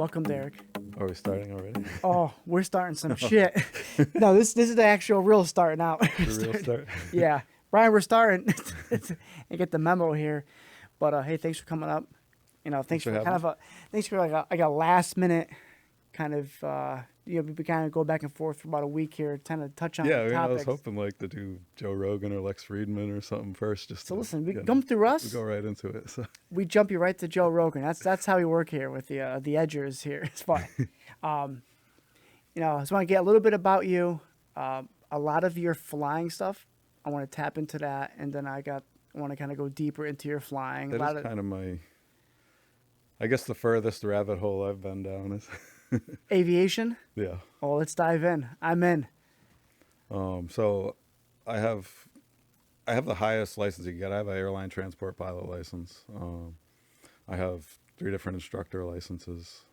Welcome, Derek. Are we starting already? Oh, we're starting some shit. No, this is the actual real start now. The real start? Yeah. Brian, we're starting. And get the memo here. But hey, thanks for coming up. Thanks for like a last minute kind of we kind of go back and forth for about a week here, kind of touch on Yeah, I was topics. hoping to do Joe Rogan or Lex Friedman or something first. So listen, we come through us. We go right into it. So. We jump you right to Joe Rogan. That's how we work here with the edgers here. It's fun. I just want to get a little bit about you. A lot of your flying stuff, I want to tap into that, and then I want to kind of go deeper into your flying. That is kind of my, I guess the furthest rabbit hole I've been down is aviation. Yeah. Oh, let's dive in. I'm in. So I have the highest license you can get. I have an airline transport pilot license. I have 3 different instructor licenses.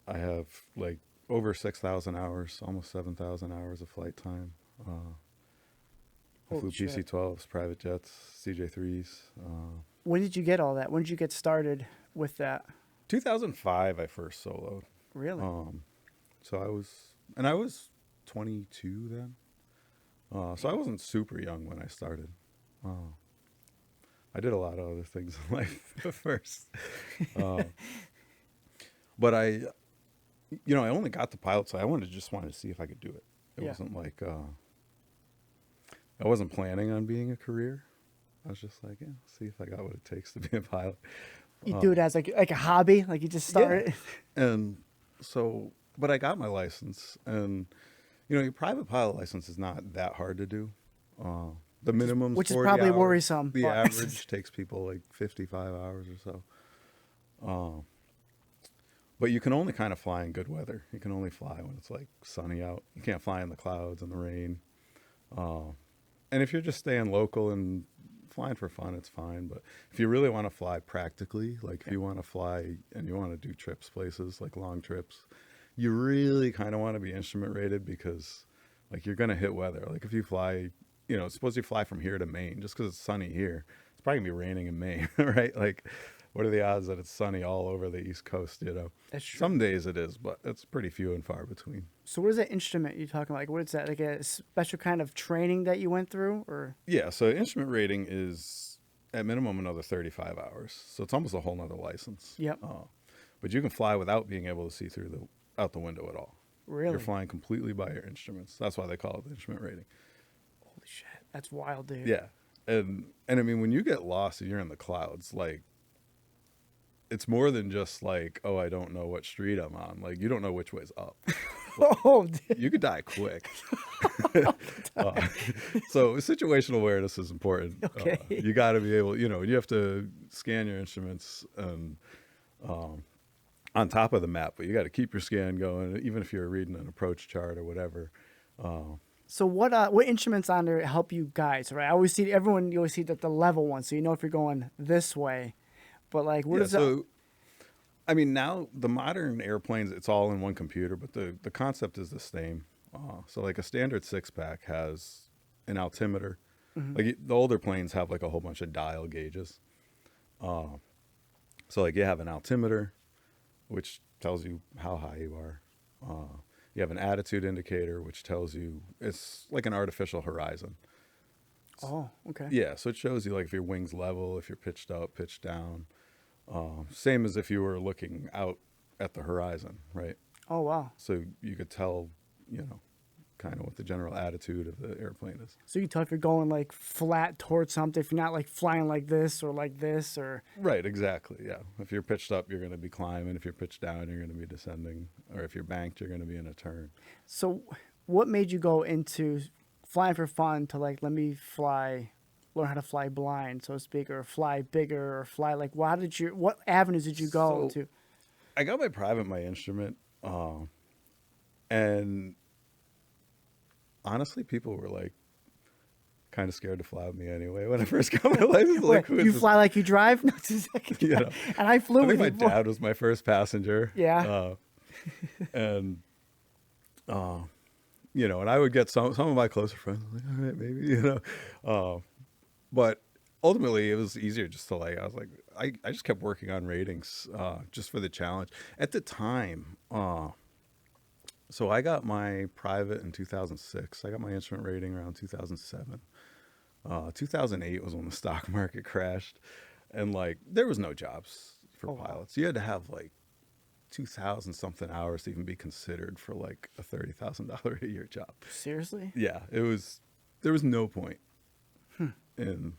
I have like over 6,000 hours, almost 7,000 hours of flight time. I flew PC-12s, private jets, CJ-3s. When did you get all that? When did you get started with that? 2005, I first soloed. Really? So I was 22 then. So I wasn't super young when I started. I did a lot of other things in life first. But I only got the pilot, so I wanted to see if I could do it. It wasn't like, I wasn't planning on being a career. I was just like, see if I got what it takes to be a pilot. You do it as like a hobby, like you just started. Yeah. And so, but I got my license, and your private pilot license is not that hard to do. The minimum, which is 40 probably hours. worrisome. The average takes people like 55 hours or so. But you can only kind of fly in good weather. You can only fly when it's like sunny out. You can't fly in the clouds and the rain. And if you're just staying local and flying for fun, it's fine. But if you really want to fly practically, like if you want to fly and you want to do trips places, like long trips, you really kind of want to be instrument rated, because like you're going to hit weather. Like if you fly, suppose you fly from here to Maine, just because it's sunny here, it's probably going to be raining in Maine, right? Like what are the odds that it's sunny all over the East Coast, That's true. Some days it is, but it's pretty few and far between. So what is that instrument you're talking about? Like, what is that? Like a special kind of training that you went through, or? Yeah, so instrument rating is at minimum another 35 hours. So it's almost a whole nother license. Yep. But you can fly without being able to see out the window at all. Really? You're flying completely by your instruments. That's why they call it the instrument rating. Holy shit. That's wild, dude. Yeah. And I mean, when you get lost and you're in the clouds, like, it's more than just like, oh, I don't know what street I'm on. Like, you don't know which way's up. Oh, dude. You could die quick. So situational awareness is important. Okay. You got to be able, you have to scan your instruments and on top of the map, but you got to keep your scan going, even if you're reading an approach chart or whatever. So what instruments on there help you guys, right? You always see that the level one, so you know if you're going this way. But like, what is that? I mean, now the modern airplanes, it's all in one computer, but the concept is the same. So like a standard 6-pack has an altimeter. Mm-hmm. Like the older planes have like a whole bunch of dial gauges. So like you have an altimeter, which tells you how high you are. You have an attitude indicator, which tells you, it's like an artificial horizon. Oh, okay. Yeah, so it shows you like if your wing's level, if you're pitched up, pitched down. Same as if you were looking out at the horizon, right? Oh, wow. So you could tell, kind of what the general attitude of the airplane is. So you can tell if you're going like flat towards something, if you're not like flying like this or like this or... Right, exactly, yeah. If you're pitched up, you're going to be climbing. If you're pitched down, you're going to be descending. Or if you're banked, you're going to be in a turn. So what made you go into flying for fun to like, learn how to fly blind, so to speak, or fly bigger, or fly like, what avenues did you go to? I got my instrument, and honestly, people were like kind of scared to fly with me anyway when I first got my license. Like, you fly like you drive? No, and I flew with my dad was my first passenger. Yeah. And and I would get some of my closer friends, like, all right, maybe, but ultimately it was easier just to like, I was like, I just kept working on ratings just for the challenge. At the time, so I got my private in 2006. I got my instrument rating around 2007. 2008 was when the stock market crashed, and like there was no jobs for Oh, wow. pilots. You had to have like 2,000 something hours to even be considered for like a $30,000 a year job. Seriously? Yeah, it was. There was no point in.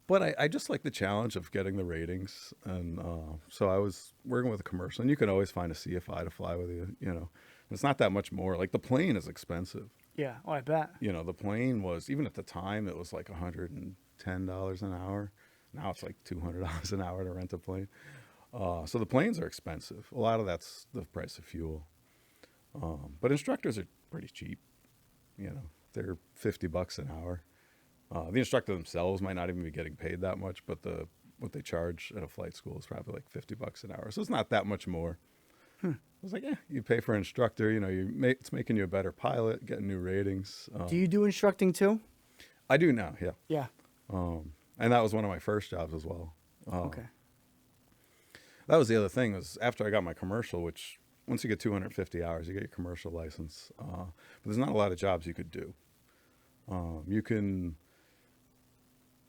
But I just like the challenge of getting the ratings, and so I was working with a commercial, and you can always find a CFI to fly with you. You know, it's not that much more. Like the plane is expensive. Yeah. Oh, I bet. You know, the plane was, even at the time, it was like $110 an hour. Now it's like $200 an hour to rent a plane. So the planes are expensive. A lot of that's the price of fuel. But instructors are pretty cheap. You know, they're $50 an hour. The instructor themselves might not even be getting paid that much, but what they charge at a flight school is probably like $50 an hour. So it's not that much more. I was like, yeah, you pay for an instructor. You know, it's making you a better pilot, getting new ratings. Do you do instructing too? I do now, yeah. Yeah. And that was one of my first jobs as well. Okay. That was the other thing, was after I got my commercial, which once you get 250 hours, you get your commercial license. But there's not a lot of jobs you could do. You can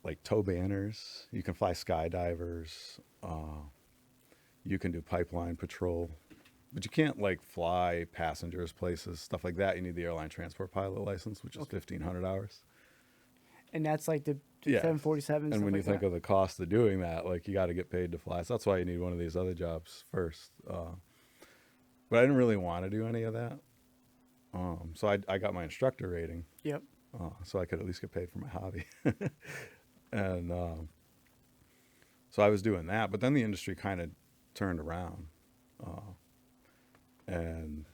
like tow banners, you can fly skydivers, you can do pipeline patrol, but you can't like fly passengers places, stuff like that. You need the airline transport pilot license, which is 1,500 hours. And that's like the Yeah. 747. And when you think of the cost of doing that, like you got to get paid to fly. So that's why you need one of these other jobs first. But I didn't really want to do any of that. So I got my instructor rating. Yep. So I could at least get paid for my hobby. And so I was doing that. But then the industry kind of turned around. And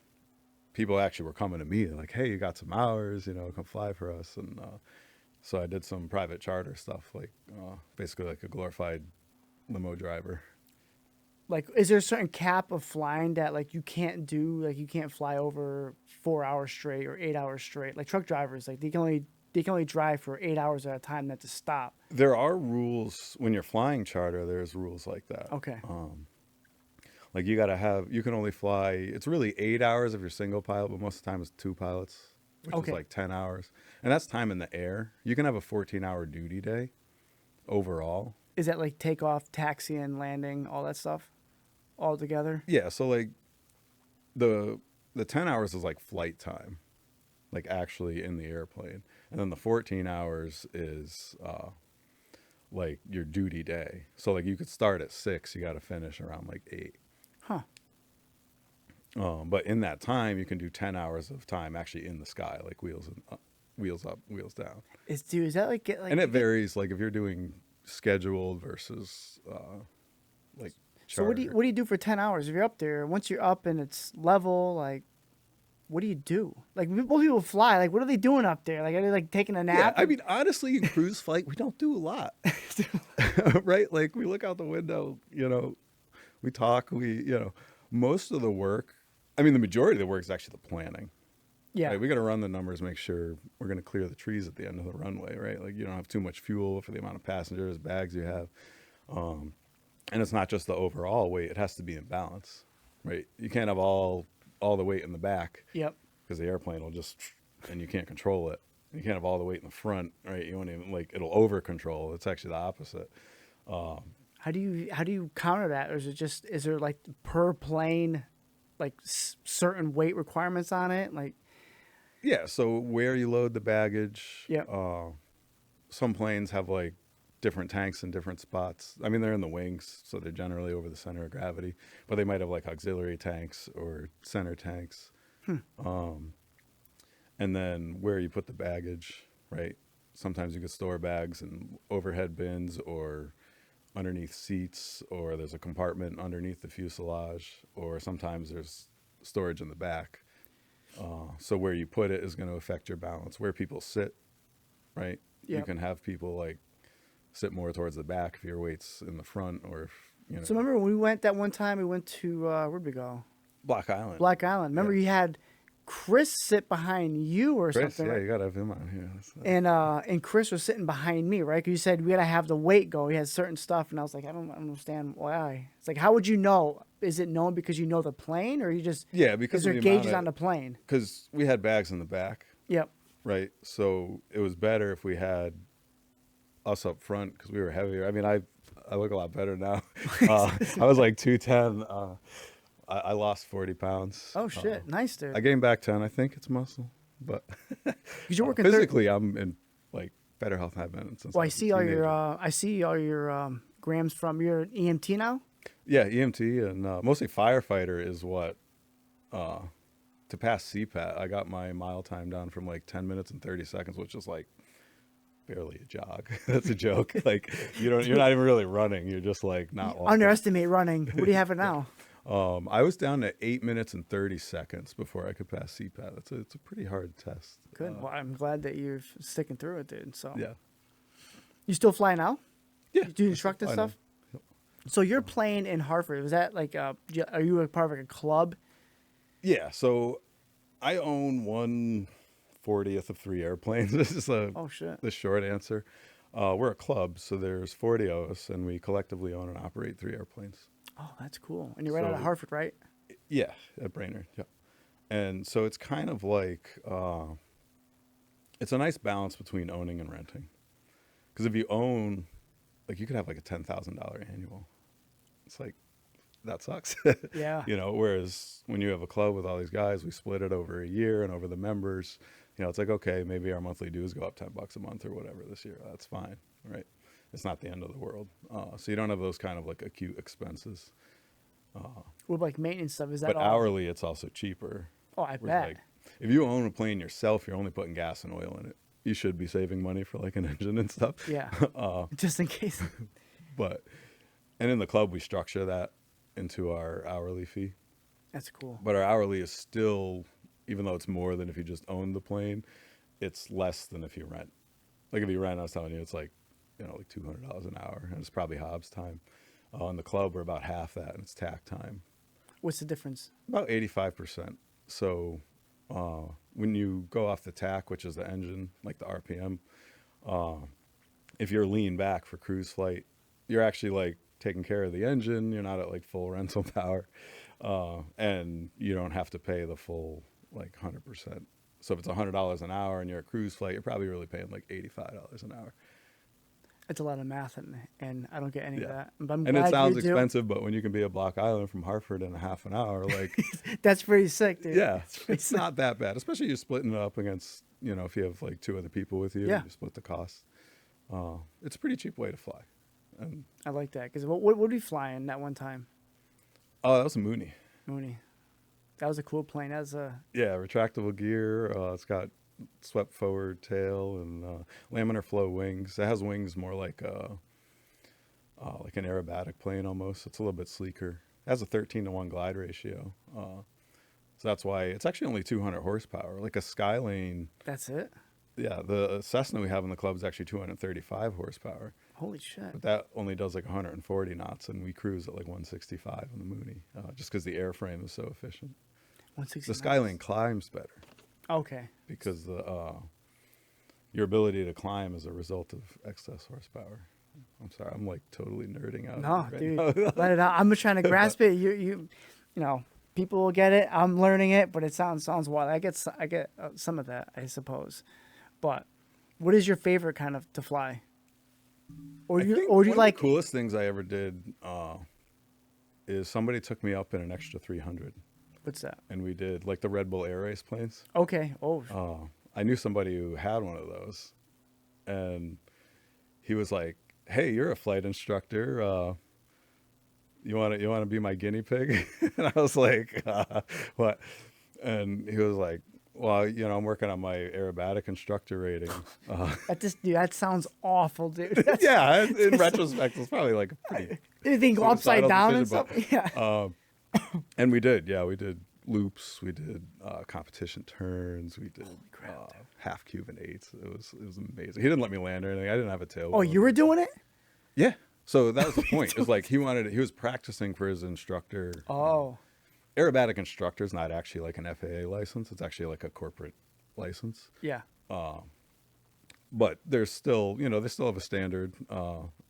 people actually were coming to me like, hey, you got some hours, you know, come fly for us. And so I did some private charter stuff, like basically like a glorified limo driver. Like, is there a certain cap of flying that like you can't do? Like, you can't fly over 4 hours straight or 8 hours straight. Like truck drivers, like they can only drive for 8 hours at a time, not to stop. There are rules when you're flying charter. There's rules like that. Okay. Like you can only fly. It's really 8 hours if you're single pilot, but most of the time it's two pilots, which is like 10 hours, and that's time in the air. You can have a 14-hour duty day overall. Is that like takeoff, taxiing, landing, all that stuff, all together? Yeah. So like the 10 hours is like flight time, like actually in the airplane, and then the 14 hours is like your duty day. So like you could start at 6, you got to finish around like 8. Huh. But in that time, you can do 10 hours of time actually in the sky, like wheels up, wheels down. Is that like get like? And it varies, like if you're doing scheduled versus like charter. So what do you do for 10 hours if you're up there? Once you're up and it's level, like, what do you do? Like, most people fly. Like, what are they doing up there? Like, are they like taking a nap? Yeah, I mean, honestly, in cruise flight, we don't do a lot, right? Like we look out the window, you know, we talk, most of the work. I mean, the majority of the work is actually the planning. Yeah. Right? We got to run the numbers, make sure we're going to clear the trees at the end of the runway, right? Like you don't have too much fuel for the amount of passengers, bags you have. And it's not just the overall weight. It has to be in balance, right? You can't have all the weight in the back. Yep. Because the airplane will and you can't control it. You can't have all the weight in the front, right? You won't even, it'll over control. It's actually the opposite. How do you counter that? Or is there like per plane, like certain weight requirements on it? Like, yeah. So where you load the baggage. Yeah. Some planes have like different tanks in different spots. I mean, they're in the wings, so they're generally over the center of gravity, but they might have like auxiliary tanks or center tanks. And then where you put the baggage, right? Sometimes you can store bags in overhead bins or underneath seats, or there's a compartment underneath the fuselage, or sometimes there's storage in the back. So where you put it is going to affect your balance. Where people sit, right? Yep. You can have people like sit more towards the back if your weight's in the front, or if, you know. So remember when we went that one time? We went to where'd we go? Black Island. Black Island. Remember Yeah. you had Chris sit behind you or Chris, something, yeah, right? you gotta have him on here. And Chris was sitting behind me, right? 'Cause you said we gotta have the weight go. He has certain stuff, and I was like, I don't understand why. It's like, how would you know? Is it known because you know the plane, or you just Yeah, because is there of the gauges amount on the plane? because we had bags in the back, Yep. right? So it was better if we had us up front because we were heavier. I mean, I look a lot better now. I was like 210. I lost 40 pounds. Oh shit, nice dude. I gained back 10. I think it's muscle, but Because you're working physically, I'm in like better health than I've been since. Well, I I was a see all your teenager. I see all your grams from your EMT now. Yeah, EMT and mostly firefighter is what to pass CPAT. I got my mile time down from like 10 minutes and 30 seconds, which is like barely a jog. That's a joke. Like you're not even really running. You're just like not walking. Underestimate running. What do you have it now? I was down to 8 minutes and 30 seconds before I could pass CPAT. It's a pretty hard test. Good. Well, I'm glad that you're sticking through it, dude. So Yeah. you still fly now? Yeah. Do you instruct this I know. stuff? So you're playing in Hartford. Was that like are you a part of like a club? Yeah. So I own 1/40th of 3 airplanes. This is Oh shit. the short answer. We're a club, so there's 40 of us, and we collectively own and operate 3 airplanes. Oh, that's cool. And you're right out of So- Hartford, right? Yeah, at Brainerd. Yeah. And so it's kind of like it's a nice balance between owning and renting. Because if you own, like, you could have like a $10,000 annual. It's like that sucks. Yeah. You know, whereas when you have a club with all these guys, we split it over a year and over the members. You know, it's like, okay, maybe our monthly dues go up $10 a month or whatever this year. That's fine, right? It's not the end of the world. So you don't have those kind of like acute expenses. With like maintenance stuff, is that But all? hourly, it's also cheaper. Oh, I Whereas, bet. like, if you own a plane yourself, you're only putting gas and oil in it. You should be saving money for like an engine and stuff. Yeah. Just in case. And in the club, we structure that into our hourly fee. That's cool. But our hourly is still, even though it's more than if you just own the plane, it's less than if you rent. Like if you rent, I was telling you, it's like, you know, like $200 an hour, and it's probably Hobbs time. In the club, we're about half that, and it's tack time. What's the difference? About 85%. So when you go off the tack, which is the engine, like the RPM, if you're lean back for cruise flight, you're actually like taking care of the engine. You're not at like full rental power, and you don't have to pay the full like 100%. So if it's $100 an hour and you're at cruise flight, you're probably really paying like $85 an hour. It's a lot of math, and I don't get any of Yeah. that. But I'm And it glad sounds you do. expensive, but when you can be at Block Island from Hartford in a half an hour, like, That's pretty sick, dude. yeah, That's pretty it's sick. not that bad, especially you're splitting it up against, you know, if you have like 2 other people with you, Yeah. you split the cost. It's a pretty cheap way to fly. And I like that because what were we flying that one time, that was a Mooney. Mooney? That was a cool plane. That was a Yeah, retractable gear. It's got swept forward tail and laminar flow wings. It has wings more like an aerobatic plane almost. It's a little bit sleeker. It has a 13-to-1 glide ratio. So that's why it's actually only 200 horsepower. Like a Skylane, That's it. yeah, the Cessna we have in the club is actually 235 horsepower. Holy shit. But that only does like 140 knots, and we cruise at like 165 on the Mooney, just because the airframe is so efficient. 160. The Skylane climbs better Okay. because your ability to climb is a result of excess horsepower. I'm sorry, I'm like totally nerding out. No, right dude. now. Let it out. I'm just trying to grasp it. You know, people will get it. I'm learning it, but it sounds wild. I get some of that, I suppose. But what is your favorite kind of to fly? Or I do you think like? one of the coolest things I ever did is somebody took me up in an extra 300, What's that? and we did like the Red Bull Air Race planes. Okay. Oh. I knew somebody who had one of those, and he was like, "Hey, you're a flight instructor. You want to be my guinea pig?" And I was like, "What?" And he was like, "Well, you know, I'm working on my aerobatic instructor rating." Dude, that sounds awful, dude. That's, Yeah, in retrospect, it's probably like a pretty anything go upside suicidal down and decision, stuff. Yeah. and we did loops, we did competition turns, we did half Cuban eights. It was amazing. He didn't let me land or anything. I didn't have a tail. Oh, you were doing it? Yeah. So that was the point. It's like he was practicing for his instructor. Oh. aerobatic instructor is not actually like an FAA license. It's actually like a corporate license. Yeah. But there's still, they still have a standard,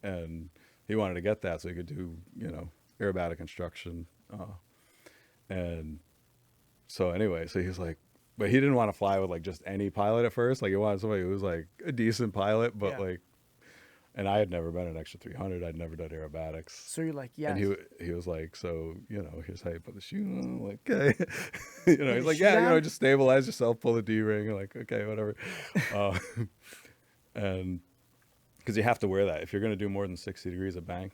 and he wanted to get that so he could do, aerobatic instruction. And so anyway, so he was like, but he didn't want to fly with like just any pilot at first. Like he wanted somebody who was like a decent pilot, but like, and I had never been an extra 300. I'd never done aerobatics. So you're like, yeah. And he was like, so, here's how you put the chute on. I'm like, okay. He's like, just stabilize yourself, pull the D-ring. I'm like, okay, whatever. And because you have to wear that. If you're going to do more than 60 degrees of bank,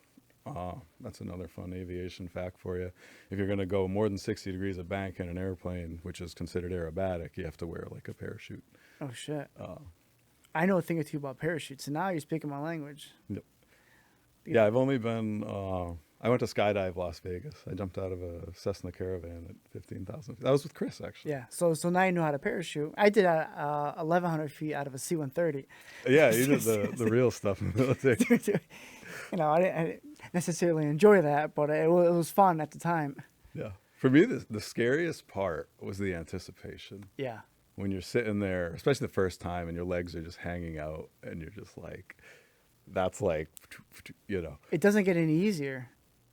that's another fun aviation fact for you. If you're going to go more than 60 degrees of bank in an airplane, which is considered aerobatic, you have to wear like a parachute. Oh, shit. I know a thing or two about parachutes, and now you're speaking my language. Yep. Yeah, I've only been, I went to skydive Las Vegas. I jumped out of a Cessna Caravan at 15,000 feet. That was with Chris, actually. Yeah, so now you know how to parachute. I did 1,100 feet out of a C-130. Yeah, you did the real stuff in the military. I didn't necessarily enjoy that, but it was fun at the time. Yeah. For me, the scariest part was the anticipation. Yeah. When you're sitting there, especially the first time, and your legs are just hanging out, and you're just like, that's like, It doesn't get any easier.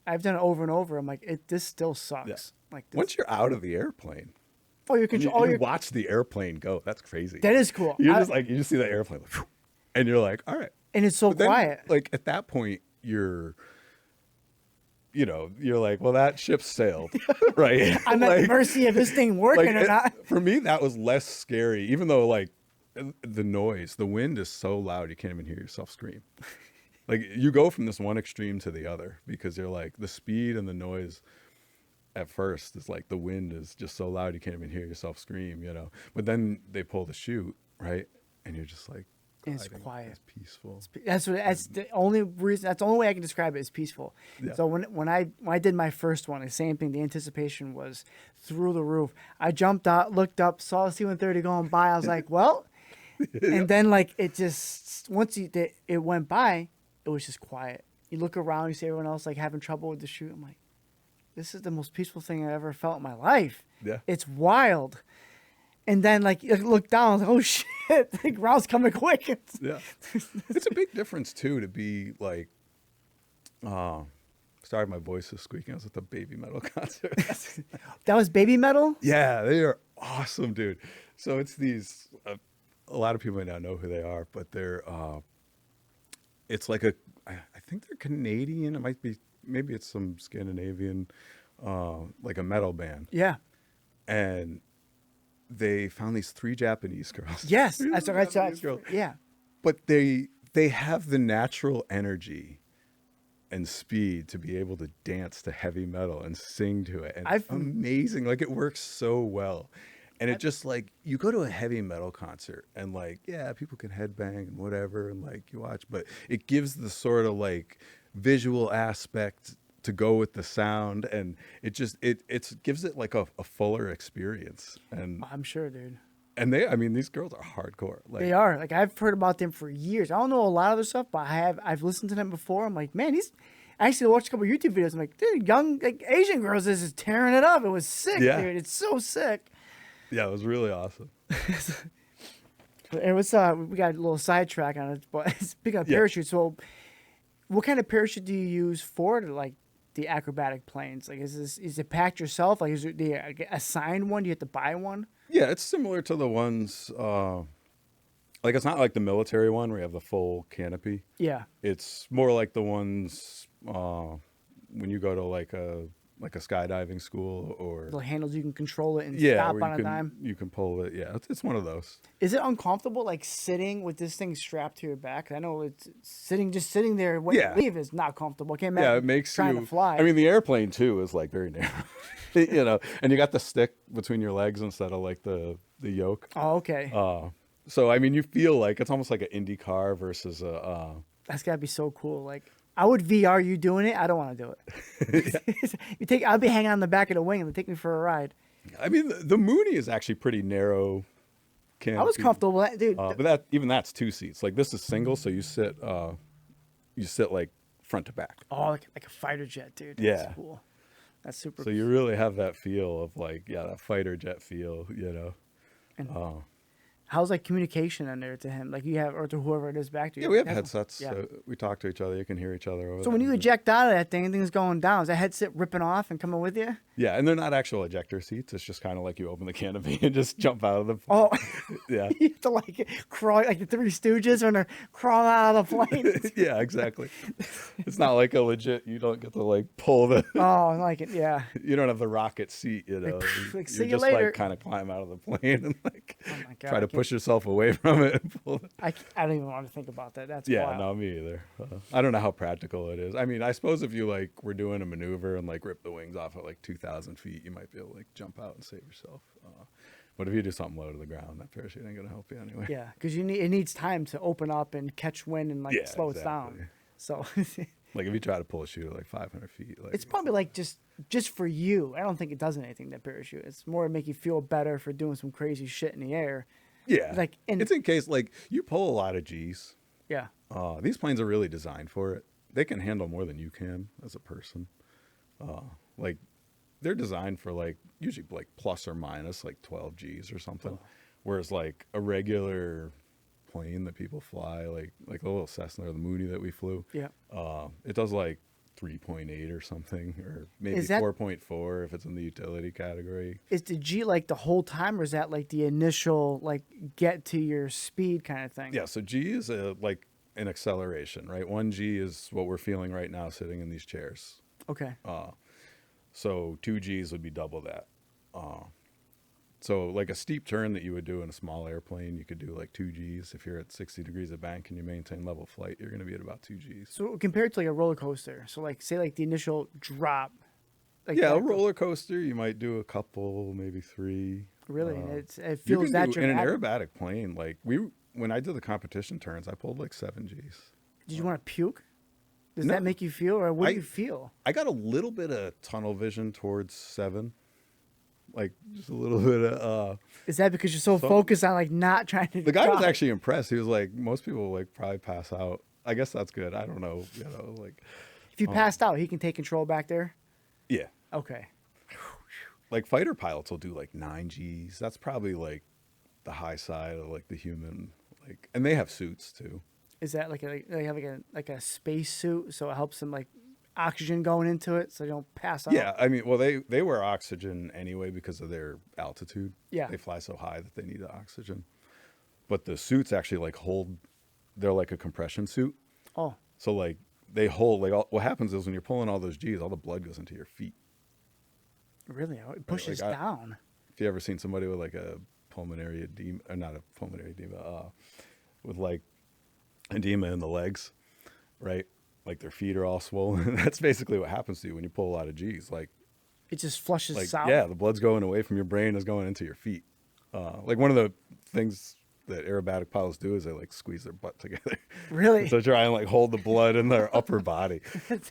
I've done it over and over. I'm like, this still sucks. Yeah. Like once you're out of the airplane, you watch the airplane go. That's crazy. That is cool. You just see that airplane, like, and you're like, all right. And it's so quiet. Like at that point, you're like, well, that ship sailed, right? I'm at the mercy of this thing working or not. For me, that was less scary, even though like the wind is so loud you can't even hear yourself scream. Like you go from this one extreme to the other because you're like the speed and the noise at first is like the wind is just so loud you can't even hear yourself scream, But then they pull the chute, right? And you're just like, it's quiet. It's peaceful. That's the only reason. That's the only way I can describe it is peaceful. Yeah. So when I did my first one, the same thing. The anticipation was through the roof. I jumped out, looked up, saw a C-130 going by. I was like, well, and then like it just it went by, it was just quiet. You look around, you see everyone else like having trouble with the chute. I'm like, this is the most peaceful thing I ever felt in my life. Yeah, it's wild. And then, like, you look down, I was like, oh, shit, the ground's coming quick. Yeah. It's a big difference, too, to be, like, sorry, my voice is squeaking. I was at the Baby Metal concert. That was Baby Metal? Yeah, they are awesome, dude. So it's these, a lot of people may not know who they are, but they're, it's like I think they're Canadian. It might be, maybe it's some Scandinavian, like a metal band. Yeah. And they found these 3 Japanese girls. Yes, that's right. Yeah, but they have the natural energy and speed to be able to dance to heavy metal and sing to it, and it's amazing. Like it works so well, and it just like you go to a heavy metal concert and like people can headbang and whatever and like you watch, but it gives the sort of like visual aspect to go with the sound, and it just it gives it like a fuller experience. And I'm sure, dude. And these girls are hardcore. Like, they are. Like I've heard about them for years. I don't know a lot of their stuff, but I've listened to them before. I'm like, man, I actually watched a couple of YouTube videos. I'm like, dude, young like Asian girls is just tearing it up. It was sick, dude. It's so sick. Yeah, it was really awesome. It was we got a little sidetrack on it, but speaking of parachutes, so what kind of parachute do you use for like the acrobatic planes? Like, is it packed yourself? Like, is it the assigned one? Do you have to buy one? Yeah, it's similar to the ones. Like, it's not like the military one where you have the full canopy. Yeah, it's more like the ones when you go to like a skydiving school or the handles you can control it and stop on a dime. You can pull it. Yeah, it's one of those. Is it uncomfortable like sitting with this thing strapped to your back? I know it's sitting there when you leave is not comfortable. I can't imagine. Yeah, it makes trying to fly. I mean, the airplane too is like very narrow, and you got the stick between your legs instead of like the yoke. Oh, okay. So I mean, you feel like it's almost like an Indy car versus a. That's gotta be so cool. Like, I would VR you doing it. I don't want to do it. I'll be hanging on the back of the wing and take me for a ride. I mean, the Mooney is actually pretty narrow. I was comfortable with that, dude. But that's 2 seats. Like this is single, so you sit like front to back. Oh, like a fighter jet, dude. That's cool. That's super. So you really have that feel of like, yeah, that fighter jet feel, And Uh, how's like communication in there to him? Like you have, or to whoever it is back to you? yeah, we have That's- headsets. Yeah. So we talk to each other. You can hear each other over So there. when you eject out of that thing, and things going down. Is that headset ripping off and coming with you? Yeah, and they're not actual ejector seats. It's just kind of like you open the canopy and just jump out of the. Oh, Yeah. you have to like crawl like the Three Stooges when they're crawling out of the plane. Yeah, exactly. It's not like a legit. You don't get to like pull the. Oh, I like it. Yeah. You don't have the rocket seat. Like, see You're you just later. like kind of climb out of the plane and like Oh my God, try I to can't- push yourself away from it. And pull it. I don't even want to think about that. That's Yeah, wild. no, me either. I don't know how practical it is. I mean, I suppose if you like were doing a maneuver and like rip the wings off at like 2,000 feet, you might be able to like jump out and save yourself. But if you do something low to the ground, that parachute ain't gonna help you anyway. Yeah, because it needs time to open up and catch wind and like Yeah, slow it exactly. down. So Like if you try to pull a chute at like 500 feet, like it's probably like just for you. I don't think it does anything, that parachute. It's more to make you feel better for doing some crazy shit in the air. yeah, like, and- it's in case like you pull a lot of G's. Yeah. These planes are really designed for it. They can handle more than you can as a person. Like they're designed for like usually like plus or minus like 12 G's or something. Whereas like a regular plane that people fly, like the little Cessna or the Mooney that we flew, Yeah. it does like 3.8 or something, or maybe Is that- 4.4 if it's in the utility category. Is the G like the whole time, or is that like the initial like get to your speed kind of thing? Yeah, so G is like an acceleration, right? 1 G is what we're feeling right now sitting in these chairs. Okay. So 2 Gs would be double that. So like a steep turn that you would do in a small airplane, you could do like 2 Gs. If you're at 60 degrees of bank and you maintain level flight, you're going to be at about 2 Gs. So compared to like a roller coaster, so like say like the initial drop. Like Yeah, a that- roller coaster, you might do a couple, maybe 3. Really, You it can feels that do in an dramatic. aerobatic plane. Like when I did the competition turns, I pulled like 7 Gs. Did you want to puke? Does No. that make you feel, or what do I- you feel? I got a little bit of tunnel vision towards 7, like just a little bit of. Is that because you're so So- focused on like not trying to? The guy was die? actually impressed. He was like, most people like probably pass out. I guess that's good. I don't know. Like If you passed out, he can take control back there. yeah, Okay. like fighter pilots will do like 9 Gs. That's probably like the high side of like the human. Like, and they have suits too. Is that like they have like a space suit, so it helps them like oxygen going into it, so they don't pass out? Yeah, I mean, well, they wear oxygen anyway because of their altitude. Yeah. They fly so high that they need the oxygen. But the suits actually like hold. They're like a compression suit. Oh, So like they hold like what happens is when you're pulling all those G's, all the blood goes into your feet. really? Oh, it pushes like down. If you ever seen somebody with like a pulmonary edema, or not a pulmonary edema, with like edema in the legs, right? Like their feet are all swollen. That's basically what happens to you when you pull a lot of G's. Like It just flushes south. yeah, the blood's going away from your brain, is going into your feet. Like one of the things that aerobatic pilots do is they like squeeze their butt together. Really? So try and like hold the blood in their upper body.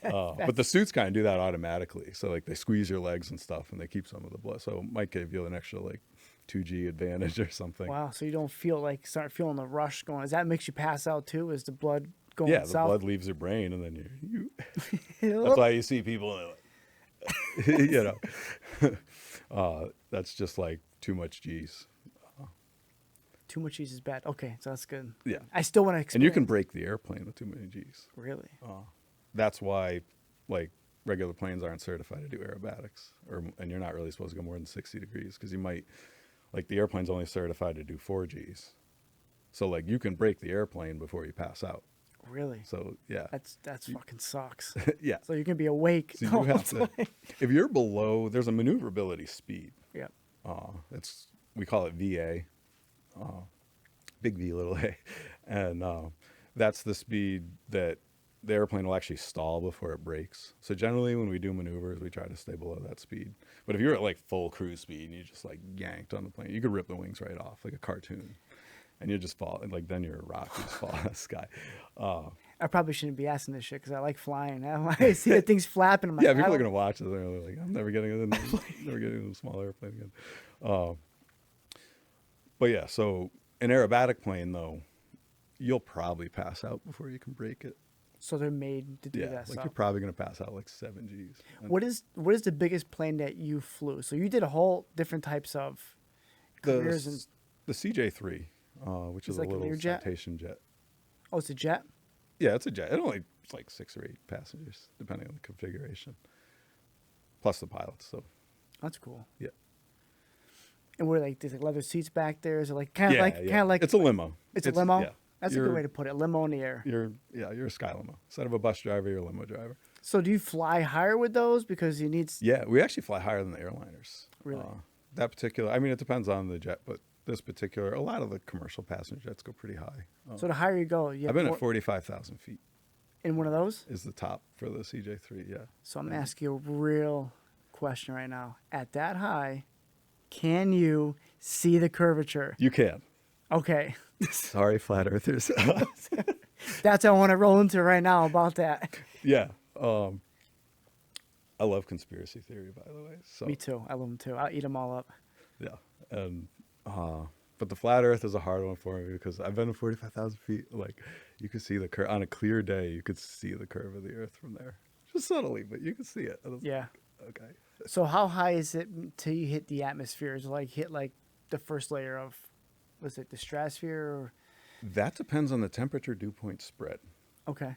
But the suits kind of do that automatically. So like they squeeze your legs and stuff and they keep some of the blood. So it might give you an extra like 2G advantage or something. Wow. So you don't feel like start feeling the rush going. Does that makes you pass out too? Is the blood going Yeah, the south? blood leaves your brain and then that's why you see people, that's just like too much G's. Too much cheese is bad. Okay, so that's good. Yeah. I still want to experience. And you can break the airplane with too many G's. Really? That's why like regular planes aren't certified to do aerobatics, and you're not really supposed to go more than 60 degrees because you might, like the airplane's only certified to do 4 Gs. So like you can break the airplane before you pass out. Really? So yeah. That's fucking sucks. Yeah. So you can be awake. So the you whole have to, time. if you're below, there's a maneuverability speed. Yeah. We call it VA, big V, little a, and that's the speed that the airplane will actually stall before it brakes. So generally, when we do maneuvers, we try to stay below that speed. But if you're at like full cruise speed and you just like yanked on the plane, you could rip the wings right off like a cartoon, and you just fall. And like then you're a rock, you just fall out of the sky. I probably shouldn't be asking this shit because I like flying. I see the things flapping. I'm like, Yeah, I people are don't- gonna watch this. They're like, I'm never getting in, never getting in a small airplane again. But yeah, so an aerobatic plane though, you'll probably pass out before you can break it. So they're made to do Yeah, that like stuff. you're probably going to pass out like 7 Gs. And What is the biggest plane that you flew? So you did a whole different types of the careers, and the CJ3, which it's is a like a little Learjet. citation jet. Oh, it's a jet. Yeah, it's a jet. It only it's like 6 or 8 passengers, depending on the configuration, plus the pilots. So That's cool. yeah, And we're like there's like leather seats back there. Is it like kind of like it's a limo. it's a limo? Yeah, That's a good way to put it. Limo in the air. You're a sky limo. Instead of a bus driver, you're a limo driver. So do you fly higher with those because you need? Yeah, we actually fly higher than the airliners. Really? That particular, I mean, it depends on the jet, but this particular, a lot of the commercial passenger jets go pretty high. So the higher you go, you I've have been more, at 45,000 feet in one of those. is the top for the CJ3. Yeah. So I'm gonna ask you a real question right now. At that high, can you see the curvature? You can. Okay, Sorry, flat earthers. that's what I want to roll into right now about that. Yeah. I love conspiracy theory, by the way. So Me too. I love them too. I'll eat them all up. yeah. And, but the flat earth is a hard one for me because I've been at 45,000 feet. Like you could see the curve on a clear day. You could see the curve of the earth from there, just subtly, but you can see it. And it's Yeah. like, okay. So how high is it till you hit the atmosphere? Is it like hit like the first layer of, was it the stratosphere? Or? That depends on the temperature dew point spread. Okay.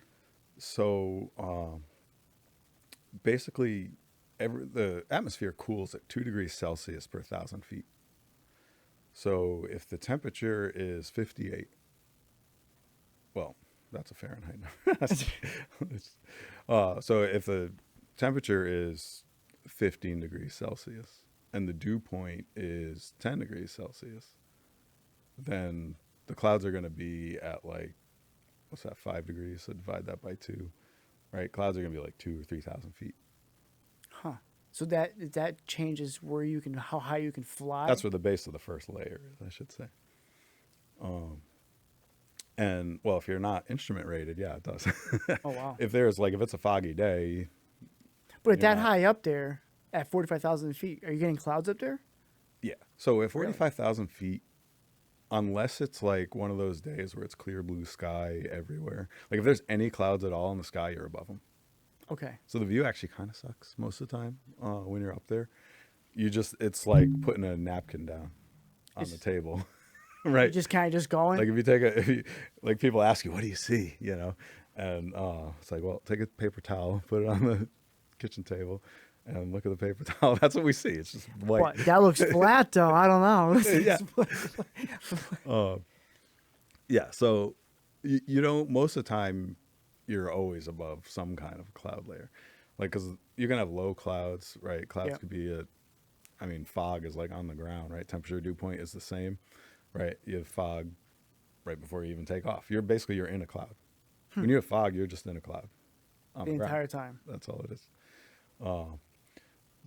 So basically, the atmosphere cools at 2 degrees Celsius per 1,000 feet. So if the temperature is 58, well, that's a Fahrenheit number. So if the temperature is 15 degrees Celsius and the dew point is 10 degrees Celsius, then the clouds are going to be at like, what's that, 5 degrees? So divide that by 2, right? Clouds are going to be like 2,000 or 3,000 feet. Huh. So that changes where you can, how high you can fly. That's where the base of the first layer is, I should say. And well, if you're not instrument rated, yeah, it does. Oh wow. If it's a foggy day, But at that not- high up there, at 45,000 feet, are you getting clouds up there? yeah. So at 45,000 feet, unless it's like one of those days where it's clear blue sky everywhere, like if there's any clouds at all in the sky, you're above them. Okay. So the view actually kind of sucks most of the time when you're up there. It's like putting a napkin down on the table, right? You just kind of just going. Like if you like people ask you, what do you see? You know, and it's like, well, take a paper towel, put it on the kitchen table, and look at the paper towel. That's what we see. It's just white. What? That looks flat though. I don't know. Yeah. Yeah. So you don't. Most of the time, you're always above some kind of cloud layer, like because you're gonna have low clouds, right? Clouds Yep. could be fog is like on the ground, right? Temperature dew point is the same, right? You have fog right before you even take off. You're in a cloud. When you have fog, you're just in a cloud on The the ground. entire time. That's all it is.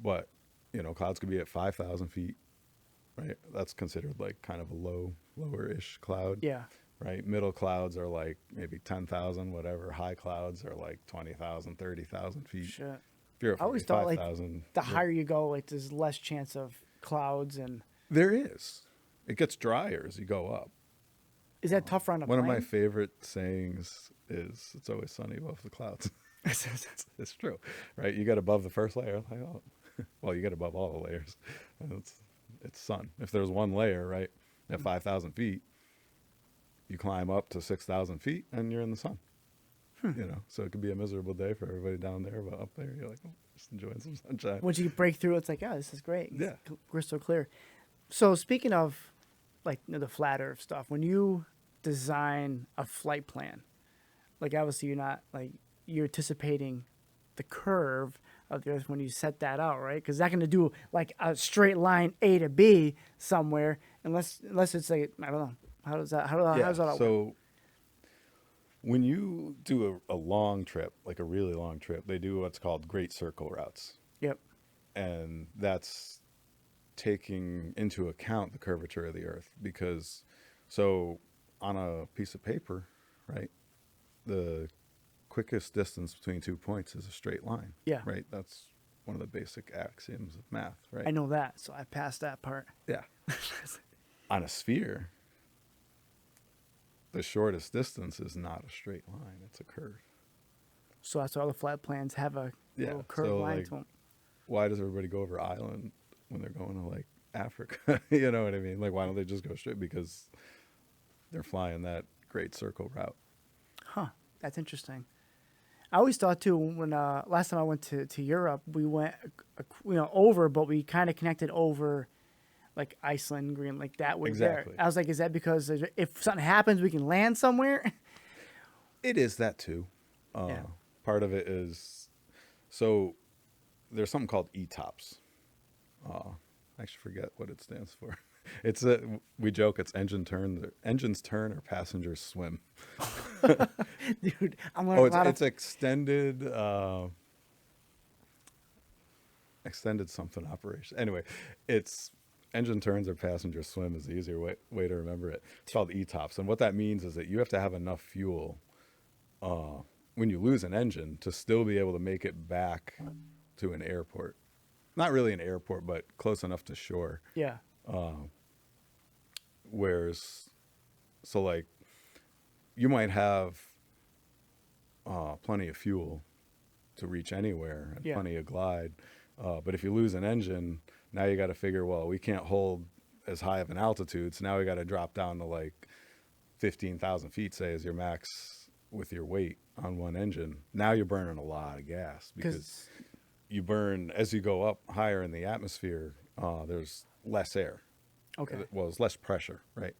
But clouds could be at 5,000 feet, right? That's considered like kind of a lower-ish cloud. Yeah. Right. Middle clouds are like maybe 10,000, whatever. High clouds are like 20,000, 30,000 feet. Shit. If you're at I always thought like 45,000, the higher you go, like there's less chance of clouds, and there is. It gets drier as you go up. is that tougher on a One plane? of my favorite sayings is, "It's always sunny above the clouds." It's true, right? You get above the first layer, like, oh, well, you get above all the layers, and it's sun. If there's one layer, right, at 5,000 feet, you climb up to 6,000 feet, and you're in the sun. So it could be a miserable day for everybody down there, but up there, you're like, oh, just enjoying some sunshine. Once you break through, it's like, oh, this is great. Yeah. It's crystal clear. So speaking of like the flat Earth stuff, when you design a flight plan, like obviously you're anticipating the curve of the Earth when you set that out, right? Because that's going to do like a straight line A to B somewhere, unless it's like, I don't know. How does that work? So when you do a long trip, like a really long trip, they do what's called Great Circle routes. Yep. And that's taking into account the curvature of the Earth, because so on a piece of paper, right, the quickest distance between 2 points is a straight line. Yeah. Right. That's one of the basic axioms of math, right? I know that, so I passed that part. Yeah. On a sphere, the shortest distance is not a straight line, it's a curve. So that's why all the flight plans have a Yeah. little curved So line like, to them. why does everybody go over island when they're going to like Africa? You know what I mean? Like, why don't they just go straight? Because they're flying that Great Circle route. Huh. That's interesting. I always thought too when last time I went to Europe, we went over, but we kind of connected over like Iceland, Greenland, like that way Exactly. there. I was like, is that because if something happens, we can land somewhere? It is that too. Yeah. Part of it is, so there's something called ETOPS. I actually forget what it stands for. It's we joke it's engines turn or passengers swim. Dude, I'm learning a lot It's of. extended something operation. Anyway, it's engine turns or passenger swim is the easier way to remember it. It's called ETOPS. And what that means is that you have to have enough fuel when you lose an engine to still be able to make it back to an airport. Not really an airport, but close enough to shore. Yeah. Whereas, so like, you might have plenty of fuel to reach anywhere and Yeah. plenty of glide. But if you lose an engine, now you got to figure, well, we can't hold as high of an altitude. So now we got to drop down to like 15,000 feet, say, as your max with your weight on one engine. Now you're burning a lot of gas because you burn, as you go up higher in the atmosphere, there's less air. Okay. Well, there's less pressure, right?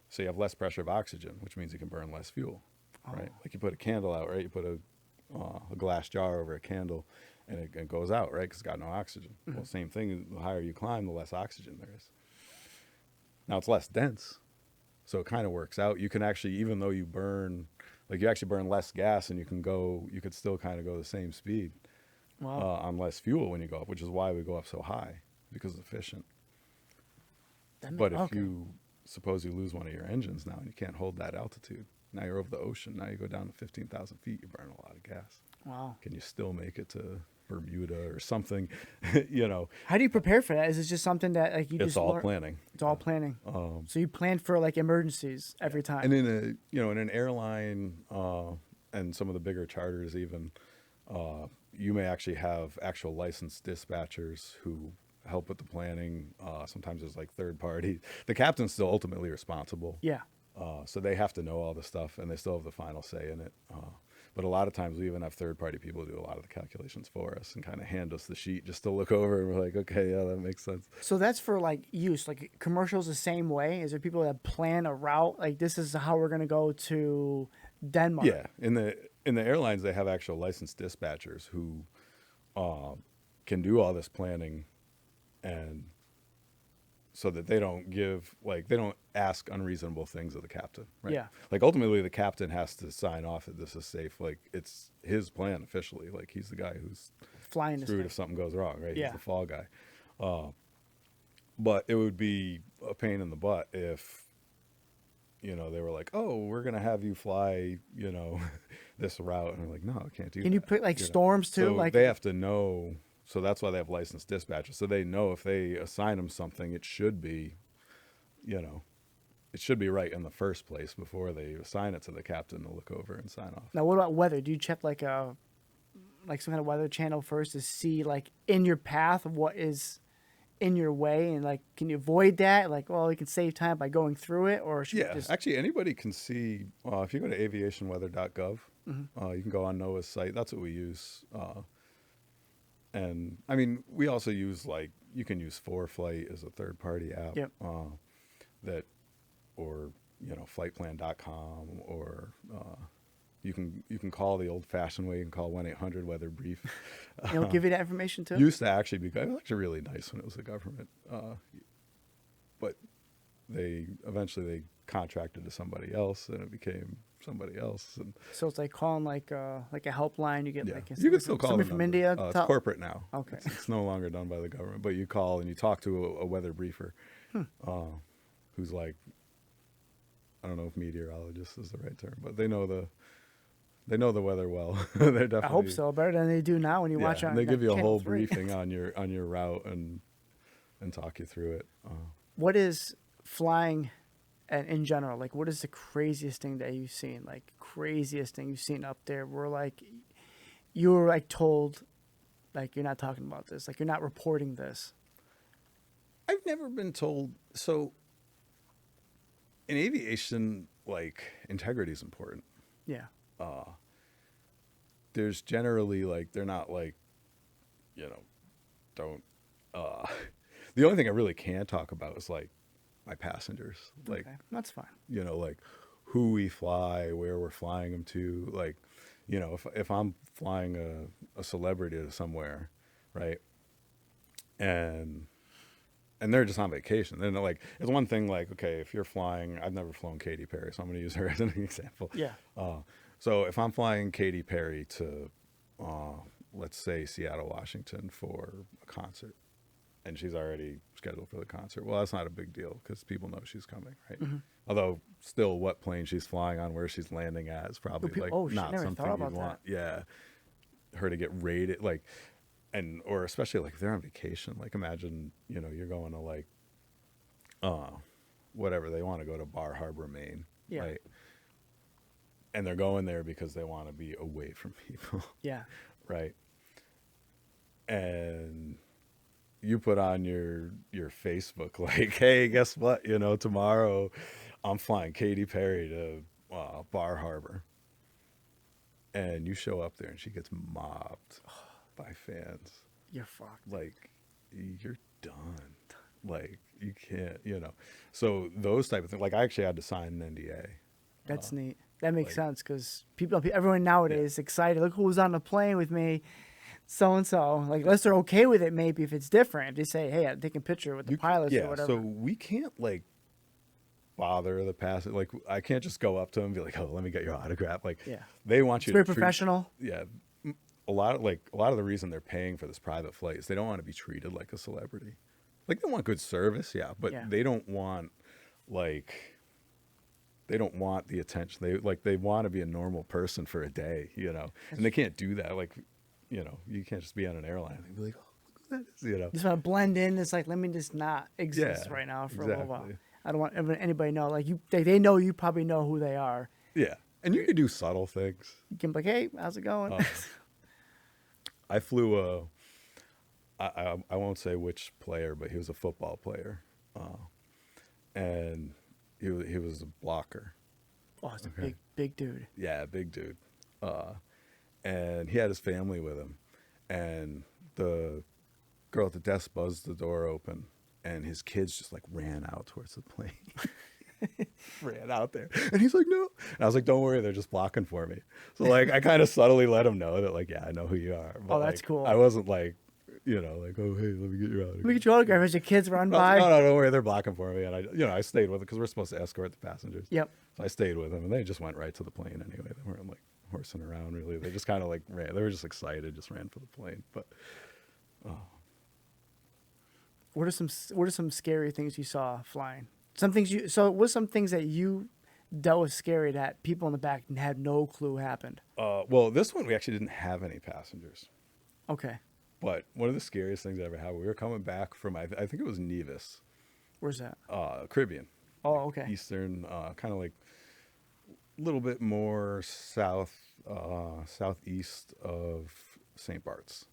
So you have less pressure of oxygen, which means you can burn less fuel, right? Like you put a candle out, right? You put a glass jar over a candle and it goes out, right? Because it's got no oxygen. Well, same thing, the higher you climb, the less oxygen there is. Now it's less dense, so it kind of works out. You can actually, even though you burn, like you actually burn less gas and you could still kind of go the same speed on less fuel when you go up, which is why we go up so high, because it's efficient. But if you suppose you lose one of your engines now and you can't hold that altitude, now you're over the ocean. Now you go down to 15,000 feet, you burn a lot of gas. Wow. Can you still make it to Bermuda or something? You know, How do you prepare for that? Is it just something that like you it's just all learn? planning. It's all planning. So you plan for like emergencies every time. And in an airline and some of the bigger charters, even you may actually have actual licensed dispatchers who help with the planning. Sometimes there's like third party. The captain's still ultimately responsible. Yeah. So they have to know all the stuff and they still have the final say in it. But a lot of times we even have third party people do a lot of the calculations for us and kind of hand us the sheet just to look over and we're like, okay, yeah, that makes sense. So that's for like use, like commercials the same way. Is there people that plan a route? Like this is how we're going to go to Denmark. Yeah. In the airlines, they have actual licensed dispatchers who can do all this planning and so that they don't they don't ask unreasonable things of the captain, right? Yeah. Like ultimately the captain has to sign off that this is safe. Like it's his plan officially. Like he's the guy who's Flying this screwed thing. if something goes wrong, right? Yeah. He's the fall guy. But it would be a pain in the butt if, they were like, oh, we're going to have you fly, this route. And we're like, no, I can't do that. Can you put like storms too? So Like they have to know. So that's why they have licensed dispatchers. So they know if they assign them something, it should be, it should be right in the first place before they assign it to the captain to look over and sign off. now, what about weather? Do you check like some kind of weather channel first to see like in your path what is in your way and like can you avoid that? Like, well, you can save time by going through it, or should you Yeah, just actually, anybody can see. If you go to aviationweather.gov, you can go on NOAA's site. That's what we use. And I mean, we also use you can use ForeFlight as a third-party app. Yep. Or flightplan.com, or you can call the old-fashioned way. You can call 1-800-WEATHER-BRIEF. they'll give you that information too? Used to actually be, it was actually really nice when it was the government, but they eventually contracted to somebody else, and it became somebody else. And So it's like calling like a helpline. You get yeah, like you can still call somebody the from number. India. It's corporate now. Okay. It's no longer done by the government, but you call and you talk to a weather briefer, who's like, I don't know if meteorologist is the right term, but they know the weather well. They're definitely. I hope so. Better than they do now when you watch on. And they give you a Channel whole 3. briefing on your route and talk you through it. What is flying, and in general, like what is the craziest thing that you've seen? Like craziest thing you've seen up there? Where like you were like told, like you're not talking about this, like you're not reporting this. I've never been told. So in aviation, like integrity is important. Yeah. There's generally like, they're not like, don't, the only thing I really can talk about is like my passengers, like, Okay, that's fine. like who we fly, where we're flying them to, like, if I'm flying a celebrity to somewhere, right, and they're just on vacation, then like, it's one thing, like, okay, if you're flying, I've never flown Katy Perry, so I'm going to use her as an example. Yeah. So if I'm flying Katy Perry to, let's say Seattle, Washington for a concert, and she's already scheduled for the concert, well, that's not a big deal because people know she's coming, right? Mm-hmm. Although still what plane she's flying on, where she's landing at is probably like not never something thought you'd about want. Yeah. Her to get rated, like, or especially like if they're on vacation, like imagine, you're going to like, whatever, they want to go to Bar Harbor, Maine. Yeah. Right. And they're going there because they want to be away from people. Yeah. Right. And you put on your Facebook, like, hey, guess what? Tomorrow I'm flying Katy Perry to Bar Harbor. And you show up there and she gets mobbed by fans. You're fucked. Like, you're done. Like, you can't, So those type of things, like I actually had to sign an NDA. That's neat. That makes like- sense because everyone nowadays is excited. Look who was on the plane with me, so and so. Like, unless they're okay with it, maybe if it's different, just say, "Hey, I'm taking a picture with the pilots or whatever." So we can't like bother the passenger. Like, I can't just go up to them and be like, "Oh, let me get your autograph." Like, Yeah. they want It's you very to treat- professional. Yeah, a lot of the reason they're paying for this private flight is they don't want to be treated like a celebrity. Like, they want good service, yeah, but Yeah. they don't want they don't want the attention. They want to be a normal person for a day, and they can't do that. Like, you can't just be on an airline and be like, "Oh, look who that is," You just want to blend in. It's like, let me just not exist Yeah, right now for a little while. exactly. I don't want anybody to know. Like, they know you probably know who they are. Yeah, and you can do subtle things. You can be like, "Hey, how's it going?" I flew I won't say which player, but he was a football player, and he was a blocker. Oh, it's a big dude. Yeah, big dude. And he had his family with him, and the girl at the desk buzzed the door open, and his kids just like ran out towards the plane. Ran out there, and he's like, "No," and I was like, "Don't worry, they're just blocking for me." So like, I kind of subtly let him know that, like, yeah, I know who you are. But, Oh, that's like, cool. I wasn't like, like, "Oh, hey, let me get your autograph." Let me get your autograph as your kids run I was like, by. no, don't worry, they're blocking for me, and I stayed with it because we're supposed to escort the passengers. Yep. So I stayed with them, and they just went right to the plane anyway. They weren't like horsing around really. They just kind of like ran. They were just excited, just ran for the plane. But What are some scary things you saw flying? What's some things that you dealt with scary that people in the back had no clue happened? well, this one we actually didn't have any passengers. Okay. But one of the scariest things I ever had, we were coming back from I think it was Nevis, Where's that? Caribbean, Oh, okay. Eastern, kind of like a little bit more southeast of St. Bart's.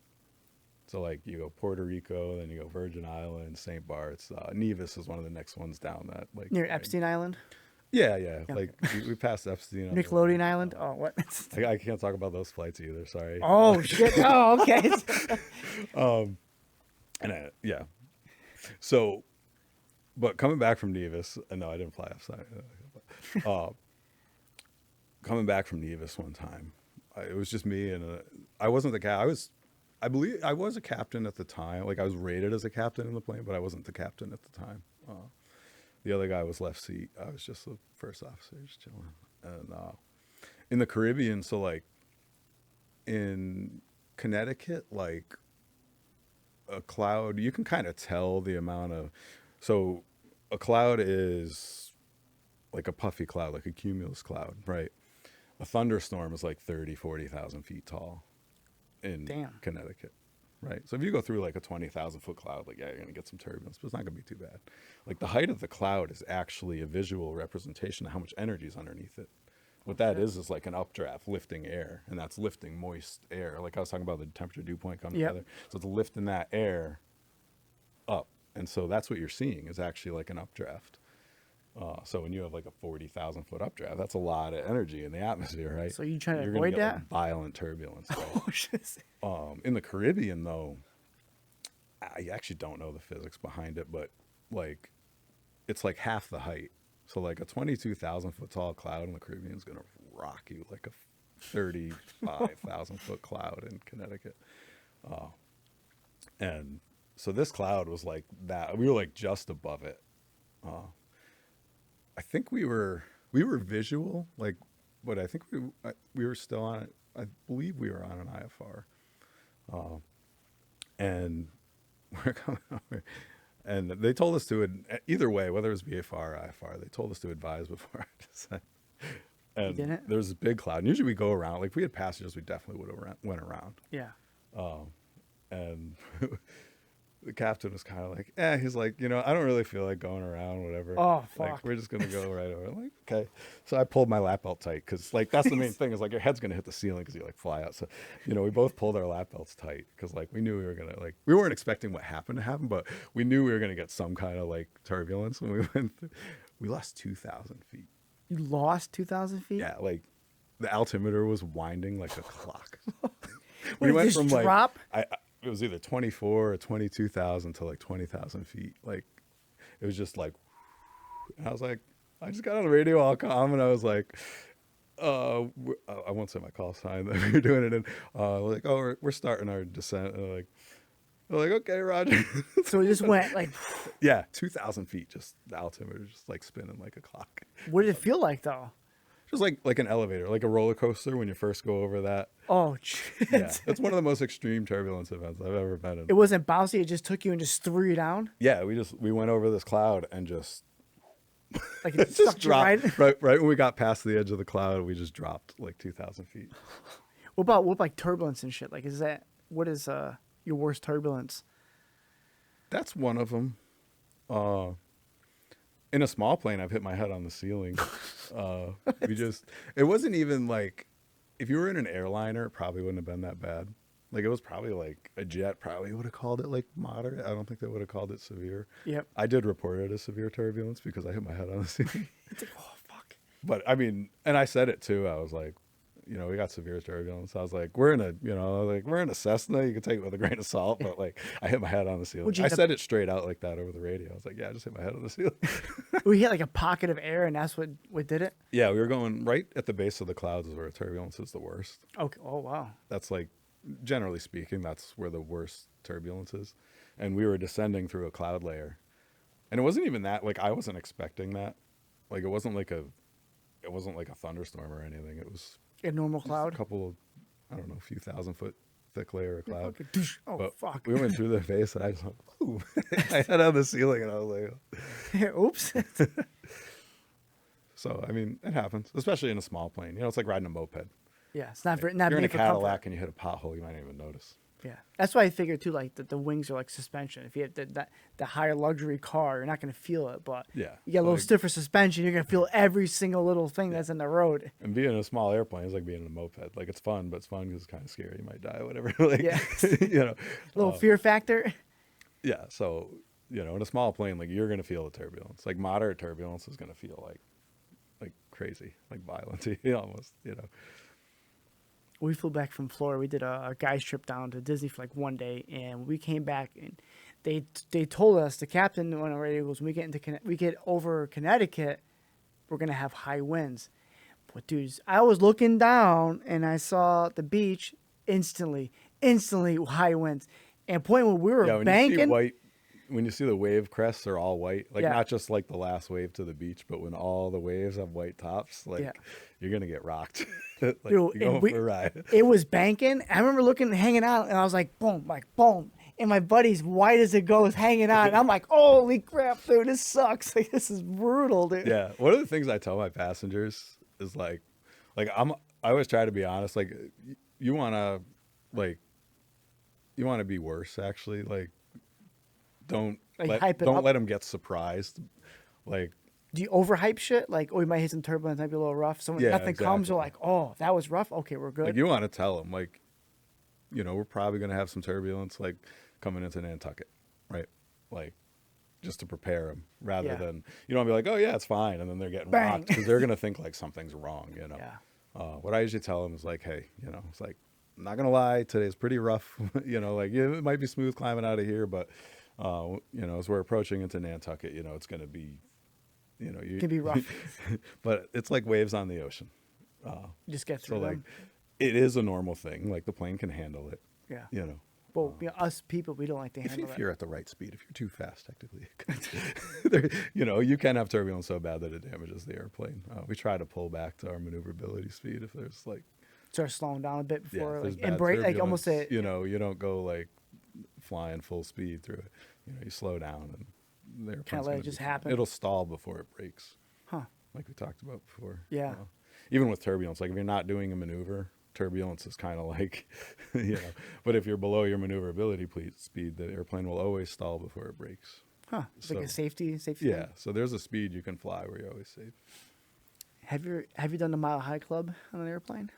So like you go Puerto Rico, then you go Virgin Islands, St. Bart's. Nevis is one of the next ones down that like Near Epstein Island? Yeah, yeah. Okay. Like we passed Epstein. on the Nickelodeon way. Island? Oh, what? I can't talk about those flights either. Sorry. Oh, shit. Oh, okay. Yeah. So, but coming back from Nevis, no, I didn't fly outside. Coming back from Nevis one time, it was just me and I wasn't the captain. I believe I was a captain at the time. Like I was rated as a captain in the plane, but I wasn't the captain at the time. The other guy was left seat. I was just the first officer, just chilling. And in the Caribbean, so like in Connecticut, like a cloud, you can kind of tell the amount of. So a cloud is like a puffy cloud, like a cumulus cloud, right? A thunderstorm is like 30, 40,000 feet tall in Connecticut, right? So if you go through like a 20,000 foot cloud, like, yeah, you're going to get some turbulence, but it's not going to be too bad. Like the height of the cloud is actually a visual representation of how much energy is underneath it. What that is like an updraft lifting air, and that's lifting moist air. Like I was talking about the temperature dew point coming Yep. together. So it's lifting that air up. And so that's what you're seeing is actually like an updraft. So when you have like a 40,000 foot updraft, that's a lot of energy in the atmosphere, right? So you trying to You're gonna avoid get that? like violent turbulence. Right? Oh, shit. In the Caribbean, though, I actually don't know the physics behind it, but like it's like half the height. So like a 22,000 foot tall cloud in the Caribbean is gonna rock you like a 35,000 foot cloud in Connecticut. And so this cloud was like that. We were like just above it. I think we were visual, like, but I think we were still on. I believe we were on an IFR, and we're coming over. And they told us to either way, whether it was VFR or IFR, they told us to advise before I descent. And didn't? there was a big cloud. And usually we go around. Like if we had passengers, we definitely would have went around. Yeah. And the captain was kind of like, he's like, I don't really feel like going around, whatever. Oh, Like, fuck. we're just going to go right over. I'm like, okay. So I pulled my lap belt tight because, like, that's the main thing is, like, your head's going to hit the ceiling because you, like, fly out. So, we both pulled our lap belts tight because, like, we knew we were going to, like, we weren't expecting what happened to happen, but we knew we were going to get some kind of, like, turbulence when we went through. We lost 2,000 feet. You lost 2,000 feet? Yeah, like, the altimeter was winding like a clock. What, did this drop? Like, it was either 24 or 22,000 to like 20,000 feet. Like, it was just like, and I was like, I just got on the radio all calm, and I was like, I won't say my call sign that we were doing it in. Like, oh, we're starting our descent. And they're like, okay, Roger. So it just went like, Yeah, 2,000 feet, just the altimeter just like spinning like a clock. what did it feel like though? Just like an elevator, like a roller coaster when you first go over that. Oh, shit. Yeah, it's one of the most extreme turbulence events I've ever been in. It wasn't bouncy. It just took you and just threw you down. Yeah, we went over this cloud and just Like it just sucked you dropped right. right when we got past the edge of the cloud. We just dropped like 2,000 feet. What about like turbulence and shit? Like, what is your worst turbulence? That's one of them. In a small plane, I've hit my head on the ceiling. It wasn't even like, if you were in an airliner, it probably wouldn't have been that bad. Like, it was probably like a jet probably would have called it like moderate. I don't think they would have called it severe. Yep. I did report it as severe turbulence because I hit my head on the ceiling. It's like, oh, fuck. But I mean, and I said it too. I was like, we got severe turbulence. I was like, we're in a Cessna. You can take it with a grain of salt, but like, I hit my head on the ceiling. I said it straight out like that over the radio. I was like, yeah, I just hit my head on the ceiling. We hit like a pocket of air, and that's what did it. Yeah, we were going right at the base of the clouds is where turbulence is the worst. Okay. Oh, wow. That's like, generally speaking, that's where the worst turbulence is. And we were descending through a cloud layer, and it wasn't even that. Like, I wasn't expecting that. Like, it wasn't like a thunderstorm or anything. It was A normal just cloud. a couple of, I don't know, a few thousand foot thick layer of cloud. Okay. Oh, But fuck. we went through the face, and I just went, ooh. I had on the ceiling, and I was like, Oops. so I mean, it happens, especially in a small plane. It's like riding a moped. Yeah, it's not You're in a made for comfort. Cadillac and you hit a pothole, you might not even notice. Yeah, that's why I figured too. Like the wings are like suspension. If you have the higher luxury car, you're not gonna feel it. But Yeah, you get a little like- stiffer suspension. You're gonna feel every single little thing that's in the road. And being in a small airplane is like being in a moped. Like, it's fun, but it's fun because it's kind of scary. You might die, or whatever. Like, Yeah. Little uh, fear factor. Yeah. So, in a small plane, like, you're going to feel the turbulence. Like, moderate turbulence is going to feel like crazy, like violent almost, We flew back from Florida. We did a guys trip down to Disney for like one day, and we came back and they told us, the captain on the radio goes, when we get over Connecticut, we're gonna have high winds. But dudes, I was looking down and I saw the beach instantly high winds. And point when we were Yeah, when banking, you see white, when you see the wave crests are all white, like, Yeah. not just like the last wave to the beach, but when all the waves have white tops, like, Yeah. you're going to get rocked. Like, Dude, you're and going for a ride. it was banking. I remember hanging out, and I was like, boom, and my buddy's white as it goes hanging out, and I'm like, holy crap, dude, this sucks. Like, this is brutal, dude. Yeah. One of the things I tell my passengers is I always try to be honest. Like, you want to be worse, actually. Like, don't Like, hype it up. let them get surprised. Like, Do you overhype shit? Like, oh, we might hit some turbulence, might be a little rough. So when Yeah, nothing comes, you're exactly. like, oh, that was rough. Okay, we're Like good. you want to tell them, like, we're probably going to have some turbulence, like coming into Nantucket, right? Like, just to prepare them, rather Yeah. than you don't be like, oh yeah, it's fine, and then they're getting Bang. rocked because they're going to think like something's wrong. Yeah. What I usually tell them is like, hey, it's like, I'm not gonna lie, today's pretty rough. Like it might be smooth climbing out of here, but as we're approaching into Nantucket, it's gonna be, It can be rough. but it's like waves on the ocean. You just get So through like, them. it is a normal thing. Like the plane can handle it. Yeah. You know, Well, us people, we don't like to handle if that. you're at the right speed, if you're too fast, technically, you can have turbulence so bad that it damages the airplane. We try to pull back to our maneuverability speed if there's like, Start slowing down a bit yeah, before, if there's like, bad and break, like almost turbulence, a, you don't go like flying full speed through it. You slow down and the airplane's Kinda let it gonna just be fine. happen. It'll stall before it breaks, huh? like we talked about before. Yeah. Even with turbulence, like if you're not doing a maneuver, turbulence is kind of like, but if you're below your maneuverability speed, the airplane will always stall before it breaks. Huh? It's like a So, safety Yeah, thing. so there's a speed you can fly where you're always safe. Have you done the Mile High Club on an airplane?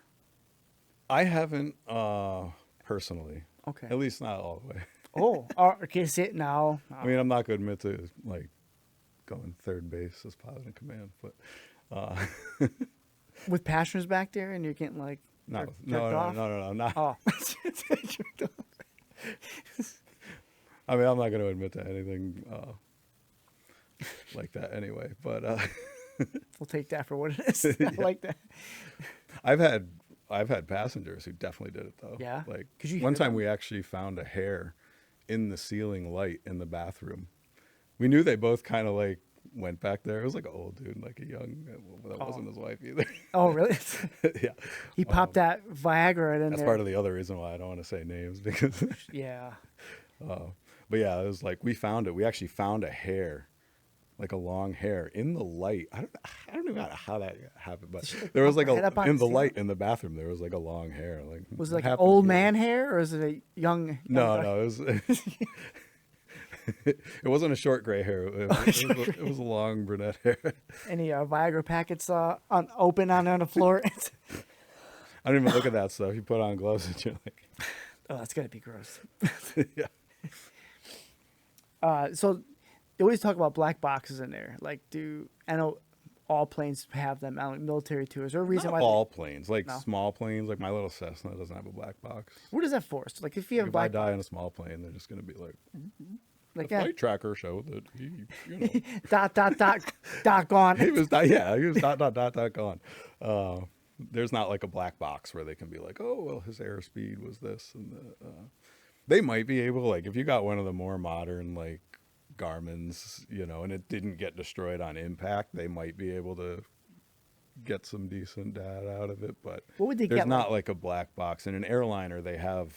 I haven't personally, Okay. at least not all the way. Oh, okay. Sit now. I mean, I'm not going to admit to like going third base as pilot in command, but With passengers back there, and you're getting like not jerked no, off? not. Oh. I mean, I'm not going to admit to anything like that anyway. But We'll take that for what it is. I like that. I've had passengers who definitely did it though. Yeah? Like Could you one hear time them? we actually found a hair in the ceiling light in the bathroom. We knew they both kind of like went back there. It was like an old dude, like a young. That wasn't his wife either. Oh, really? Yeah, He popped that Viagra in that's there. part of the other reason why I don't want to say names because. Yeah. But yeah, it was like we found it. We actually found a hair, like a long hair, in the light. I don't know how that happened, but there was like Head up on in the the light in the bathroom. There was like a long hair. Like Was it like an happened old here. man hair, or is it a young? No, no, it was. It wasn't a short gray hair. It was a long brunette hair. Any Viagra packets open on the floor? I don't even look at that stuff. You put on gloves and you're like, Oh, that's gotta be gross. yeah. So they always talk about black boxes in there. Like, I know all planes have them? Military too. Is there a reason Not why? all planes, like No? small planes, like my little Cessna doesn't have a black box. What is that for? So, like, if you have a If I black die in box, a small plane, they're just going to be like, like the flight tracker showed that he dot gone. he was gone. There's not like a black box where they can be like, oh, well, his airspeed was this, and they might be able, like, if you got one of the more modern like Garmin's, and it didn't get destroyed on impact, they might be able to get some decent data out of it. But What would they there's get? not like a black box. In an airliner, they have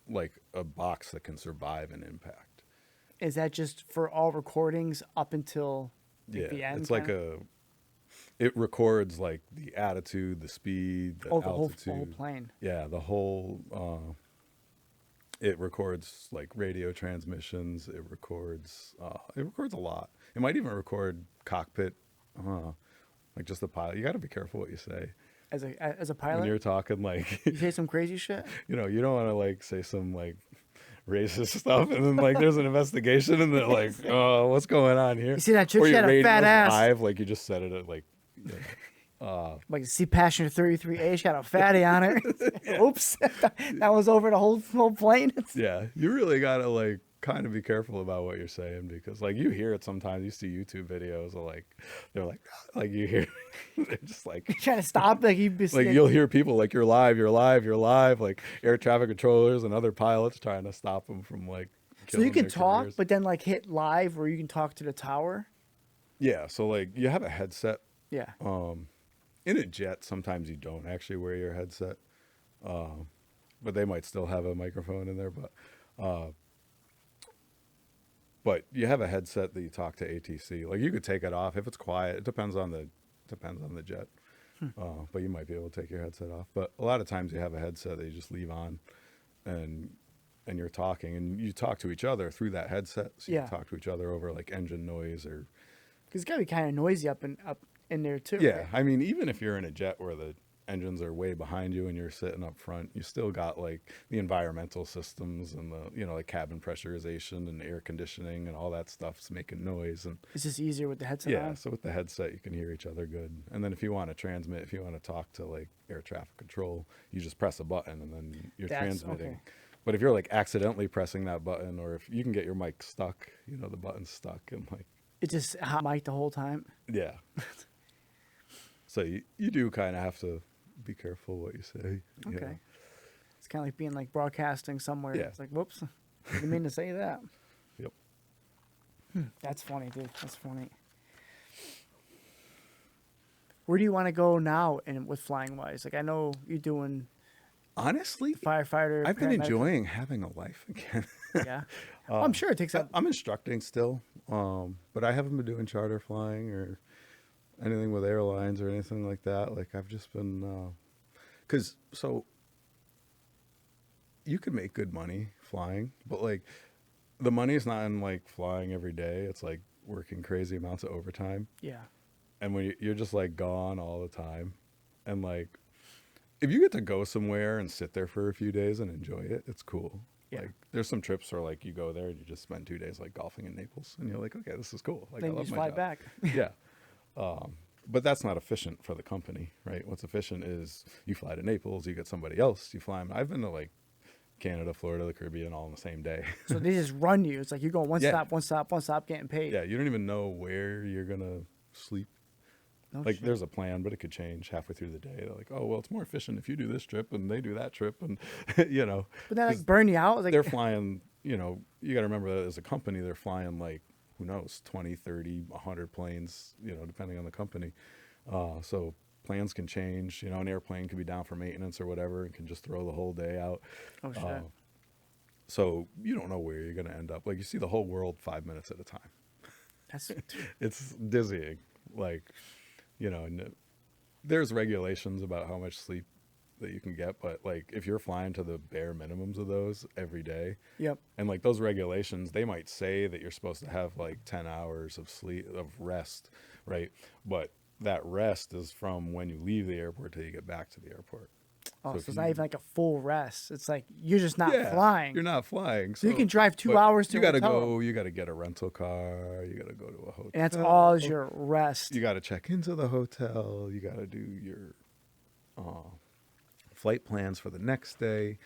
like a box that can survive an impact. Is that just for all recordings up until Yeah, the end? it's like it records like the attitude, the speed, the the whole altitude. plane. Yeah, the whole. It records like radio transmissions. It records a lot. It might even record cockpit, like just the pilot. You got to be careful what you say As a when pilot, you're talking. Like, you say some crazy shit. you don't want to like say some like racist stuff, and then like there's an investigation, and they're like, "Oh, what's going on here?" You see that chick? Or She your had a fat radio's ass. live, like you just said it at like. Like, see Passenger 33A, she had a fatty on her. Oops, that was over the whole plane. Yeah, you really gotta like kind of be careful about what you're saying, because like you hear it sometimes. You see YouTube videos of like they're like you hear they're just like Trying to stop, like you'll hear people like you're live, like air traffic controllers and other pilots trying to stop them from like. So you killing can their talk, careers. but then like hit live, where you can talk to the tower. Yeah, so like you have a headset. Yeah. In a jet, sometimes you don't actually wear your headset, but they might still have a microphone in there. But you have a headset that you talk to ATC. Like you could take it off if it's quiet. It depends on the jet, but you might be able to take your headset off. But a lot of times you have a headset that you just leave on, and you're talking, and you talk to each other through that headset. So you Yeah. talk to each other over like engine noise or It's got to be kind of noisy up in there too. Yeah, Right? I mean, even if you're in a jet where the engines are way behind you and you're sitting up front, you still got like the environmental systems and the like cabin pressurization and air conditioning and all that stuff's making noise. And It's just easier with the headset yeah, on. so with the headset you can hear each other good. And then if you want to transmit, if you want to talk to like air traffic control, you just press a button and then you're That's transmitting. okay. But if you're like accidentally pressing that button, or if you can get your mic stuck, the button's stuck and like It's just hot mic the whole time. yeah. So you do kind of have to be careful what you say. Okay. It's kind of like being like broadcasting somewhere. Yeah. It's like, whoops, didn't mean to say that. Yep. That's funny, dude. That's funny. Where do you want to go now and with flying wise? Like I know you're doing Honestly, firefighter. I've been paramedic. enjoying having a life again. Yeah. Well, I'm sure it takes up. I'm instructing still, but I haven't been doing charter flying or anything with airlines or anything like that. Like I've just been, so you can make good money flying, but like the money is not in like flying every day. It's like working crazy amounts of overtime. Yeah. And when you're just like gone all the time, and like if you get to go somewhere and sit there for a few days and enjoy it, it's cool. Yeah. Like there's some trips where like you go there and you just spend 2 days like golfing in Naples, and you're like, okay, this is cool. Like Then I you love just my fly job. back. Yeah. But that's not efficient for the company, right? What's efficient is you fly to Naples, you get somebody else, you fly them. I've been to like Canada, Florida, the Caribbean all in the same day. So they just run you. It's like you're going one Yeah. stop, one stop, one stop, getting paid. Yeah, you don't even know where you're gonna sleep. No Like shit. there's a plan, but it could change halfway through the day. They're like, oh well, it's more efficient if you do this trip and they do that trip, and But that 'cause like burn you out. Like they're flying. You got to remember that as a company, they're flying like who knows, 20, 30, 100 planes. Depending on the company. So plans can change. An airplane could be down for maintenance or whatever, and can just throw the whole day out. oh shit. So you don't know where you're going to end up. Like you see the whole world 5 minutes at a time. That's It's dizzying. Like, and there's regulations about how much sleep that you can get, but like if you're flying to the bare minimums of those every day, yep. and like those regulations, they might say that you're supposed to have like 10 hours of sleep, of rest, right? But that rest is from when you leave the airport till you get back to the airport. Oh, so if it's you- not even like a full rest. It's like you're just not Yeah, flying. You're not flying. So you can drive 2 but hours to you a gotta hotel. go, you gotta get a rental car, you gotta go to a hotel. And that's all is your rest. You gotta check into the hotel, you gotta do your flight plans for the next day.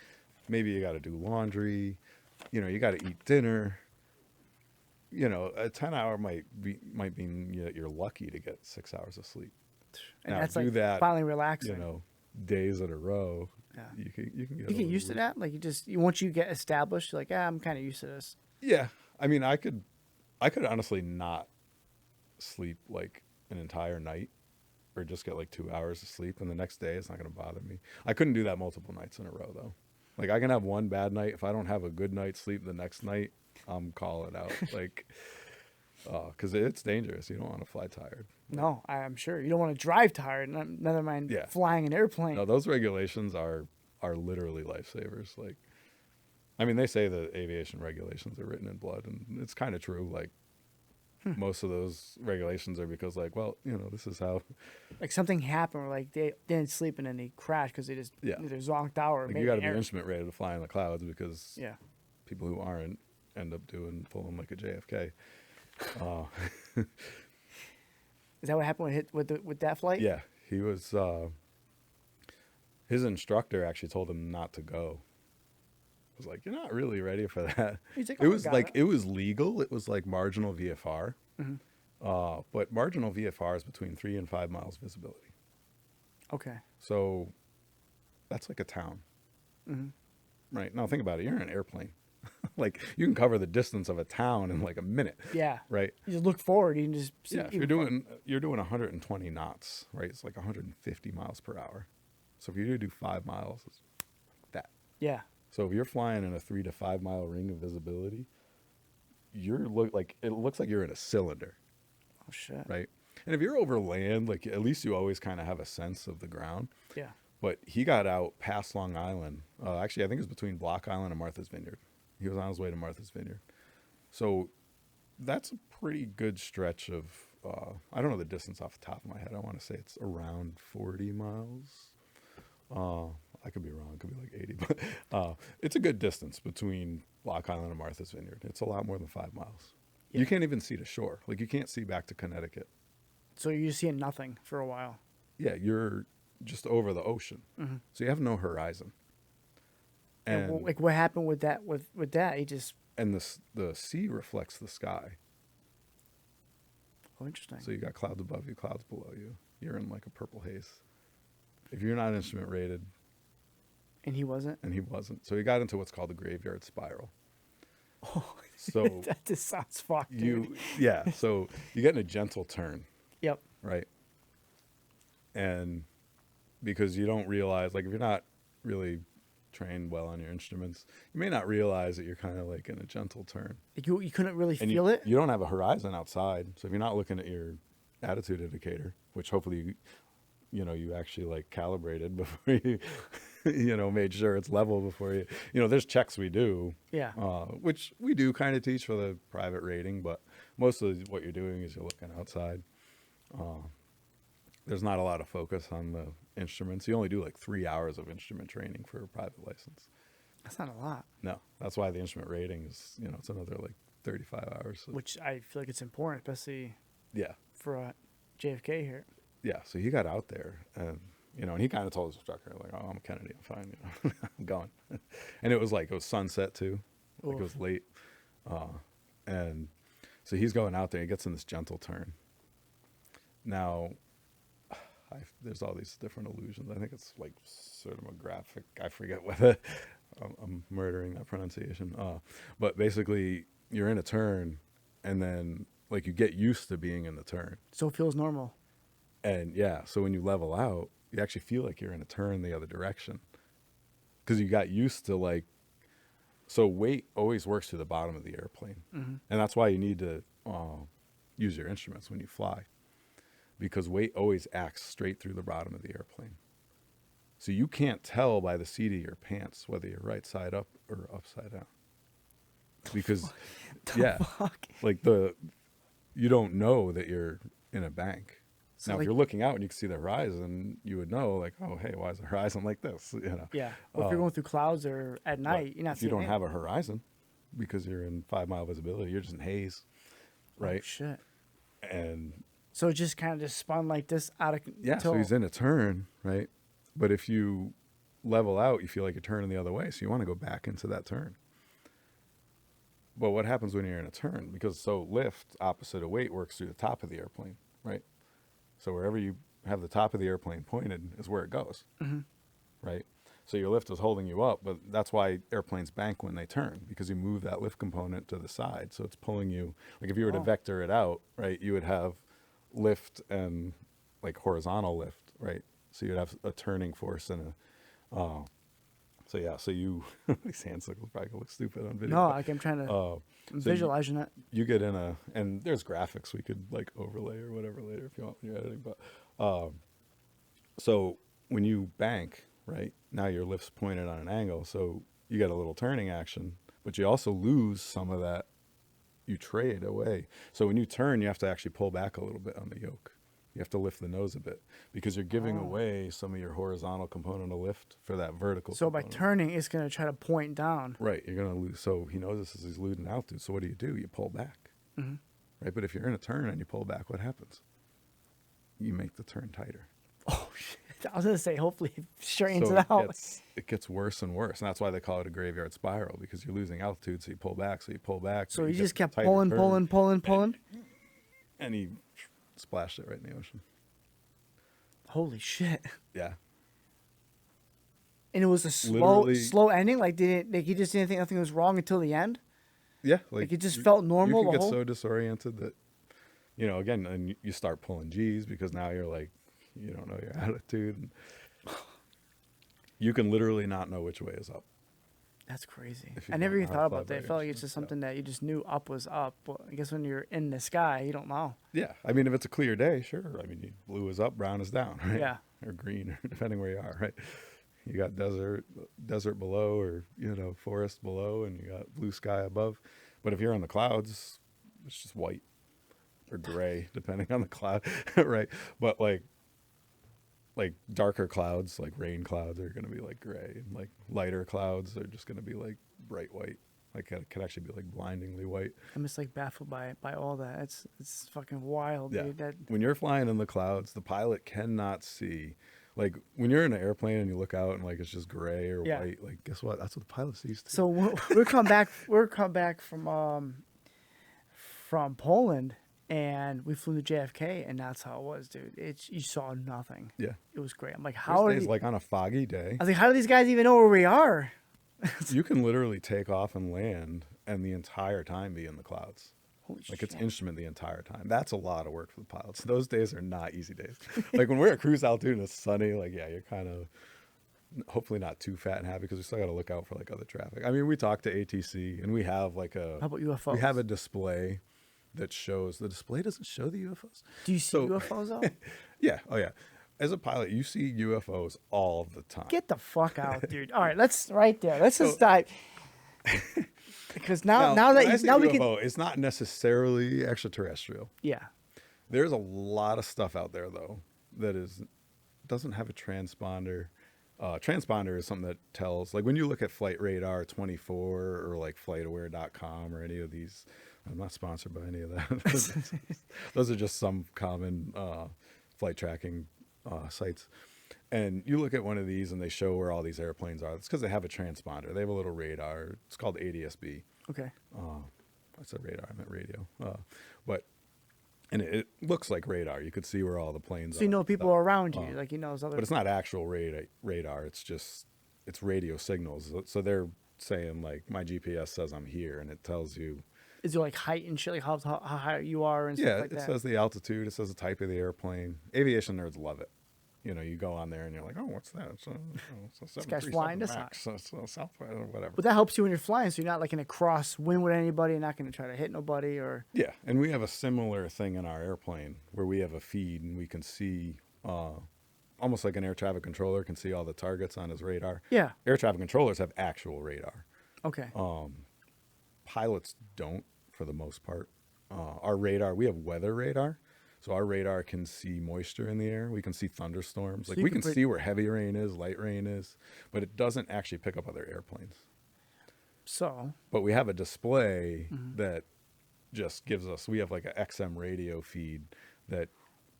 Maybe you gotta do laundry. You gotta eat dinner. A 10-hour might mean you're lucky to get 6 hours of sleep. And Now, that's do like that, finally relaxing. days in a row. Yeah. You can get You a get little used to weak. that? Like once you get established, you're like, I'm kind of used to this. Yeah, I mean, I could honestly not sleep like an entire night, or just get like 2 hours of sleep, and the next day it's not going to bother me. I couldn't do that multiple nights in a row though. Like I can have one bad night. If I don't have a good night's sleep the next night, I'm calling out. Like, because it's dangerous. You don't want to fly tired. No, I'm sure. You don't want to drive tired, never mind Yeah. flying an airplane. No, those regulations are literally lifesavers. Like, I mean, they say that aviation regulations are written in blood, and it's kind of true. Like, most of those regulations are because, like, well, this is how. Like something happened where like they didn't sleep and then they crashed because they just Yeah. either zonked out or Like, made you got to an be error. instrument ready to fly in the clouds, because Yeah. people who aren't end up pulling like a JFK. Is that what happened with that flight? Yeah, he was. His instructor actually told him not to go. Was like, you're not really ready for that. He's like, It "Oh, was got like it." it was legal. It was like marginal VFR. Mm-hmm. But marginal VFR is between 3 and 5 miles visibility. Okay. So that's like a town. Mm-hmm. Right. Now think about it. You're in an airplane. Like you can cover the distance of a town in like a minute. Yeah. Right. You just look forward. You can just see Yeah. If you're doing 120 knots, right? It's like 150 miles per hour. So if you do 5 miles, it's that. Yeah. So if you're flying in a 3 to 5 mile ring of visibility, it looks like you're in a cylinder. Oh shit. Right. And if you're over land, like at least you always kind of have a sense of the ground. Yeah. But he got out past Long Island. Actually, I think it was between Block Island and Martha's Vineyard. He was on his way to Martha's Vineyard. So that's a pretty good stretch of I don't know the distance off the top of my head. I want to say it's around 40 miles. I could be wrong. It could be like 80, but it's a good distance between Lock Island and Martha's Vineyard. It's a lot more than 5 miles. Yeah. You can't even see the shore. Like, you can't see back to Connecticut. So you're seeing nothing for a while. Yeah, you're just over the ocean. Mm-hmm. So you have no horizon. And And like, what happened with that? With that, he just. and the sea reflects the sky. Oh, interesting. So you got clouds above you, clouds below you. You're in like a purple haze. If you're not instrument rated, And he wasn't. and he wasn't, so he got into what's called the graveyard spiral. Oh, So that just sounds fucked, dude. so you get in a gentle turn, Yep. right? And because you don't realize, like, if you're not really trained well on your instruments, you may not realize that you're kind of like in a gentle turn. Like you couldn't really And feel it. you don't have a horizon outside. So if you're not looking at your attitude indicator, which hopefully you actually like calibrated before you made sure it's level before there's checks we do, Yeah. which we do kind of teach for the private rating, but most of what you're doing is you're looking outside. There's not a lot of focus on the instruments. You only do like 3 hours of instrument training for a private license. That's not a lot. No, that's why the instrument rating is, it's another like 35 hours. Which I feel like it's important, especially Yeah. for JFK here. Yeah. So he got out there and, and he kind of told his instructor, like, oh, I'm a Kennedy, I'm fine. I'm going. And it was sunset too. Like it was late. And so he's going out there, he gets in this gentle turn. Now, there's all these different illusions. I think it's like cinematographic. I forget what I'm murdering that pronunciation. But basically, you're in a turn, and then like you get used to being in the turn. So it feels normal. And yeah, so when you level out, you actually feel like you're in a turn the other direction, because you got used to like. So weight always works to the bottom of the airplane, Mm-hmm. and that's why you need to use your instruments when you fly. Because weight always acts straight through the bottom of the airplane. So you can't tell by the seat of your pants whether you're right side up or upside down. Because, Fuck? like you don't know that you're in a bank. So Now, like, if you're looking out and you can see the horizon, you would know, like, oh, hey, why is the horizon like this? yeah. Or if you're going through clouds or at night, you're not if you seeing don't it. have a horizon because you're in 5 mile visibility, you're just in haze, right? Oh, shit. And So it just kind of just spun like this out of so he's in a turn, right? But if you level out, you feel like you're turning the other way, so you want to go back into that turn. But what happens when you're in a turn? Because lift, opposite of weight, works through the top of the airplane, right? So wherever you have the top of the airplane pointed is where it goes, Mm-hmm. right? So your lift is holding you up, but that's why airplanes bank when they turn, because you move that lift component to the side, so it's pulling you. Like if you were to vector it out, right, you would have lift and like horizontal lift, right? So you'd have a turning force and so you these hand signals probably look stupid on video. No, like I'm trying to I'm visualizing it. You get in and there's graphics we could like overlay or whatever later if you want when you're editing, but so when you bank, right, now your lift's pointed on an angle, so you get a little turning action, but you also lose some of that. You trade away. So when you turn, you have to actually pull back a little bit on the yoke. You have to lift the nose a bit because you're giving away some of your horizontal component of lift for that vertical. So by component. turning, it's going to try to point down. Right, you're going to lose. So he knows this as he's losing altitude. So what do? You pull back. Mm-hmm. Right, but if you're in a turn and you pull back, what happens? You make the turn tighter. Oh, shit. I was going to say, hopefully it straightens So it out. it gets worse and worse. And that's why they call it a graveyard spiral, because you're losing altitude. So you pull back, So he you just get kept tighter pulling. And he splashed it right in the ocean. Holy shit. Yeah. And it was a slow ending? Like, he just didn't think nothing was wrong until the end? Yeah. Like it just felt normal. You can get so disoriented that, again, and you start pulling G's because now you're like, you don't know your attitude. And you can literally not know which way is up. That's crazy. If you I never don't even know how thought to about fly that. by I felt like your it's just instruments, something that you just knew up was up. Well, I guess when you're in the sky, you don't know. Yeah. I mean, if it's a clear day, sure. I mean, blue is up, brown is down, right? Yeah. Or green, depending where you are, right? You got desert below, or, forest below, and you got blue sky above. But if you're in the clouds, it's just white. or gray, depending on the cloud, right? But like darker clouds, like rain clouds, are going to be like gray, and like lighter clouds are just going to be like bright white. Like it could actually be like blindingly white. I'm just like baffled by all that. It's fucking wild, Yeah. dude. That When you're flying in the clouds, the pilot cannot see. Like when you're in an airplane and you look out and like it's just gray or Yeah. white, like guess what? That's what the pilot sees too. so we're come back. We're come back from Poland, and we flew to JFK, and that's how it was, dude. You saw nothing. Yeah. It was great. I'm like, There's how are days these, like on a foggy day, I was like, how do these guys even know where we are? you can literally take off and land and the entire time be in the clouds. Holy Like shit. it's instrument the entire time. That's a lot of work for the pilots. Those days are not easy days. Like when we're at cruise altitude and it's sunny, like yeah, you're kind of hopefully not too fat and happy because we still got to look out for like other traffic. I mean, we talk to ATC and we have like How about UFOs? we have a display that shows the display doesn't show the UFOs. Do you see So- UFOs though? Yeah, oh yeah. As a pilot, you see UFOs all the time. Get the fuck out, dude. All right, let's right there. Let's just So- dive. Because now when that I you, say now we UFO, can, it's not necessarily extraterrestrial. yeah. There's a lot of stuff out there though that doesn't have a transponder. Transponder is something that tells, like when you look at Flight Radar 24 or like FlightAware.com or any of these. I'm not sponsored by any of that. Those are just some common flight tracking sites. And you look at one of these and they show where all these airplanes are. It's because they have a transponder. They have a little radar. It's called ADSB. Okay. I said radar, I meant radio. And it looks like radar. You could see where all the planes are. So you know people are around you, uh, like you know those other. But it's not actual radar. It's radio signals. So they're saying like my GPS says I'm here, and it tells you. Is there like height and shit, like how high you are and stuff Yeah, like it that? says the altitude. It says the type of the airplane. Aviation nerds love it. You know, you go on there and you're like, oh, what's that? It's a This guy's flying this high. So Southwest or whatever. But that helps you when you're flying, so you're not like in a crosswind with anybody. You're not going to try to hit nobody or. Yeah, and we have a similar thing in our airplane where we have a feed and we can see, almost like an air traffic controller can see all the targets on his radar. Yeah. Air traffic controllers have actual radar. Okay. Pilots don't, for the most part. Our radar, we have weather radar. So our radar can see moisture in the air. We can see thunderstorms. So Like you we can can see where heavy rain is, light rain is, but it doesn't actually pick up other airplanes. So. But we have a display Mm-hmm. that just gives us, we have like an XM radio feed that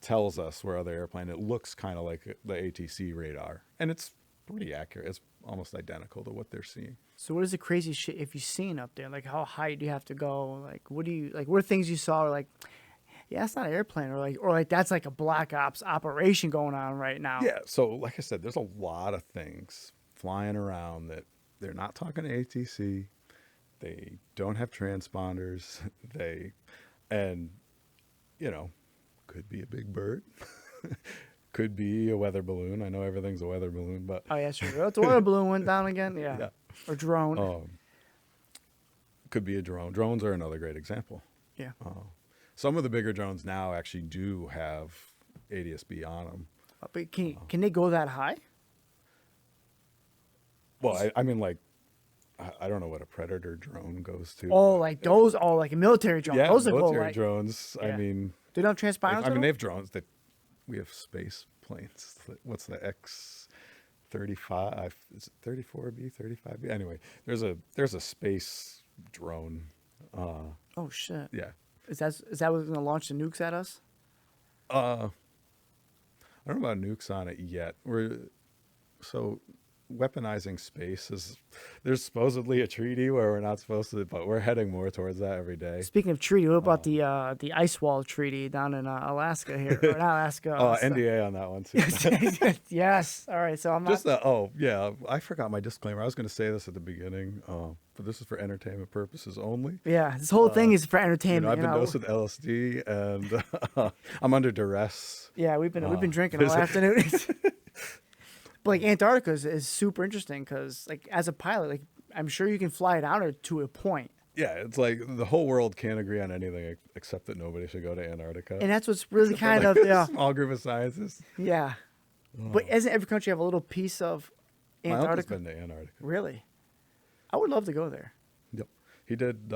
tells us where other airplane, it looks kind of like the ATC radar. And it's pretty accurate. It's almost identical to what they're seeing. So what is the crazy shit if you've seen up there? Like how high do you have to go? Like what are things you saw like, yeah, that's not an airplane, or like that's like a black ops operation going on right now. Yeah. So like I said, there's a lot of things flying around that they're not talking to ATC. They don't have transponders. And you know, could be a big bird. Could be a weather balloon. I know everything's a weather balloon, but Oh yeah, sure. Oh, the water balloon went down again. Yeah. Yeah. Or drone. could be a drone. Drones are another great example. Yeah. Some of the bigger drones now actually do have ADSB on them. But can they go that high? Well, I mean, like, I don't know what a Predator drone goes to. Oh, like those. Oh, like a military drone. yeah, Those are military cool, right? drones. Yeah. I mean, They don't have transponders. I mean, at they all? have drones that we have space planes. What's the X-35? Is it 34B, 35B? Anyway, there's a space drone. Oh shit. Yeah. Is that what's gonna launch the nukes at us? I don't know about nukes on it yet. So weaponizing space there's supposedly a treaty where we're not supposed to, but we're heading more towards that every day. Speaking of treaty, what about the ice wall treaty down in Alaska here? Or not Alaska. NDA on that one too. Yes. All right. So I'm not. Just yeah, I forgot my disclaimer. I was going to say this at the beginning, but this is for entertainment purposes only. Yeah. This whole thing is for You entertainment. know, I've been dosed with LSD and I'm under duress. Yeah, we've been drinking all afternoon. But like Antarctica is super interesting because like as a pilot, like I'm sure you can fly down there to a point. Yeah, it's like the whole world can't agree on anything except that nobody should go to Antarctica. And that's what's really kind Like of a small group of scientists. yeah. But doesn't every country have a little piece of My uncle's Antarctica? been to Antarctica. Really? I would love to go there. Yep. He did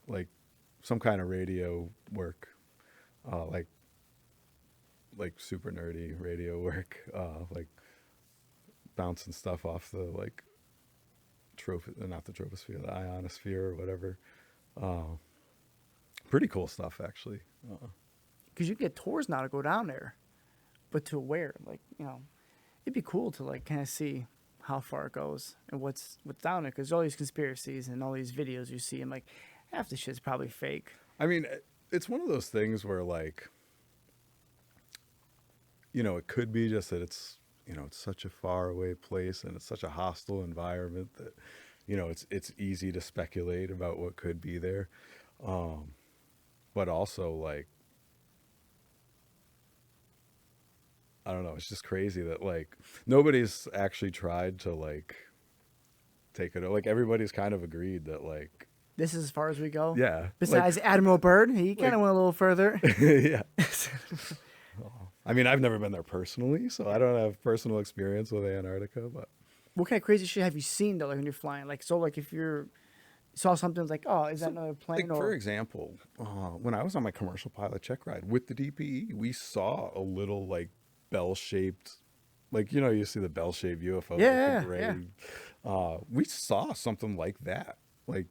like some kind of radio work like super nerdy radio work, like bouncing stuff off the like not the troposphere, the ionosphere or whatever. Pretty cool stuff, actually. Because you get tours now to go down there, but to where? Like, it'd be cool to like kind of see how far it goes and what's down there. Because all these conspiracies and all these videos you see, and like half the shit's probably fake. I mean, it's one of those things where like, it could be just that it's such a far away place and it's such a hostile environment that, it's easy to speculate about what could be there. But also like, I don't know, it's just crazy that like nobody's actually tried to like take it. Like everybody's kind of agreed that like, This is as far as we go. yeah. Besides Admiral Byrd, he kind of went a little further. Yeah. I mean, I've never been there personally, so I don't have personal experience with Antarctica, but What kind of crazy shit have you seen though, like when you're flying? Like, so like if you're saw something like, oh, is that another plane? like, for example, when I was on my commercial pilot check ride with the DPE, we saw a little like bell-shaped, like, you see the bell-shaped UFO. Yeah, with the gray. We saw something like that, like,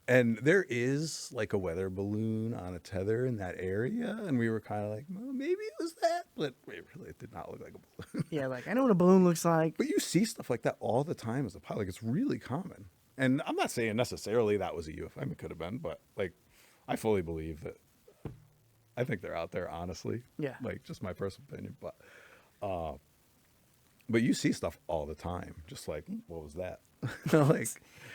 and there is like a weather balloon on a tether in that area, and we were kind of like, well, maybe it was that, but it did not look like a balloon. Yeah, like I know what a balloon looks like. But you see stuff like that all the time as a pilot. Like, it's really common. And I'm not saying necessarily that was a UFO. I mean, it could have been, but like, I fully believe that. I think they're out there, honestly. Yeah. Like, just my personal opinion, but you see stuff all the time. Just like, what was that? Like,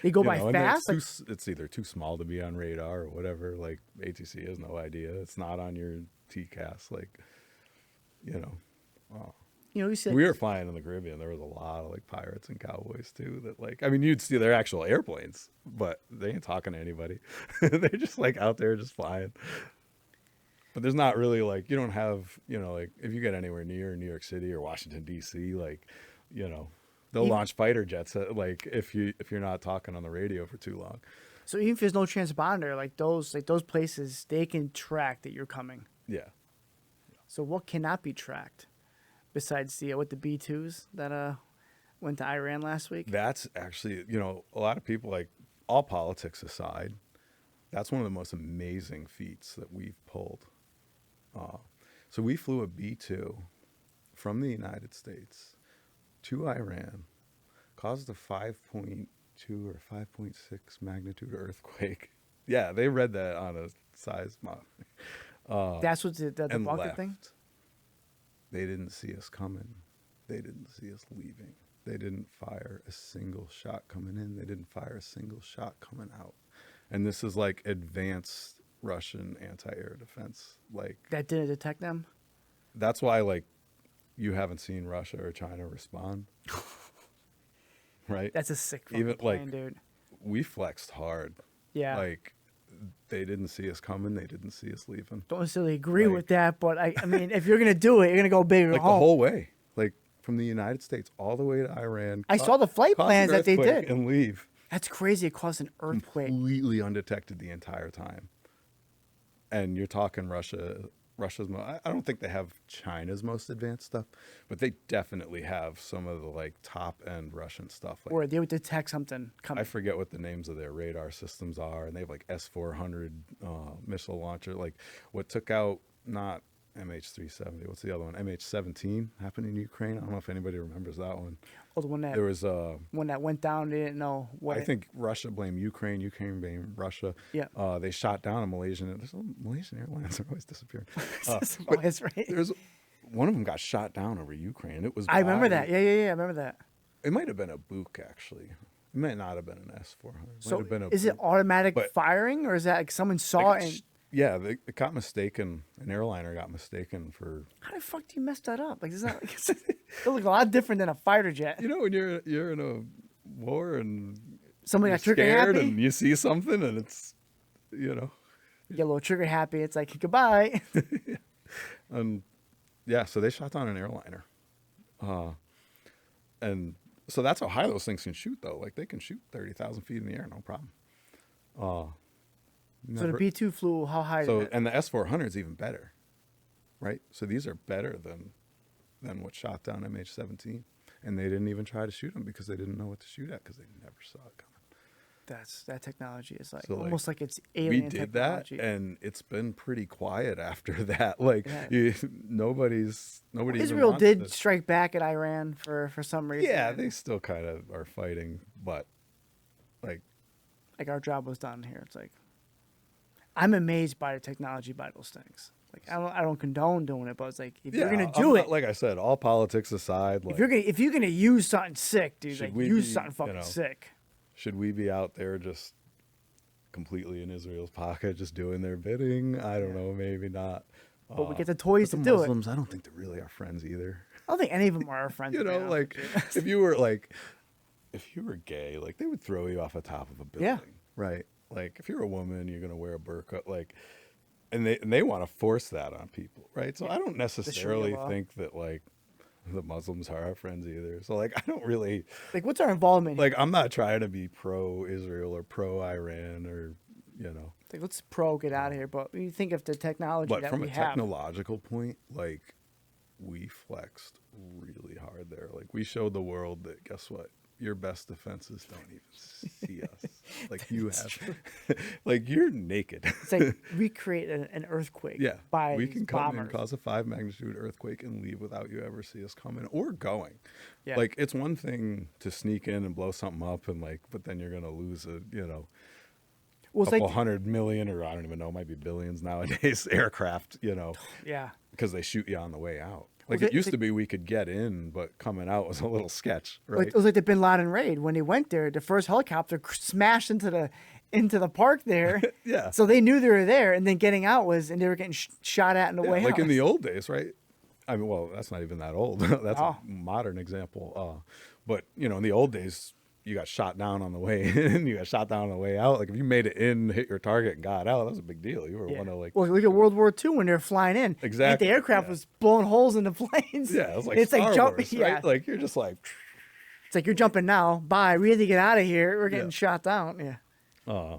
They go by and fast. it's either too small to be on radar or whatever. Like, ATC has no idea. It's not on your TCAS. Like, You said we were flying in the Caribbean. There was a lot of like pirates and cowboys too. That like, I mean, you'd see their actual airplanes, but they ain't talking to anybody. They're just like out there just flying. But there's not really like, you don't have, like if you get anywhere near New York City or Washington D.C., like, they'll launch fighter jets. Like if you're not talking on the radio for too long. So even if there's no transponder, like those places, they can track that you're coming. Yeah. So what cannot be tracked, besides the with the B-2s that went to Iran last week? That's actually, a lot of people, like, all politics aside, that's one of the most amazing feats that we've pulled. So we flew a B-2 from the United States to Iran, caused a 5.2 or 5.6 magnitude earthquake. Yeah, they read that on a seismometer. That's what the And bucket left. thing. They didn't see us coming. They didn't see us leaving. They didn't fire a single shot coming in. They didn't fire a single shot coming out. And this is like advanced Russian anti-air defense. Like, That didn't detect them. that's why, like, you haven't seen Russia or China respond. Right? That's a sick fucking Even plan, like, dude. we flexed hard. Yeah. Like, they didn't see us coming. They didn't see us leaving. Don't necessarily agree like- with that, but I mean, if you're gonna do it, you're gonna go big or Like, the home. whole way. Like, from the United States all the way to Iran. I saw the flight cause plans an that they earthquake did. and leave. That's crazy. It caused an earthquake. Completely undetected the entire time. And you're talking Russia's I don't think they have China's most advanced stuff, but they definitely have some of the like top end Russian stuff. Like, Or they would detect something coming. I forget what the names of their radar systems are, and they have like S-400 missile launcher. Like, what took out not MH370, what's the other one? MH17 happened in Ukraine. I don't know if anybody remembers that one. Oh, the one that There was when that went down, they didn't know what. I think Russia blamed Ukraine. Ukraine blamed Russia. Yeah. They shot down a Malaysian. There's Malaysian airlines are always disappearing. That's right. There's one of them got shot down over Ukraine. It was. I remember by- that. Yeah. I remember that. It might have been a Buk actually. It might not have been an S-400. It So might have been a is it Buk. automatic But- firing, or is that like someone saw it? And, Yeah, it got mistaken. An airliner got mistaken for. how the fuck do you mess that up? Like, it's not. Like, it look a lot different than a fighter jet. When you're in a war and Somebody you're got trigger scared happy. and you see something and it's You get a little trigger happy. It's like goodbye. And yeah, so they shot down an airliner. And so that's how high those things can shoot, though. Like, they can shoot 30,000 feet in the air, no problem. So the Never. B2 flew how high? So did it? and the S-400 is even better, right? So these are better than what shot down MH17, and they didn't even try to shoot them because they didn't know what to shoot at because they never saw it coming. That technology is like So, like, almost like it's We alien did technology. that, and it's been pretty quiet after that. Like Yeah. nobody even Israel wants did to. strike back at Iran for some reason. Yeah, and, they still kind of are fighting, but like, like our job was done here. It's like I'm amazed by the technology by those things. Like I don't condone doing it, but it's like if yeah, you're gonna I'm do not- it, like I said, all politics aside, like, if you're gonna use something sick, dude, Should like we use be, something you fucking know, sick. should we be out there just completely in Israel's pocket, just doing their bidding? I don't know, maybe not. But we get the toys But to the do it. Muslims, I don't think they're really our friends either. I don't think any of them are our friends. You to be know, honest like with you. if you were gay, like they would throw you off the top of a building, Yeah. right? Like if you're a woman, you're gonna wear a burqa, like, and they want to force that on people, right? So I don't necessarily law. think that like the Muslims are our friends either. So like I don't really Like, what's our involvement here? like I'm not trying to be pro Israel or pro Iran or Like, let's pro get out of here. But when you think of the technology But that from we a have, technological point, like we flexed really hard there. Like we showed the world that guess what? Your best defenses don't even see us. Like you have, like you're naked. it's like recreate an earthquake. Yeah, by we these can come bombers. and cause a 5 magnitude earthquake and leave without you ever see us coming or going. Yeah. Like it's one thing to sneak in and blow something up and like, but then you're gonna lose a Well, it's couple like 100 million or I don't even know, it might be billions nowadays aircraft, yeah. because they shoot you on the way out. Well, Like it used to be we could get in, but coming out was a little sketch, right? It was like the Bin Laden raid when they went there. The first helicopter smashed into the park there. Yeah. So they knew they were there, and then getting out and they were getting shot at in the Yeah, way like out. in the old days, right? I mean, well, that's not even that old. That's Oh. a modern example. But in the old days, you got shot down on the way in, you got shot down on the way out. Like if you made it in, hit your target, and got out, that was a big deal. You were one of like, well, look at World War II when they were flying in. Exactly, The aircraft yeah. was blowing holes in the planes. yeah, it was like it's Star like jump. Wars, Yeah, right? Like you're just like, it's like you're jumping now. Bye. We have to get out of here. We're getting Yeah. shot down. Yeah.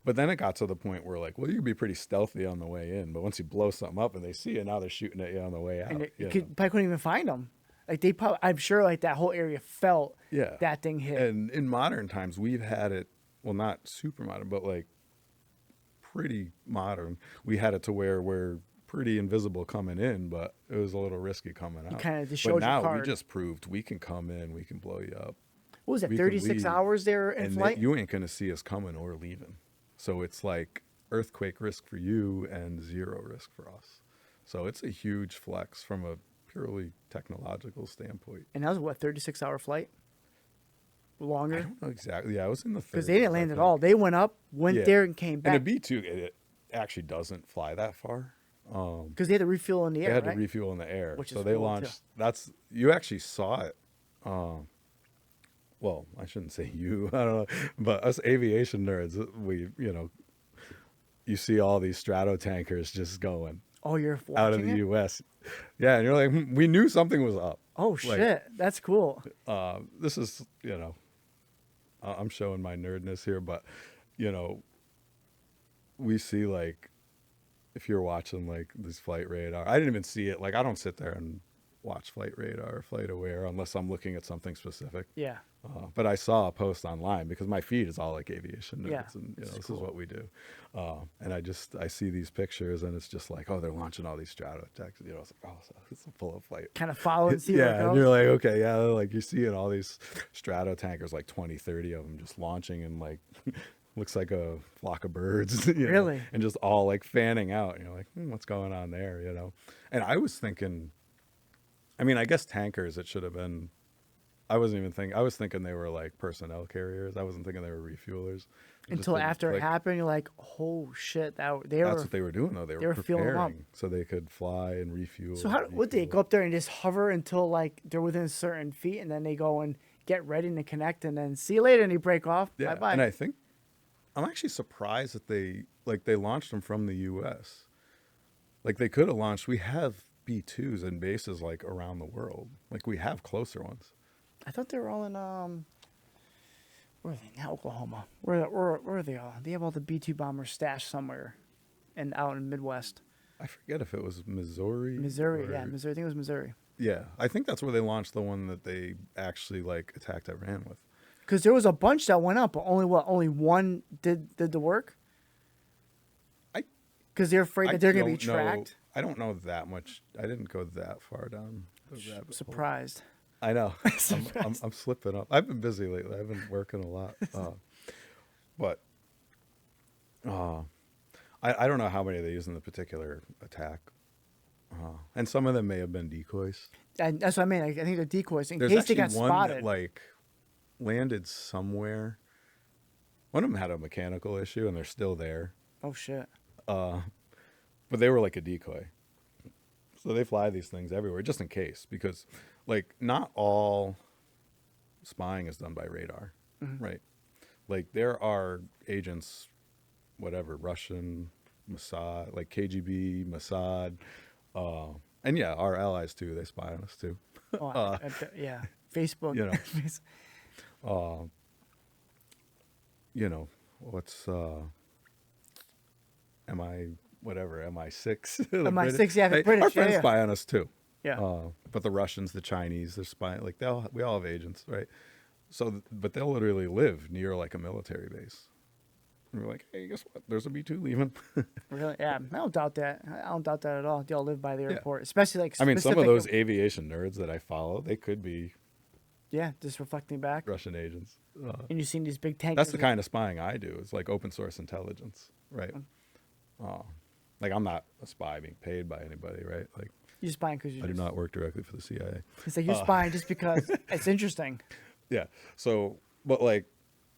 But then it got to the point where like, well, you could be pretty stealthy on the way in, but once you blow something up and they see you, now they're shooting at you on the way out. And you you know? probably couldn't even find them. Like they probably, I'm sure like that whole area felt Yeah. that thing hit. And in modern times, we've had it, well, not super modern, but like pretty modern. We had it to where we're pretty invisible coming in, but it was a little risky coming out. kinda just but showed your now card. we just proved we can come in, we can blow you up. What was it, we can 36 leave, hours there in and flight? you ain't going to see us coming or leaving. So it's like earthquake risk for you and zero risk for us. So it's a huge flex from a purely technological standpoint. And that was what, 36-hour flight? I Longer? don't know exactly. Yeah, I was in the 30s. Because they didn't land at I think. all. They went up, went Yeah. there, and came back. And a B2, it actually doesn't fly that far. Because they had to refuel in the They air, had right? to refuel in the air. Which so is they cool, too. launched. You actually saw it. Well, I shouldn't say you. I don't know, but us aviation nerds, you see all these strato tankers just going Oh, you're watching out of the it? U.S. Yeah, and you're like, we knew something was up. Oh, Like, shit. That's cool. This is, I'm showing my nerdness here, but we see like, if you're watching like this flight radar, I didn't even see it. Like I don't sit there and watch flight radar or flight aware unless I'm looking at something specific. Yeah. But I saw a post online because my feed is all like aviation nerds, Yeah, and it's this cool. is what we do. And I see these pictures, and it's just like, oh, they're launching all these strato attacks. It's like, oh, so it's a full of flight. Kind of follow and see where it Yeah, and goes. you're like, okay, yeah, like you're seeing all these strato tankers, like 20, 30 of them just launching, and like looks like a flock of birds, Really? and just all like fanning out. And you're like, what's going on there, And I was thinking, I mean, I guess tankers, it should have been. I wasn't even thinking. I was thinking they were like personnel carriers. I wasn't thinking they were refuelers. It just Until didn't after it click. happened, you're like, oh, shit. That's That's what they were doing, though. They they were were fueling them up. preparing so they could fly and refuel. So how and would they refuel. go up there and just hover until like they're within certain feet, and then they go and get ready to connect, and then see you later, and you break off. Yeah, Bye bye. and I think I'm actually surprised that they launched them from the U.S. Like they could have launched. We have B2s and bases like around the world. Like we have closer ones. I thought they were all in where are they now? Oklahoma. Where are they all? They have all the B-2 bombers stashed somewhere, and out in the Midwest. I forget if it was Missouri. Missouri, or- yeah, Missouri. I think it was Missouri. Yeah, I think that's where they launched the one that they actually like attacked Iran with. Because there was a bunch that went up, but only one did the work. I Because they're afraid that they're going to be don't know- tracked. I don't know that much. I didn't go that far down the rabbit hole. Surprised. I know. I'm slipping up. I've been busy lately. I've been working a lot. But I don't know how many they use in the particular attack. And some of them may have been decoys. And that's what I mean. I think they're decoys in There's case they actually got one spotted. that like landed somewhere. One of them had a mechanical issue, and they're still there. Oh shit. But they were like a decoy. So they fly these things everywhere just in case, because like not all spying is done by radar, right? Like there are agents, whatever, Russian, Mossad, like KGB, Mossad, and yeah, our allies too. They spy on us too. Oh, yeah. Facebook. You know. You know, what's MI6? MI6, yeah, the Hey, British, our friends yeah. spy on us too. Yeah. But the Russians, the Chinese, they're spying. Like we all have agents, right? So, but they'll literally live near like a military base. And we're like, hey, guess what? There's a B2 leaving. Really? Yeah. I don't doubt that. I don't doubt that at all. They all live by the Yeah. airport, especially like. I mean, some of specific- those aviation nerds that I follow, they could be Yeah, just reflecting back. Russian agents. And you've seen these big tankers. That's the kind of spying I do. It's like open source intelligence, right? Like I'm not a spy being paid by anybody, right? Like You're spying because you. I do not work directly for the CIA. It's like you're spying just because it's interesting. Yeah. So, but like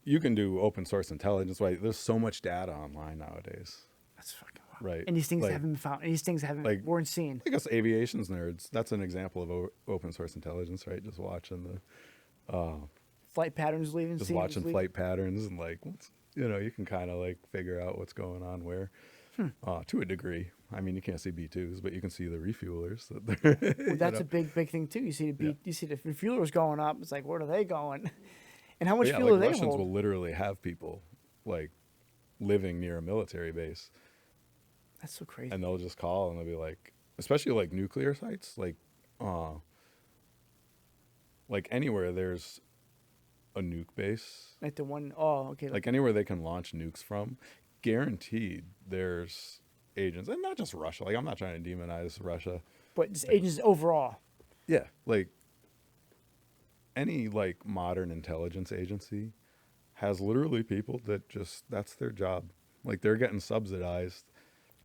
you can do open source intelligence, right? There's so much data online nowadays, That's fucking wild. right? And these things like, haven't been found. And these things haven't like- weren't seen. I guess aviation's nerds. That's an example of open source intelligence, right? Just watching Flight patterns leaving. just scenes watching leaving. flight patterns and like, you can kind of like figure out what's going on where, to a degree. I mean, you can't see B2s, but you can see the refuelers. That they're, Well, that's a big thing too. You see you see the refuelers going up. It's like, where are they going? And how much yeah, fuel do like they Russians hold? will literally have people like living near a military base, That's so crazy. and they'll just call and they'll be like, especially like nuclear sites, like anywhere there's a nuke base, Like the one, oh, okay. like anywhere they can launch nukes from, guaranteed there's agents, and not just Russia. Like I'm not trying to demonize Russia. but just agents overall. Yeah, like any like modern intelligence agency has literally people that just that's their job. Like they're getting subsidized.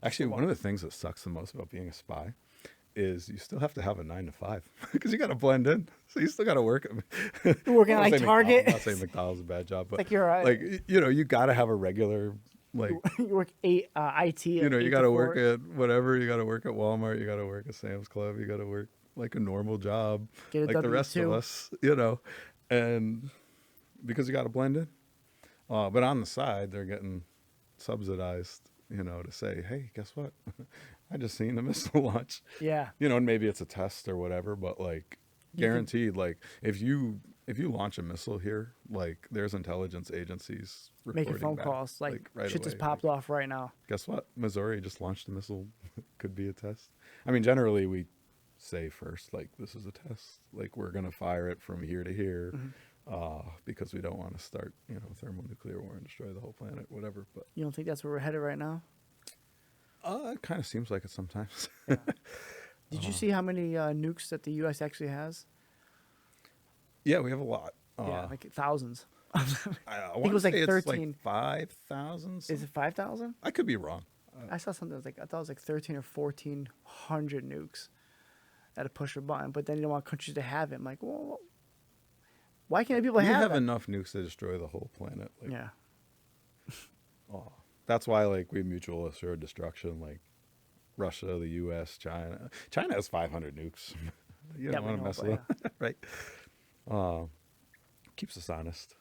Actually, one of the things that sucks the most about being a spy is you still have to have a 9 to 5 because you got to blend in. So you still got to work. You're working I'm at not like saying Target. I'm not saying McDonald's is a bad job, but like you're like you got to have a regular like you work IT. you got to work at whatever. You got to work at Walmart. You got to work at Sam's Club. You got to work like a normal job, Get a like the rest of W-2. us, and because you got to blend in. But on the side, they're getting subsidized, to say, hey, guess what? I just seen a missile launch. Yeah. And maybe it's a test or whatever, but like guaranteed, like if you launch a missile here, like there's intelligence agencies Making phone back, calls. Like right shit away. just popped off right now. Guess what? Missouri just launched a missile. Could be a test. I mean, generally we say first, like this is a test. Like we're gonna fire it from here to here, because we don't want to start, thermonuclear war and destroy the whole planet, whatever. But You don't think that's where we're headed right now? it kind of seems like it sometimes. Did you see how many nukes that the U.S. actually has? Yeah, we have a lot. Yeah, like thousands. I think want it was to like say 13. It's like 5,000. Is it 5,000? I could be wrong. I saw something that was like I thought it was like 13 or 1,400 nukes at a push of a button, but then you don't want countries to have it. I'm like, well, why can't people We have have it? enough nukes to destroy the whole planet. Like, Yeah, that's why like we mutual assured destruction. Like Russia, the U.S., China. China has 500 nukes. You Yeah, don't we want to know, mess but with them, right? Keeps us honest.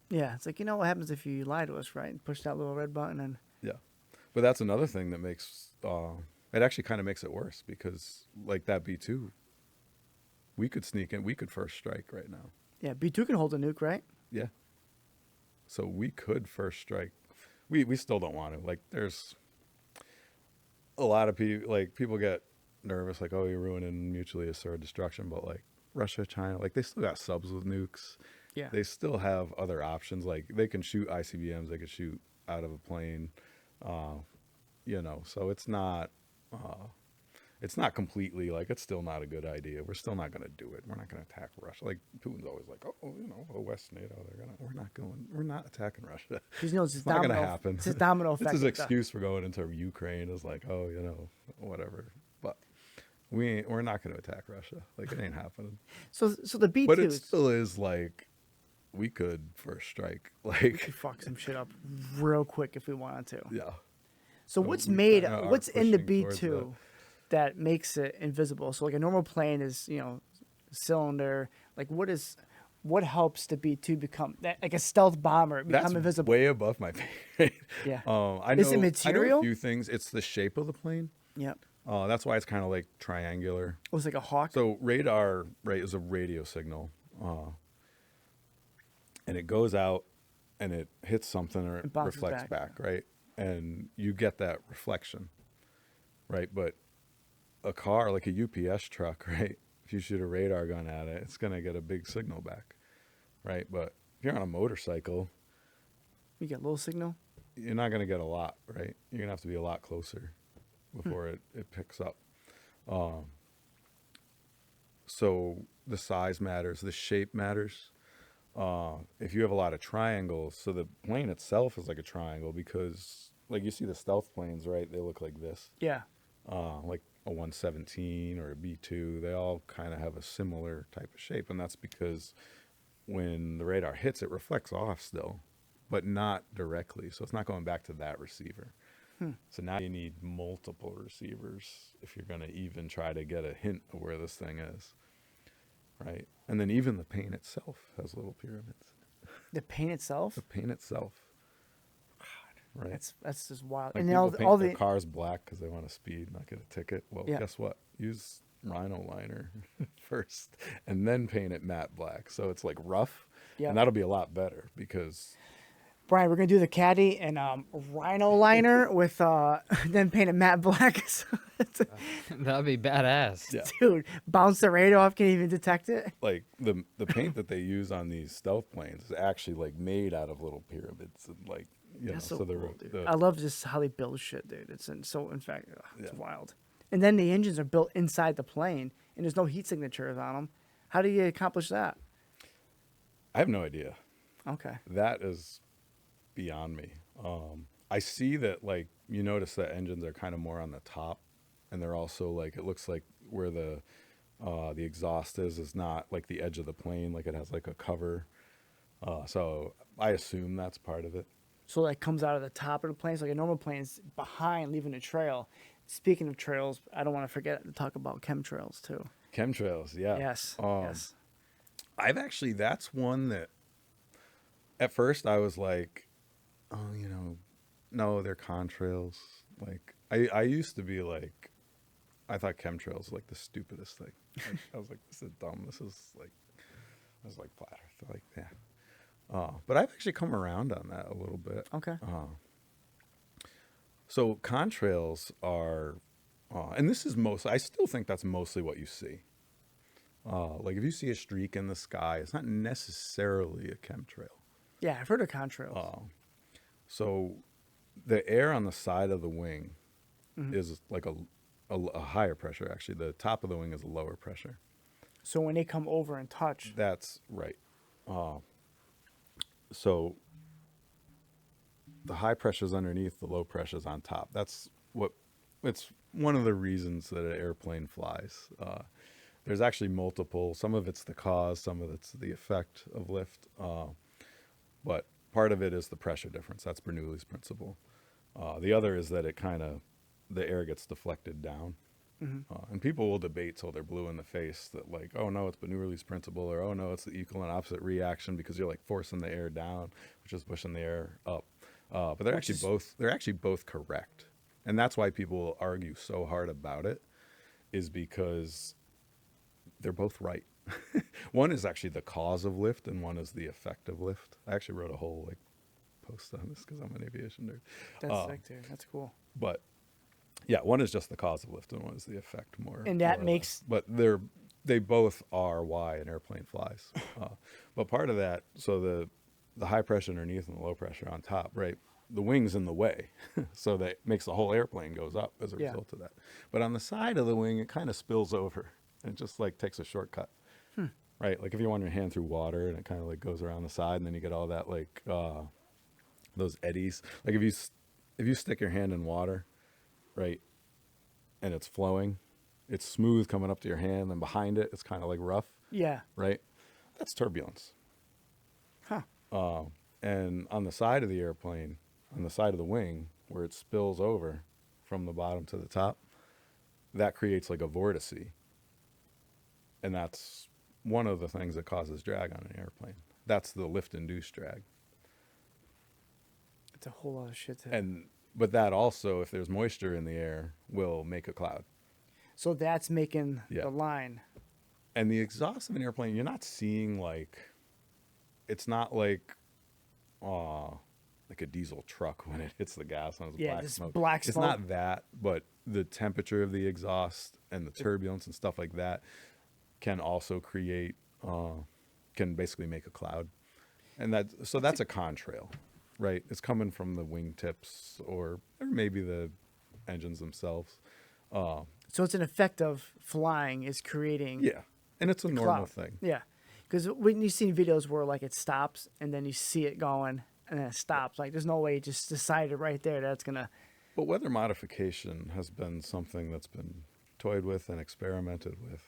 yeah. It's like, what happens if you lie to us, right? And push that little red button and Yeah, but that's another thing that makes it actually kind of makes it worse because like that B2, we could sneak in. We could first strike right now. yeah, B2 can hold a nuke, right? Yeah. So we could first strike. We still don't want to. Like, there's a lot of people, like, people get nervous, like, oh, you're ruining mutually assured destruction. But, like, Russia, China, like, they still got subs with nukes. Yeah. They still have other options. Like, they can shoot ICBMs, they could shoot out of a plane, you know, so it's not completely, like, it's still not a good idea. We're still not going to do it. We're not going to attack Russia. Like, Putin's always like, oh, you know, the West NATO, we're not attacking Russia. Because, you know, it's It's not going to happen. It's a domino effect. It's his excuse for going into Ukraine is like, oh, you know, whatever. But we're not going to attack Russia. Like, it ain't happening. So the B2s. But it still is like, we could first strike. We Like, could fuck some shit up real quick if we wanted to. yeah. So So what's we made, kinda are what's in the pushing towards B2 that makes it invisible? So like a normal plane is, you know, cylinder. Like what helps the B2 become that, like a stealth bomber become That's invisible? way above my pay. Yeah. I know, Is it I know material? a few things. It's the shape of the plane. Yep. That's why it's kind of like triangular. It was like a hawk. So radar, right, is a radio signal, and it goes out and it hits something or it bounces reflects back. back, right? And you get that reflection, right? But a car, like a UPS truck, right? If you shoot a radar gun at it, it's gonna get a big signal back, right? But if you're on a motorcycle, You get a little signal. you're not gonna get a lot, right? You're gonna have to be a lot closer before it picks up. So the size matters, the shape matters. If you have a lot of triangles, so the plane itself is like a triangle because, like, you see the stealth planes, right? They look like this, Yeah. like a 117 or a B2. They all kind of have a similar type of shape, and that's because when the radar hits, it reflects off still, but not directly. So it's not going back to that receiver. So now you need multiple receivers if you're going to even try to get a hint of where this thing is, right? And then even the paint itself has little pyramids. The paint itself. The paint itself, right? That's just wild. Like, and people then paint all their the cars black because they want to speed, not get a ticket. Well, Yeah. guess what? Use rhino liner first, and then paint it matte black. So it's like rough, Yeah. and that'll be a lot better because Brian, we're gonna do the caddy and rhino liner with then paint it matte black. So That'd be badass. yeah, dude, bounce the radar off, can't even detect it. like the paint that they use on these stealth planes is actually like made out of little pyramids and, like, you know, That's so so the, cool, dude. the I love just how they build shit, dude. In fact, it's Yeah. wild. And then the engines are built inside the plane, and there's no heat signatures on them. How do you accomplish that? I have no idea. Okay. That is beyond me. I see that, like, you notice that engines are kind of more on the top, and they're also like, it looks like where the exhaust is not like the edge of the plane, like it has like a cover. So I assume that's part of it. So like comes out of the top of the plane. So like a normal plane's behind, leaving a trail. Speaking of trails, I don't want to forget to talk about chemtrails too. Chemtrails, yeah. Yes. Um, Yes. I've actually, that's one that at first I was like, oh, you know, no, they're contrails. Like, I used to be like, I thought chemtrails was like the stupidest thing. Like, I was like, this is dumb. This is like, I was like, flat Earth. Like, yeah. But I've actually come around on that a little bit. Okay. So contrails are, and this is I still think that's mostly what you see. Like, if you see a streak in the sky, it's not necessarily a chemtrail. Yeah, I've heard of contrails. So the air on the side of the wing is like a higher pressure, actually. The top of the wing is a lower pressure. So when they come over and touch, That's right. So the high pressure's underneath, the low pressure's on top. It's one of the reasons that an airplane flies. There's actually multiple. Some of it's the cause, some of it's the effect of lift. But part of it is the pressure difference. That's Bernoulli's principle. The other is that the air gets deflected down. And people will debate till they're blue in the face that, like, oh no, it's Bernoulli's principle, or oh no, it's the equal and opposite reaction, because you're like forcing the air down, which is pushing the air up. But they're actually both correct. And that's why people argue so hard about it, is because they're both right. One is actually the cause of lift, and one is the effect of lift. I actually wrote a whole post on this because I'm an aviation nerd. That's sick, dude. That's cool. But yeah, one is just the cause of lift and one is the effect more. And that more or makes- less. But they both are why an airplane flies. But part of that, so the high pressure underneath and the low pressure on top, right? The wing's in the way, so that makes the whole airplane goes up as a Yeah. result of that. But on the side of the wing, it kind of spills over and just like takes a shortcut, right? Like if you run your hand through water and it kind of like goes around the side, and then you get all that like those eddies. Like if you stick your hand in water, right, and it's flowing, it's smooth coming up to your hand, and behind it, it's kind of like rough, Yeah. right? That's turbulence. Huh. And on the side of the airplane, on the side of the wing, where it spills over from the bottom to the top, that creates like a vortice. And that's one of the things that causes drag on an airplane. That's the lift-induced drag. It's a whole lot of shit to But that also, if there's moisture in the air, will make a cloud. So that's making Yeah. the line. And the exhaust of an airplane, you're not seeing it's not like a diesel truck when it hits the gas and it's Yeah, black just smoke. black It's smoke. not that, but the temperature of the exhaust and the turbulence and stuff like that can also create, can basically make a cloud. And that's a contrail, right? It's coming from the wingtips or maybe the engines themselves. So it's an effect of flying is creating. Yeah. And it's a normal cloud. thing. Yeah. Because when you see videos where like it stops and then you see it going and then it stops, like there's no way it just decided right there that's gonna. But weather modification has been something that's been toyed with and experimented with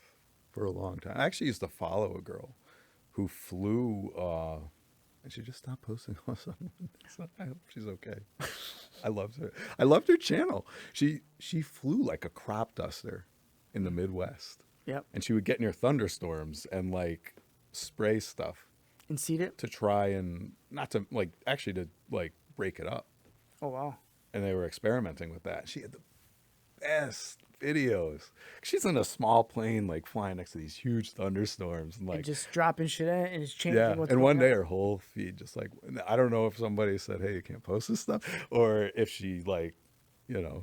for a long time. I actually used to follow a girl who flew, and she just stopped posting on something. So I hope she's okay. I loved her. I loved her channel. She flew like a crop duster in the Midwest. Yep. And she would get near thunderstorms and like spray stuff And seed it. to try and not to like actually to like break it up. Oh wow. And they were experimenting with that. She had the best videos. She's in a small plane, like flying next to these huge thunderstorms, and like And just dropping shit in it and it's changing. yeah. What's And one going day on. her whole feed just like I don't know if somebody said, "Hey, you can't post this stuff," or if she like,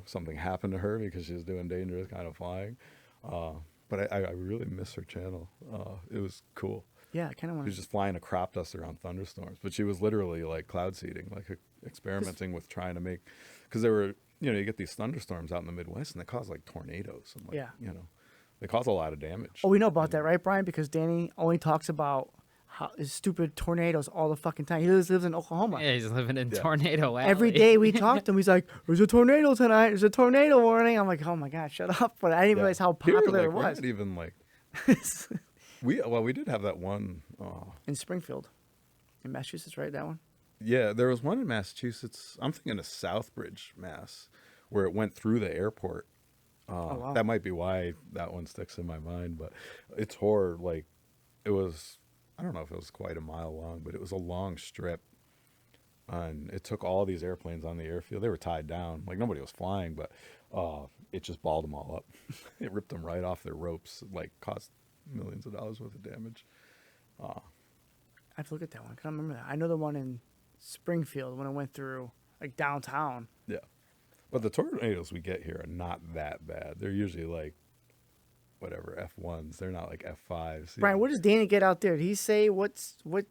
something happened to her because she was doing dangerous kind of flying. But I really miss her channel. It was cool. Yeah, I kind of She want was to. just flying a crop duster around thunderstorms, but she was literally like cloud seeding, like experimenting with trying to make, because there were, you get these thunderstorms out in the Midwest and they cause like tornadoes and like, Yeah. they cause a lot of damage. Oh, we know about that, right, Brian? Because Danny only talks about how his stupid tornadoes all the fucking time. He lives in Oklahoma. Yeah, he's living in Yeah. Tornado Alley. Every day we talk to him, he's like, "There's a tornado tonight. There's a tornado warning." I'm like, "Oh my god, shut up!" But I didn't Yeah. realize how Here, popular like, it we're was not even like, we did have that one. in Springfield, in Massachusetts, right? That one. Yeah, there was one in Massachusetts. I'm thinking of Southbridge, Mass, where it went through the airport. Oh, wow. That might be why that one sticks in my mind, but it tore like it was. I don't know if it was quite a mile long, but it was a long strip, and it took all these airplanes on the airfield. They were tied down, like nobody was flying, but it just balled them all up. It ripped them right off their ropes, like caused millions of dollars worth of damage. I have to look at that one. I can't remember that. I know the one in Springfield when it went through like downtown. Yeah, but the tornadoes we get here are not that bad. They're usually like whatever F1s. They're not like F5s. Brian, what does Danny get out there? Did he say what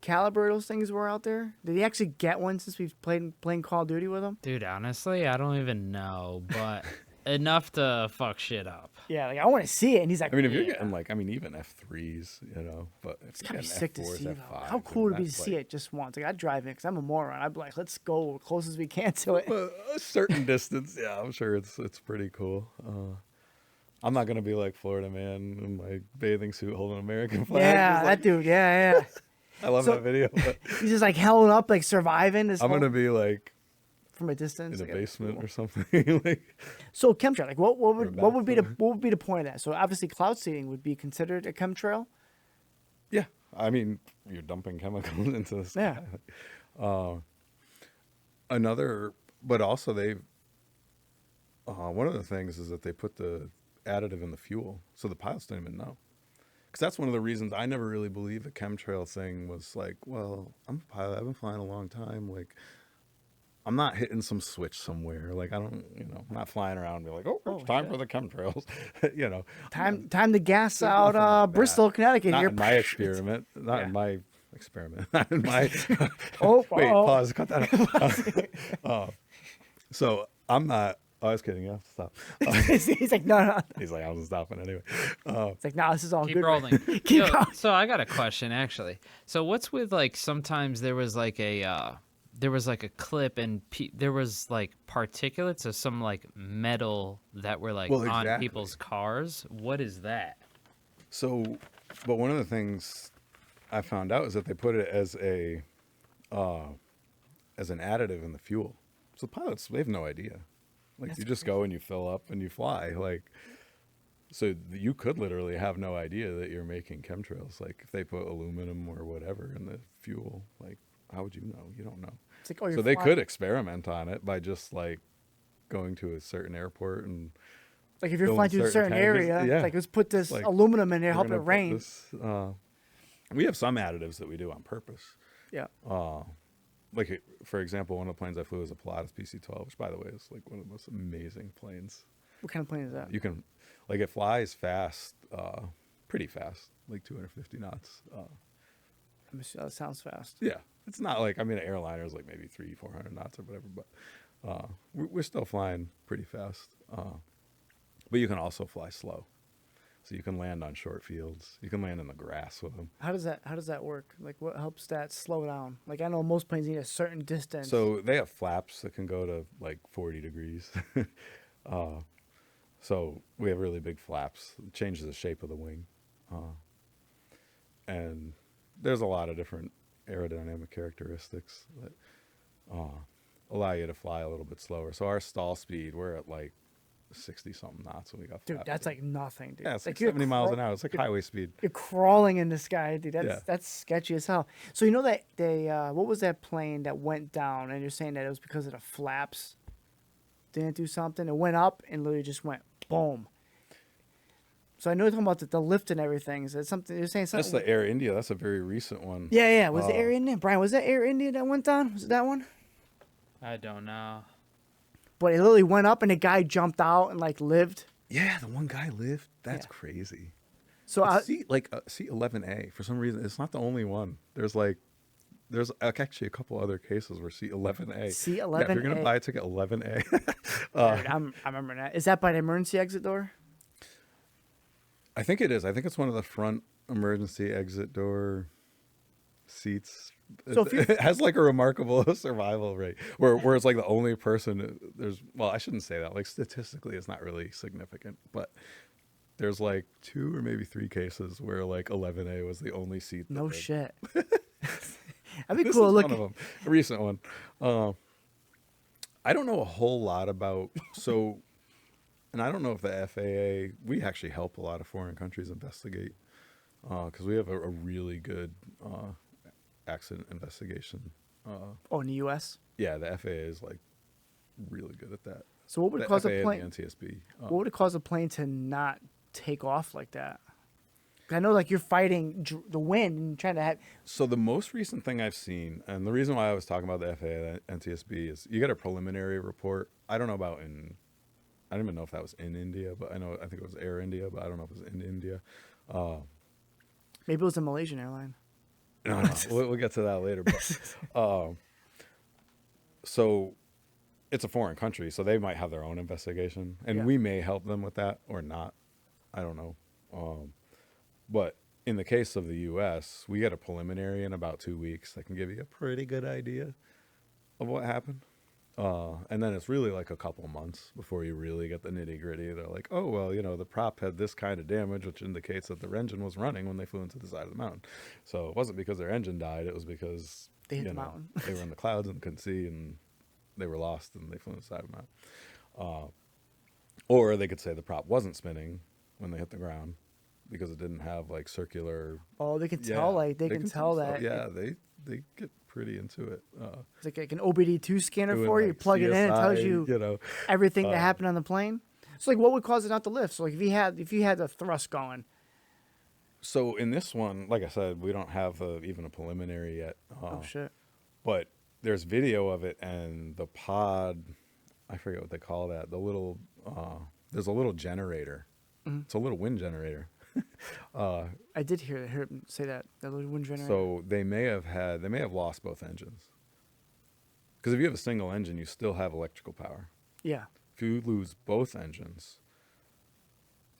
caliber those things were out there? Did he actually get one since we've playing Call of Duty with him? Dude, honestly, I don't even know, but enough to fuck shit up. Yeah, like I want to see it. And he's like, I mean, if you're "Yeah." getting like, even F3s, but if It's you're gotta be getting sick to F4s, see though. F5s, How cool would it be to that's, see it just once? Like I'd drive it because I'm a moron. I'd be like, let's go as close as we can to it. A certain distance, yeah, I'm sure it's pretty cool. I'm not gonna be like Florida man in my bathing suit holding an American flag. Yeah, Just that like, dude. Yeah. I love So- that video. But He's just like held up, like surviving. I'm gonna be like from a distance. in a like, basement cool. or something. Like, So chemtrail, like what Or would be the backfire. what would be the point of that? So obviously cloud seeding would be considered a chemtrail. yeah, I mean, you're dumping chemicals into the sky. Yeah. But also they, one of the things is that they put the additive in the fuel, so the pilots don't even know. Because that's one of the reasons I never really believed the chemtrail thing was like, well, I'm a pilot, I've been flying a long time, like, I'm not hitting some switch somewhere. Like I don't, I'm not flying around and be like, oh, it's Oh, time shit. for the chemtrails. Time to gas There's out nothing like that. Bristol, Connecticut. Not Here. in my experiment. Not Yeah. in my experiment. Not in my. Oh, Wait, uh-oh. pause. Cut that out. So I'm not. Oh, I was kidding. You have to stop. He's like, no. He's like, I wasn't stopping anyway. It's like, no, this is all Keep good. rolling. Keep Yo, going. so I got a question actually. So what's with like sometimes there was like a clip and there was like particulates of some like metal that were like Well, on exactly. people's cars. What is that? So, but one of the things I found out is that they put it as an additive in the fuel. So pilots, they have no idea. Like That's you just go and you fill up and you fly. Like, so you could literally have no idea that you're making chemtrails. Like if they put aluminum or whatever in the fuel, like how would you know? You don't know. It's like, oh, you're So they flying- could experiment on it by just like going to a certain airport and like if you're fill flying in through a certain tankers. area, Yeah. it's like let's put this Like, aluminum in there, we're help it gonna put rain. this, we have some additives that we do on purpose. Yeah. Like for example, one of the planes I flew was a Pilatus PC-12, which by the way is like one of the most amazing planes. What kind of plane is that? You can, like, it flies fast, pretty fast, like 250 knots. Let me see. That sounds fast. Yeah, it's not like, I mean, an airliner is like maybe 300-400 knots or whatever, but we're still flying pretty fast. But you can also fly slow, so you can land on short fields. You can land in the grass with them. How does that work? Like, what helps that slow down? Like, I know most planes need a certain distance. So they have flaps that can go to like 40 degrees. So we have really big flaps. It changes the shape of the wing. And there's a lot of different aerodynamic characteristics that allow you to fly a little bit slower. So our stall speed, we're at like 60-something knots when we got dude, flaps that's in. like nothing, dude. Yeah, it's like you're 70 miles an hour. It's like highway speed. You're crawling in the sky, dude. Yeah. That's sketchy as hell. So you know that they what was that plane that went down? And you're saying that it was because of the flaps didn't do something. It went up and literally just went boom. So I know you're talking about the lift and everything. Is that something you're saying? That's Something? the Air India. That's a very recent one. Yeah. Was it Air India? Brian, was that Air India that went down? Was it that one? I don't know. But it literally went up and the guy jumped out and like lived. Yeah, the one guy lived. That's Yeah. crazy. So I, C11A, for some reason, it's not the only one. There's actually a couple other cases where C11A. C11A. Yeah, if you're gonna buy a ticket, 11A. dude, I remember that. Is that by the emergency exit door? I think it is. I think it's one of the front emergency exit door seats. So if you- It has like a remarkable survival rate, where it's like the only person. Well, I shouldn't say that. Like statistically, it's not really significant, but there's like 2 or maybe 3 cases where like 11A was the only seat. That No lived. shit. That'd be This cool is looking. one of them, a recent one. I don't know a whole lot about and I don't know if the FAA. We actually help a lot of foreign countries investigate because we have a really good accident investigation. Oh, in the U.S. Yeah, the FAA is like really good at that. So what would The cause FAA a and plane? the NTSB. What would it cause a plane to not take off like that? 'Cause I know, like you're fighting the wind and trying to have. So the most recent thing I've seen, and the reason why I was talking about the FAA and NTSB is you get a preliminary report. I don't know about I don't even know if that was in India, but I think it was Air India, but I don't know if it was in India. Maybe it was a Malaysian airline. No, we'll get to that later. But so it's a foreign country, so they might have their own investigation, and Yeah. we may help them with that or not. I don't know. But in the case of the U.S., we get a preliminary in about 2 weeks that can give you a pretty good idea of what happened. And then it's really like a couple months before you really get the nitty gritty. They're like, oh, well, the prop had this kind of damage, which indicates that their engine was running when they flew into the side of the mountain. So it wasn't because their engine died. It was because They hit the mountain. they were in the clouds and couldn't see, and they were lost and they flew into the side of the mountain. Or they could say the prop wasn't spinning when they hit the ground because it didn't have like circular. Oh, they can tell. Like they can tell stuff. that. Yeah, they get pretty into it. It's like an OBD2 scanner Doing, for you. like, You plug it in, it tells CSI, you everything that happened on the plane. So like, what would cause it not to lift? So like, if you had the thrust going. So in this one, like I said, we don't have even a preliminary yet. Oh shit. But there's video of it, and the pod, I forget what they call that. The little, there's a little generator. It's a little wind generator. I did hear him say that the little wind generator. So they may have lost both engines. Because if you have a single engine, you still have electrical power. Yeah. If you lose both engines,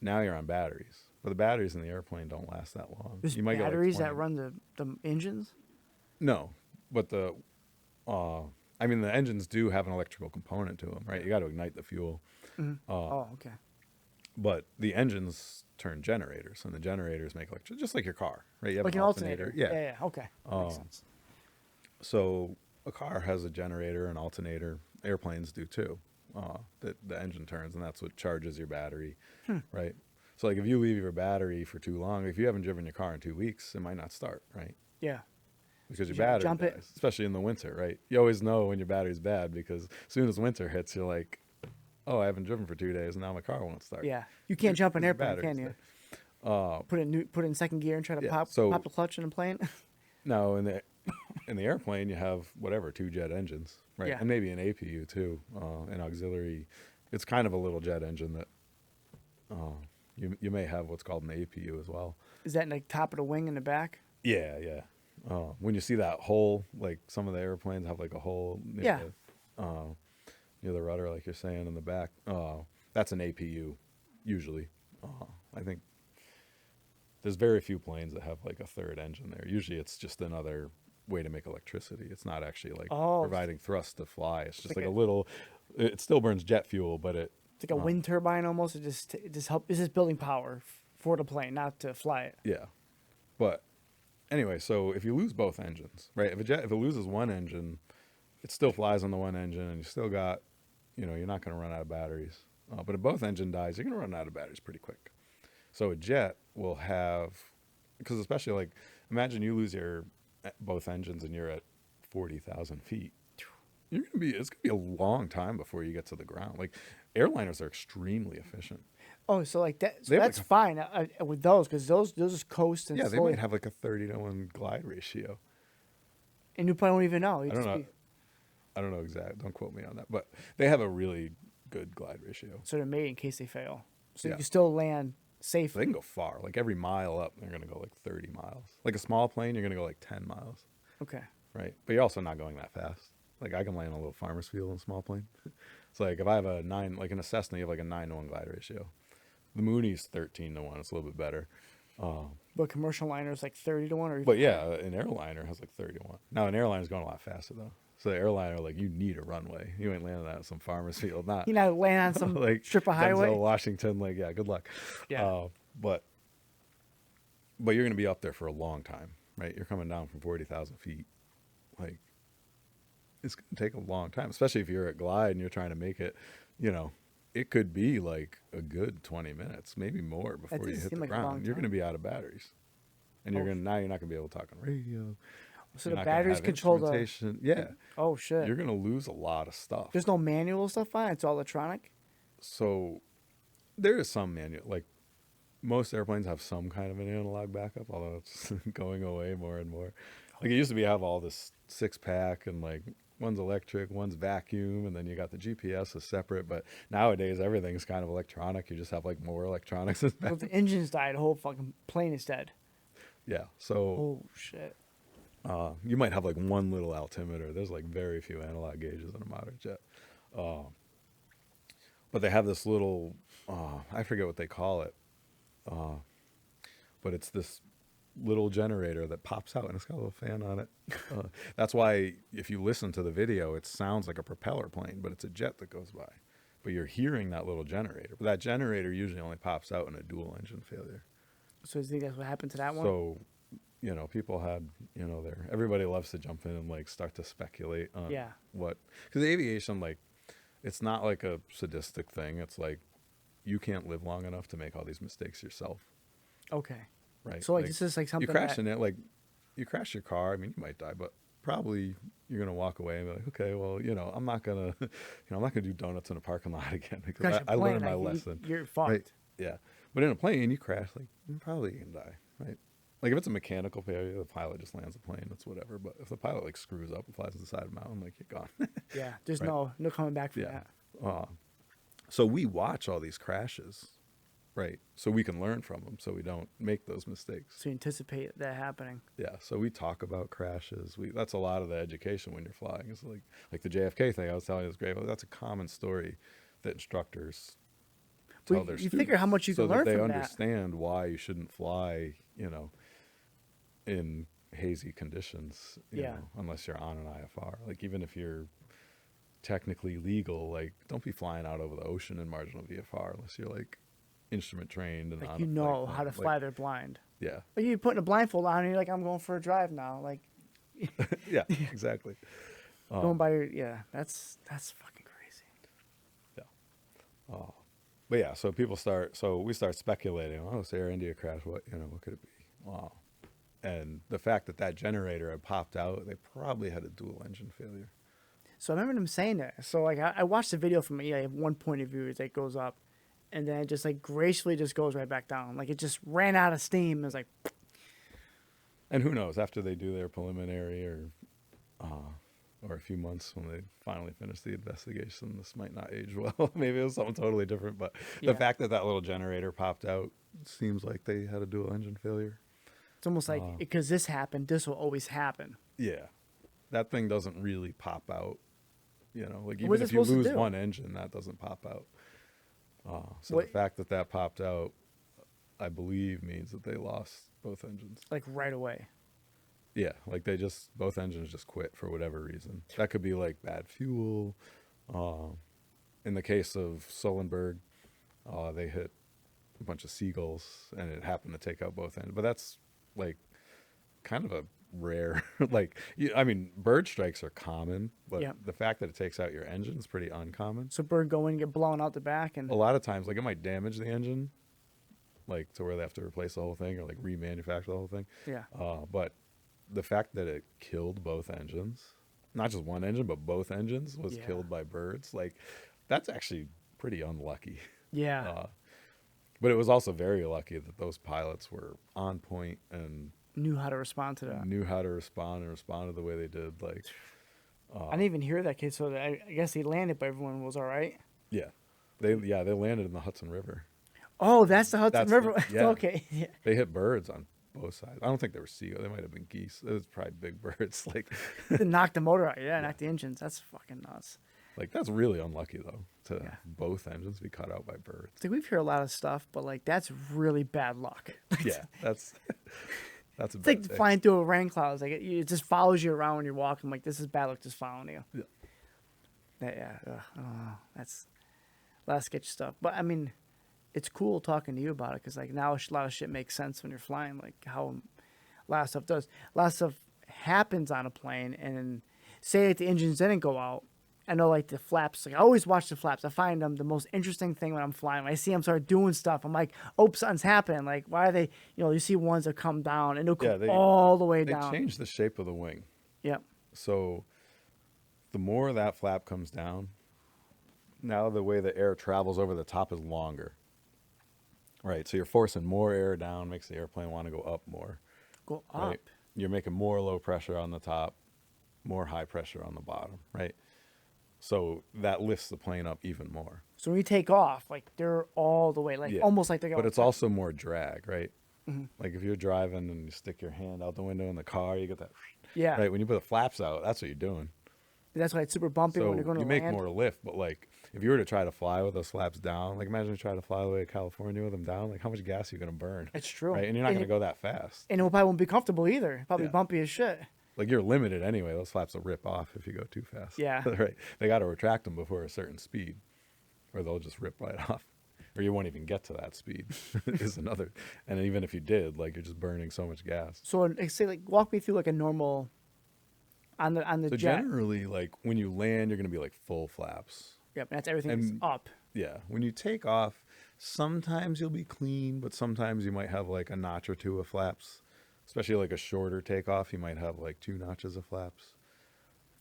now you're on batteries. But the batteries in the airplane don't last that long. There's You might get, like, batteries 20. that run the engines. No, but the engines do have an electrical component to them, right? You got to ignite the fuel. Oh, okay. But the engines turn generators, and the generators make electricity, just like your car, right? You have Like an alternator. Yeah. Yeah. Okay. Makes sense. So a car has a generator, an alternator. Airplanes do too. That the engine turns, and that's what charges your battery, right? So like if you leave your battery for too long, if you haven't driven your car in 2 weeks, it might not start, right? Yeah. Because your You gotta battery jump it. dies, especially in the winter, right? You always know when your battery's bad because as soon as winter hits, you're like, oh, I haven't driven for 2 days, and now my car won't start. Yeah. You can't jump an Your airplane, battery's can you? dead. Put it in second gear and try to Yeah, pop so- the clutch in a plane. No, in the airplane you have whatever 2 jet engines, right? Yeah. And maybe an APU too, an auxiliary. It's kind of a little jet engine that you may have what's called an APU as well. Is that in the top of the wing in the back? Yeah, yeah. When you see that hole, like some of the airplanes have like a hole Yeah. near the rudder, like you're saying in the back. That's an APU, usually. I think there's very few planes that have like a third engine there. Usually, it's just another way to make electricity. It's not actually like providing thrust to fly. It's just like a little. It still burns jet fuel, but it's like a wind turbine almost. It just It's just building power for the plane, not to fly it. Yeah, but anyway, so if you lose both engines, right? If it loses one engine, it still flies on the one engine, and you still got, you're not going to run out of batteries. But if both engine dies, you're going to run out of batteries pretty quick. So a jet will have, because especially like, imagine you lose your both engines and you're at 40,000 feet. It's going to be a long time before you get to the ground. Like airliners are extremely efficient. Oh, so like that. So They have that's fine with those because those just coast and Yeah, they slowly. might have like a 30-to-1 glide ratio. And you probably won't even know. I don't know exactly. Don't quote me on that, but they have a really good glide ratio. So they're made in case they fail. So Yeah. you can still land So safely. they can go far. Like every mile up, they're going to go like 30 miles. Like a small plane, you're going to go like 10 miles, Okay. right? But you're also not going that fast. Like I can land on a little farmer's field in a small plane. It's like if I have like in a Cessna, you have like a 9-to-1 glide ratio. The Mooney's 13-to-1. It's a little bit better. But commercial liner is like 30-1 or even But yeah, an airliner has like 30-to-1. Now an airliner's going a lot faster though. So the airliner, like you need a runway. You ain't landing that at some farmer's field. Not you know, land on some like strip of highway. Denzel Washington. Like yeah, good luck. Yeah. But you're going to be up there for a long time, right? You're coming down from 40,000 feet. Like it's going to take a long time, especially if you're at glide and you're trying to make it. It could be like a good 20 minutes, maybe more before you does hit seem the like a long ground. You're time. going to be out of batteries, and you're not going to be able to talk on radio. So You're the not gonna batteries have control the. instrumentation. Yeah, Oh shit. you're going to lose a lot of stuff. There's no manual stuff on it. It's all electronic. So there is some manual. Like most airplanes have some kind of an analog backup, although it's going away more and more. Like it used to be have all this 6-pack and like one's electric, one's vacuum, and then you got the GPS is separate. But nowadays everything's kind of electronic. You just have like more electronics. Well, if the engines died, the whole fucking plane is dead. Yeah. So Oh shit. you might have like one little altimeter. There's like very few analog gauges in a modern jet. But they have this little, I forget what they call it. But it's this little generator that pops out and it's got a little fan on it. That's why if you listen to the video, it sounds like a propeller plane, but it's a jet that goes by. But you're hearing that little generator. But that generator usually only pops out in a dual engine failure. So you think that's what happened to that one? So, people had, everybody loves to jump in and like start to speculate on because aviation, like, it's not like a sadistic thing. It's like you can't live long enough to make all these mistakes yourself. Okay. Right. So like this is like something you crash that, in it, like you crash your car. I mean, you might die, but probably you're gonna walk away and be like, okay, well, I'm not gonna, I'm not gonna do donuts in a parking lot again because crash a I plane, learned my like, lesson. You're fucked. Right. Yeah. But in a plane, you crash, like you're probably gonna die, right? Like if it's a mechanical failure, the pilot just lands the plane. That's whatever. But if the pilot like screws up and flies to the side of the mountain, like you're gone. Yeah, there's Right. no coming back from Yeah. that. So we watch all these crashes, right? So we can learn from them, so we don't make those mistakes. So you anticipate that happening. Yeah. So we talk about crashes. That's a lot of the education when you're flying. It's like the JFK thing I was telling you is great. Well, that's a common story that instructors tell Well, their you students. figure how much you so can learn that they from that. understand why you shouldn't fly, in hazy conditions, Yeah. unless you're on an IFR. Like even if you're technically legal, like don't be flying out over the ocean in marginal VFR unless you're like instrument trained and Like on you a flight know plan. how to fly there blind. Yeah. Like you're putting a blindfold on and you're like, I'm going for a drive now. Like Yeah, exactly. going by your that's fucking crazy. Yeah. But yeah, so we start speculating, oh, it's Air India crash, what could it be? Wow. And the fact that generator had popped out, they probably had a dual engine failure. So I remember them saying that. So like I watched the video from one point of view as it goes up, and then it just like gracefully just goes right back down. Like it just ran out of steam. It was like, And who knows, after they do their preliminary or a few months when they finally finish the investigation, this might not age well. Maybe it was something totally different. But Yeah. the fact that little generator popped out seems like they had a dual engine failure. it's almost like because this happened, this will always happen. Yeah. That thing doesn't really pop out. Like even What's it if you supposed to lose do? one engine, that doesn't pop out. So What- the fact that popped out, I believe, means that they lost both engines. Like right away. Yeah, like both engines just quit for whatever reason. That could be like bad fuel. In the case of Sullenberg, they hit a bunch of seagulls and it happened to take out both engines. But that's like kind of a rare, bird strikes are common, but Yeah. the fact that it takes out your engine is pretty uncommon. So bird go in, get blown out the back, and A lot of times, like it might damage the engine, like to where they have to replace the whole thing or like remanufacture the whole thing. yeah. But the fact that it killed both engines, not just one engine, but both engines was Yeah. killed by birds, like that's actually pretty unlucky. Yeah. But it was also very lucky that those pilots were on point and Knew how to respond to that. knew how to respond and responded the way they did. Like, I didn't even hear that kid, so I guess he landed, but everyone was all right. yeah, they landed in the Hudson River. Oh, that's the Hudson That's River. yeah. Okay. Yeah. They hit birds on both sides. I don't think they were seagulls. They might have been geese. It was probably big birds. They knocked the motor out. Yeah, knocked the engines. That's fucking nuts. That's really unlucky though to Yeah. both engines be cut out by birds. It's like we've heard a lot of stuff, but like that's really bad luck. Yeah, that's a It's bad like day. flying through a rain cloud. It's like it just follows you around when you're walking. Like this is bad luck just following you. Yeah. Yeah. I don't know. That's a lot of sketchy stuff. But I mean, it's cool talking to you about it because like now a lot of shit makes sense when you're flying. Like how a lot of stuff does. A lot of stuff happens on a plane, and say like the engines didn't go out. I know like the flaps. Like I always watch the flaps. I find them the most interesting thing when I'm flying. When I see them start doing stuff, I'm like, oh, something's happening. Like why are they? You see ones that come down and they'll come Yeah, all the way They down. changed the shape of the wing. Yep. So the more that flap comes down, now the way the air travels over the top is longer. Right. So you're forcing more air down, makes the airplane want to go up more. Go up. Right. You're making more low pressure on the top, more high pressure on the bottom. Right. So that lifts the plane up even more. So when you take off, like they're all the way, like Yeah. almost like they're going. But it's also more drag, right? Mm-hmm. Like if you're driving and you stick your hand out the window in the car, you get that. Yeah. Right. When you put the flaps out, that's what you're doing. That's why it's super bumpy So when you're going you to make land. more lift, but like if you were to try to fly with those flaps down, like imagine you try to fly all the way to California with them down, like how much gas are you going to burn? It's true. Right. And you're not going to go that fast. And it probably won't be comfortable either. Probably Yeah. bumpy as shit. Like you're limited anyway. Those flaps will rip off if you go too fast. Yeah. Right. They got to retract them before a certain speed or they'll just rip right off. Or you won't even get to that speed is another. And even if you did, like you're just burning so much gas. So like, say like walk me through like a normal on the So jet. generally, like when you land, you're going to be like full flaps. Yep, and that's everything is and- up. Yeah. When you take off, sometimes you'll be clean, but sometimes you might have like a notch or two of flaps. Especially like a shorter takeoff, you might have like 2 notches of flaps.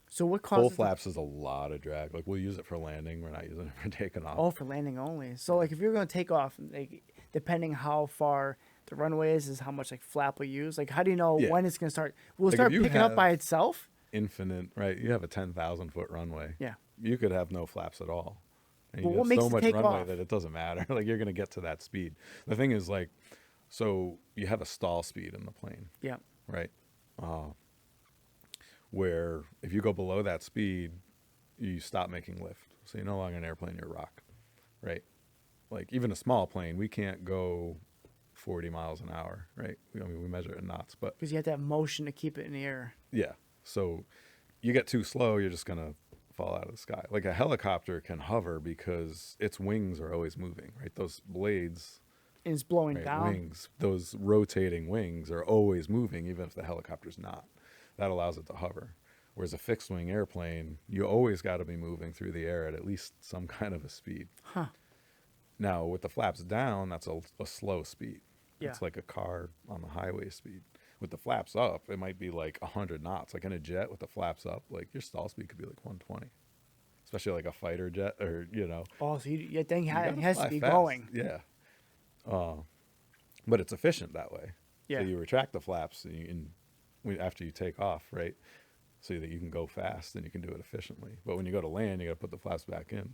So what Full causes the- flaps is a lot of drag. Like we'll use it for landing. We're not using it for taking off. Oh, for landing only. So like if you're going to take off, like depending how far the runway is how much like flap we use? Like, how do you know Yeah. when it's gonna start? Will it Like, if start you picking up by have itself? infinite, right? You have a 10,000-foot runway. Yeah. You could have no flaps at all. And Well, you what have makes so it much take runway off? that it doesn't matter. Like, you're going to get to that speed. The thing is, like, so you have a stall speed in the plane, Yeah. right? Where if you go below that speed, you stop making lift. So you're no longer an airplane, you're a rock, right? Like, even a small plane, we can't go 40 miles an hour, right? I mean, we measure it in knots, but Because you have to have motion to keep it in the air. yeah. So you get too slow, you're just going to fall out of the sky. Like, a helicopter can hover because its wings are always moving, right? Those blades, And it's blowing right, down. wings, those rotating wings are always moving, even if the helicopter's not. That allows it to hover. Whereas a fixed wing airplane, you always got to be moving through the air at least some kind of a speed. Huh. Now, with the flaps down, that's a slow speed. Yeah. It's like a car on the highway speed. With the flaps up, it might be like 100 knots. Like in a jet with the flaps up, like your stall speed could be like 120. Especially like a fighter jet, or, you know. Oh, so your thing You it gotta has to fly be fast. going. Yeah. But it's efficient that way. Yeah. So you retract the flaps after you take off, right? So that you can go fast and you can do it efficiently. But when you go to land, you got to put the flaps back in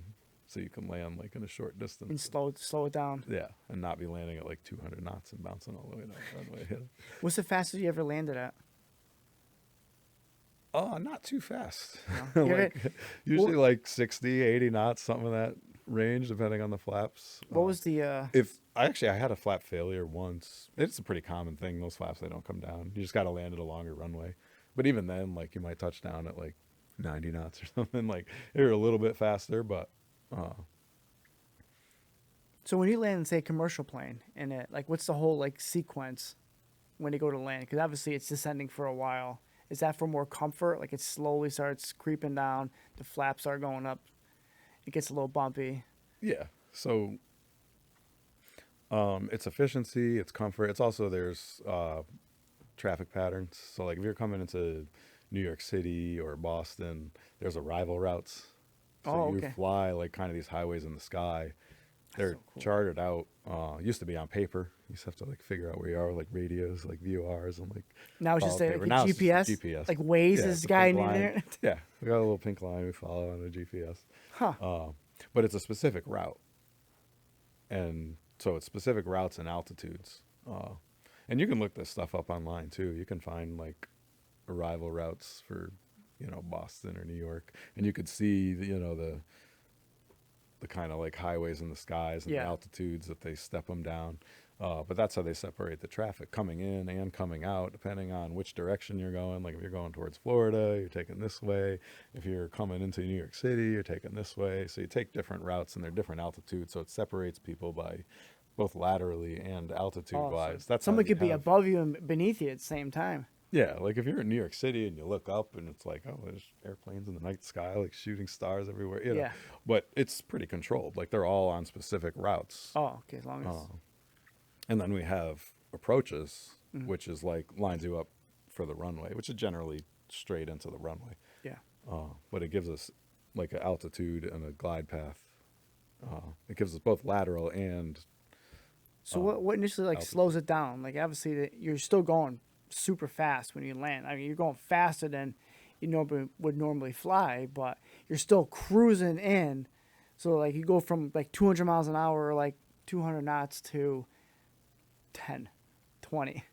so you can land like in a short distance. And slow it down. Yeah, and not be landing at like 200 knots and bouncing all the way down the runway. What's the fastest you ever landed at? Oh, not too fast. No. Like, usually like 60, 80 knots, something in that range, depending on the flaps. What was the? I had a flap failure once. It's a pretty common thing. Those flaps, they don't come down. You just got to land at a longer runway. But even then, like, you might touch down at like 90 knots or something. Like, you're a little bit faster, but So when you land in, say, a commercial plane, and like, what's the whole like sequence when you go to land? Because obviously it's descending for a while. Is that for more comfort? Like it slowly starts creeping down, the flaps are going up, it gets a little bumpy. yeah. So it's efficiency, it's comfort. It's also there's traffic patterns. So like if you're coming into New York City or Boston, there's arrival routes. So Oh, you okay. fly like kind of these highways in the sky. They're so cool. charted out. Used to be on paper. You used to have to like figure out where you are, like radios, like VORs, and like. Now it's just follow like paper. a Now it's just GPS, GPS. like Waze Yeah, is the guy in pink line. there. Yeah, we got a little pink line we follow on the GPS. Huh. But it's a specific route, and so it's specific routes and altitudes. And you can look this stuff up online too. You can find like arrival routes for, Boston or New York, and you could see, the kind of like highways in the skies and Yeah. the altitudes that they step them down. But that's how they separate the traffic coming in and coming out, depending on which direction you're going. Like if you're going towards Florida, you're taking this way. If you're coming into New York City, you're taking this way. So you take different routes and they're different altitudes. So it separates people by both laterally and altitude-wise. That's how Someone you could be have- above you and beneath you at the same time. Yeah, like if you're in New York City and you look up and it's like, oh, there's airplanes in the night sky, like shooting stars everywhere. Yeah. But it's pretty controlled. Like they're all on specific routes. Oh, okay, as long as And then we have approaches, Mm-hmm. which is like lines you up for the runway, which is generally straight into the runway. yeah. But it gives us like an altitude and a glide path. It gives us both lateral and So what initially like altitude. slows it down? Like obviously you're still going super fast when you land. I mean, you're going faster than you would normally fly, but you're still cruising in. So like you go from like 200 miles an hour or like 200 knots to 10, 20.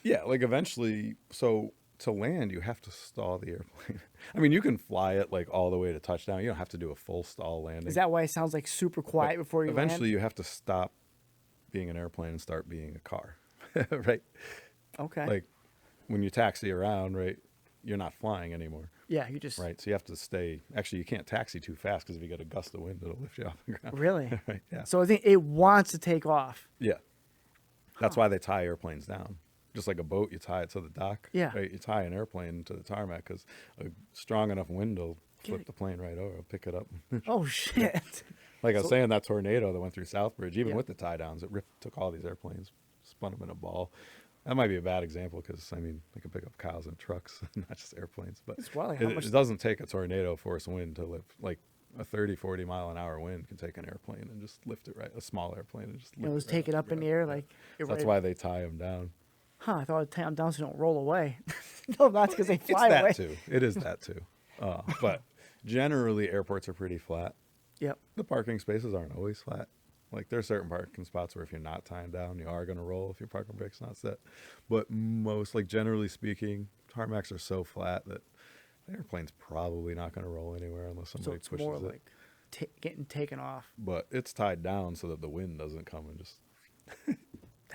yeah, like eventually. So to land, you have to stall the airplane. I mean, you can fly it like all the way to touchdown. You don't have to do a full stall landing. Is that why it sounds like super quiet before you Eventually, land? you have to stop being an airplane and start being a car, right? Okay. Like when you taxi around, right? You're not flying anymore, yeah, you just right? So you have to stay. Actually, you can't taxi too fast because if you get a gust of wind, it'll lift you off the ground. really. Right? Yeah. So I think it wants to take off. Yeah. That's why they tie airplanes down. Just like a boat, you tie it to the dock. Yeah. Right? You tie an airplane to the tarmac because a strong enough wind will flip it. the plane right over. It'll pick it up. Oh shit. Like I was saying, that tornado that went through Southbridge, even Yeah. with the tie downs, it took all these airplanes, spun them in a ball. That might be a bad example because, I mean, they can pick up cows and trucks, not just airplanes. But It's wild, how much- it doesn't take a tornado force wind to lift. Like a 30, 40 mile an hour wind can take an airplane and just lift it right, a small airplane and just lift It was right taken off up in the ground. air Yeah. like. So that's why they tie them down. Huh? I thought I'd tie them down so they don't roll away. No, that's because they It's fly that away. too. It is that too. But generally, airports are pretty flat. Yep. The parking spaces aren't always flat. Like there are certain parking spots where if you're not tying down, you are going to roll if your parking brake's not set. But most, like generally speaking, tarmacs are so flat that the airplane's probably not going to roll anywhere unless So somebody it's pushes more it. like getting taken off. But it's tied down so that the wind doesn't come and just.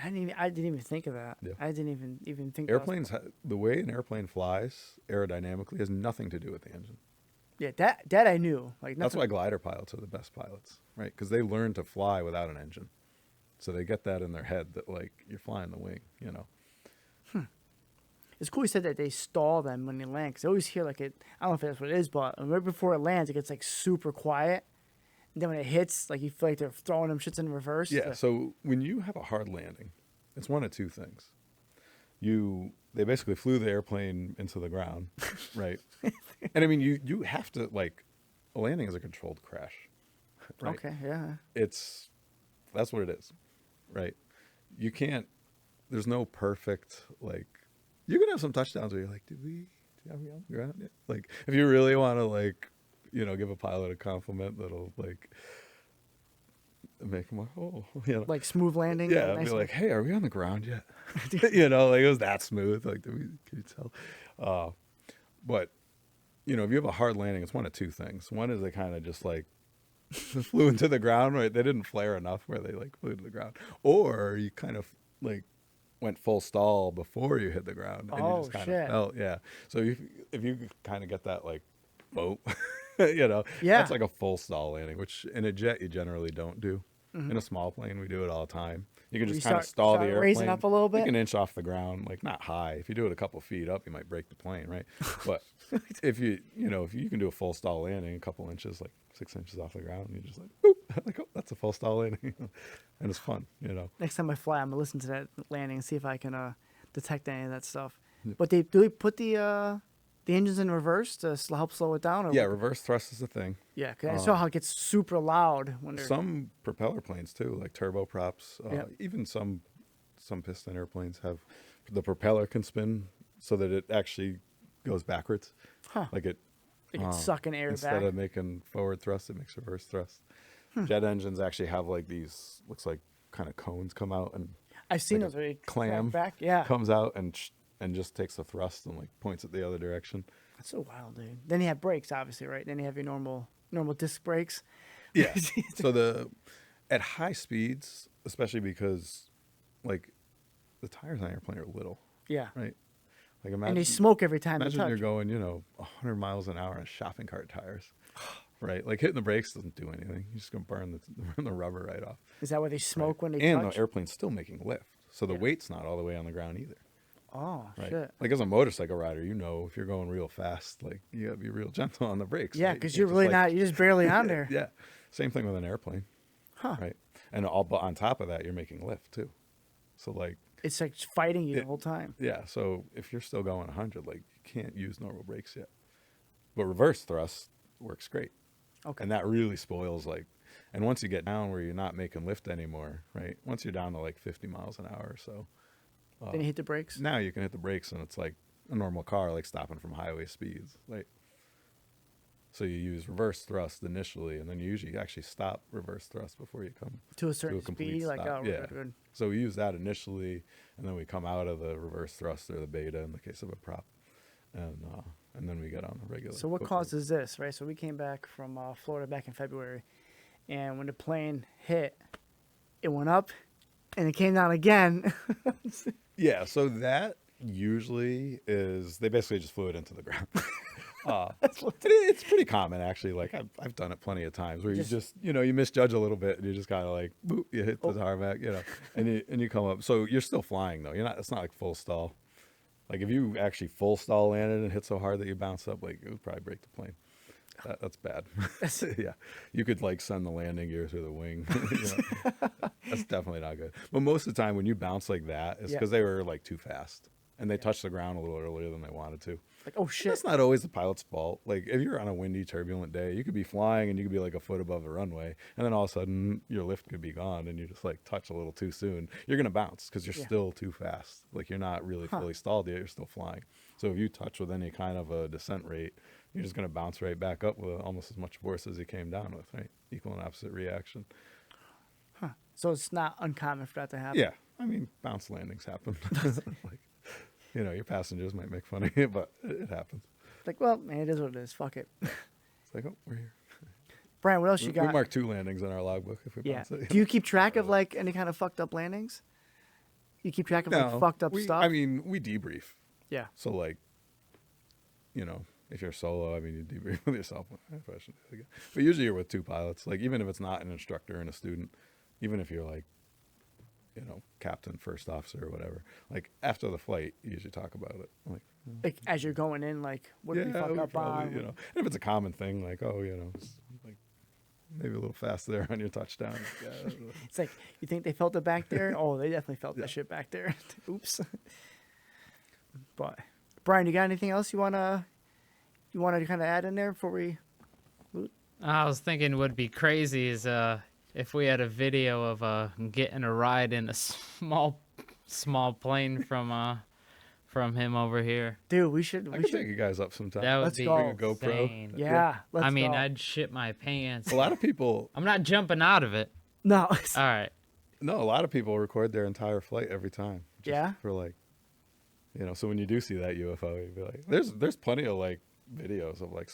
I didn't even think of that. Yeah. I didn't even think. Airplanes, the way an airplane flies aerodynamically has nothing to do with the engine. Yeah, that I knew. Like That's nothing. why glider pilots are the best pilots, right? Because they learn to fly without an engine. So they get that in their head that, like, you're flying the wing, you know? It's cool you said that they stall them when they land. Cause I always hear like it. I don't know if that's what it is, but right before it lands, it gets like super quiet. And then when it hits, like you feel like they're throwing them shits in reverse. Yeah, so when you have a hard landing, it's one of two things. They basically flew the airplane into the ground, right? And I mean, you have to, like, a landing is a controlled crash, right? Okay. Yeah. That's what it is, right? You can't, there's no perfect, like, you're going to have some touchdowns where you're like, are we on the ground yet? Like, if you really want to, like, you know, give a pilot a compliment that'll, like, make him like, oh, you know. Like smooth landing. Yeah, nice be like, hey, are we on the ground yet? You know, like it was that smooth. Like, can you tell? But, you know, if you have a hard landing, it's one of two things. One is they kind of just like flew into the ground, right? They didn't flare enough where they like flew to the ground. Or you kind of like went full stall before you hit the ground. And you just kind shit. of felt, yeah. So if you kind of get that like boat, you know, Yeah. that's like a full stall landing, which in a jet you generally don't do. In a small plane, we do it all the time. You can You just kind of start- stall the start airplane. raising up a little bit? You can inch off the ground, like not high. If you do it a couple feet up, you might break the plane, right? But if you can do a full stall landing, a couple inches, like 6 inches off the ground, you're just like, boop, like, oh, that's a full stall landing, and it's fun, you know. Next time I fly, I'm gonna listen to that landing and see if I can detect any of that stuff. But do they put the engines in reverse to help slow it down? Or Yeah, what? reverse thrust is a thing. Yeah, 'cause I saw how it gets super loud when they're. Some propeller planes too, like turboprops. Yep. Even some piston airplanes have the propeller can spin so that it actually goes backwards. Huh. Like it sucking air instead back. of making forward thrust, it makes reverse thrust. Jet engines actually have like these looks like kind of cones come out and I've seen like those where they clam crack back. Yeah, comes out and just takes the thrust and like points it the other direction. that's so wild, dude. Then you have brakes, obviously, right? Then you have your normal disc brakes. Yeah. So at high speeds, especially because like the tires on an airplane are little, Yeah, right? Like and they smoke every time they imagine touch. you're going, 100 miles an hour on shopping cart tires, right? Like hitting the brakes doesn't do anything. You're just gonna burn the rubber right off. Is that why they smoke when they And touch? the airplane's still making lift, so the Yeah. weight's not all the way on the ground either. Oh Right. shit. Like as a motorcycle rider, if you're going real fast, like you gotta be real gentle on the brakes. Yeah, right? because can't you're just, really like- not. You're just barely on there. Yeah. Same thing with an airplane. Huh. Right. But on top of that, you're making lift too. So like, It's like fighting you the whole time. yeah. So if you're still going 100, like you can't use normal brakes yet. But reverse thrust works great. Okay. And that really spoils and once you get down where you're not making lift anymore, right? Once you're down to like 50 miles an hour or so, Then you hit the brakes. now you can hit the brakes and it's like a normal car, like stopping from highway speeds. Like, so you use reverse thrust initially, and then you usually actually stop reverse thrust before you come To a certain complete speed, like stop. oh, Yeah. good. So we use that initially, and then we come out of the reverse thrust or the beta in the case of a prop, and then we get on the regular. So what footbrake. causes this, right? So we came back from Florida back in February, and when the plane hit, it went up, and it came down again. Yeah, so that usually is they basically just flew it into the ground. It's pretty common actually. Like I've done it plenty of times where you just you misjudge a little bit and you just kind of like boop, you hit the tarmac, and you come up. So you're still flying though. It's not like full stall. Like if you actually full stall landed and hit so hard that you bounce up, like it would probably break the plane. That's bad. Yeah, you could like send the landing gear through the wing. That's definitely not good. But most of the time when you bounce like that, it's because they were like too fast and they touched the ground a little earlier than they wanted to. Like, oh shit. That's not always the pilot's fault. Like if you're on a windy, turbulent day, you could be flying and you could be like a foot above the runway, and then all of a sudden your lift could be gone, and you just like touch a little too soon. You're gonna bounce because you're Yeah. still too fast. Like you're not really fully stalled yet. You're still flying. So if you touch with any kind of a descent rate, you're just gonna bounce right back up with almost as much force as you came down with. Right, equal and opposite reaction. So it's not uncommon for that to happen. Yeah, I mean bounce landings happen. Like your passengers might make fun of you, but it happens. Like, well, man, it is what it is. Fuck it. It's like, oh, we're here. Brian, what else you We got? mark 2 landings in our logbook if we Yeah. bounce it. Do you keep track of like any kind of fucked up landings? You keep track of like fucked up stuff? I mean, we debrief. Yeah. So like, if you're solo, I mean, you debrief with yourself. But usually you're with 2 pilots. Like even if it's not an instructor and a student, even if you're like, captain, first officer, or whatever. Like after the flight, you usually talk about it. Like as you're going in, like what did we fuck we up probably, on? and if it's a common thing, like it's like maybe a little fast there on your touchdown. Yeah. It's like you think they felt it back there? Oh, they definitely felt that shit back there. Oops. But Brian, you got anything else you wanna kind of add in there before we? I was thinking would be crazy is if we had a video of getting a ride in a small plane from him over here. Dude, we should. I could take you guys up sometime. That would Let's be go. Bring a GoPro. insane. Yeah, let's I mean, go. I'd shit my pants. A lot of people, I'm not jumping out of it. No. All right. no, a lot of people record their entire flight every time. Just Yeah? For like, so when you do see that UFO, you'd be like, there's plenty of like videos of like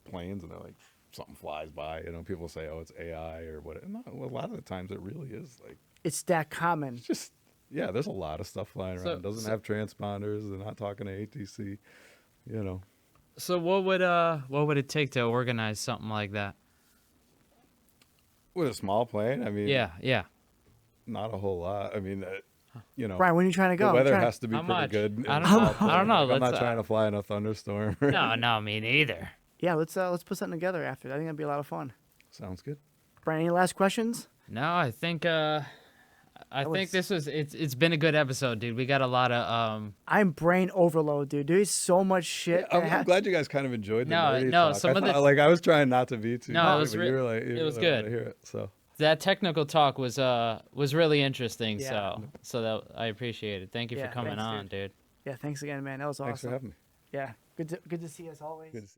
planes and they're like something flies by. People say, oh, it's AI or what. No, a lot of the times it really is like It's that common. it's just there's a lot of stuff flying around. It doesn't have transponders. They're not talking to ATC. So what would it take to organize something like that? With a small plane, I mean, Yeah. not a whole lot. I mean, Brian, when are you trying to go? the weather I'm trying- has to be How pretty much? good. I in don't a small know. plane. I don't know. Like, I'm not Let's, trying to fly in a thunderstorm. No, me neither. Yeah, let's put something together after. I think that'd be a lot of fun. Sounds good. Brian, any last questions? No, I think was- this was it's been a good episode, dude. We got a lot of I'm brain overload, dude. There's so much shit. that I'm glad you guys kind of enjoyed the No, nerdy no, talk. some I of the- thought, like I was trying not to be too. No, nerdy, it was but re- you were like, it was really wanted good. to hear it, so that technical talk was really interesting. Yeah. So that I appreciate it. Thank you Yeah, for coming thanks, on, dude. Yeah, thanks again, man. That was thanks for awesome. having me. Yeah, good to see you as always. Good to see you.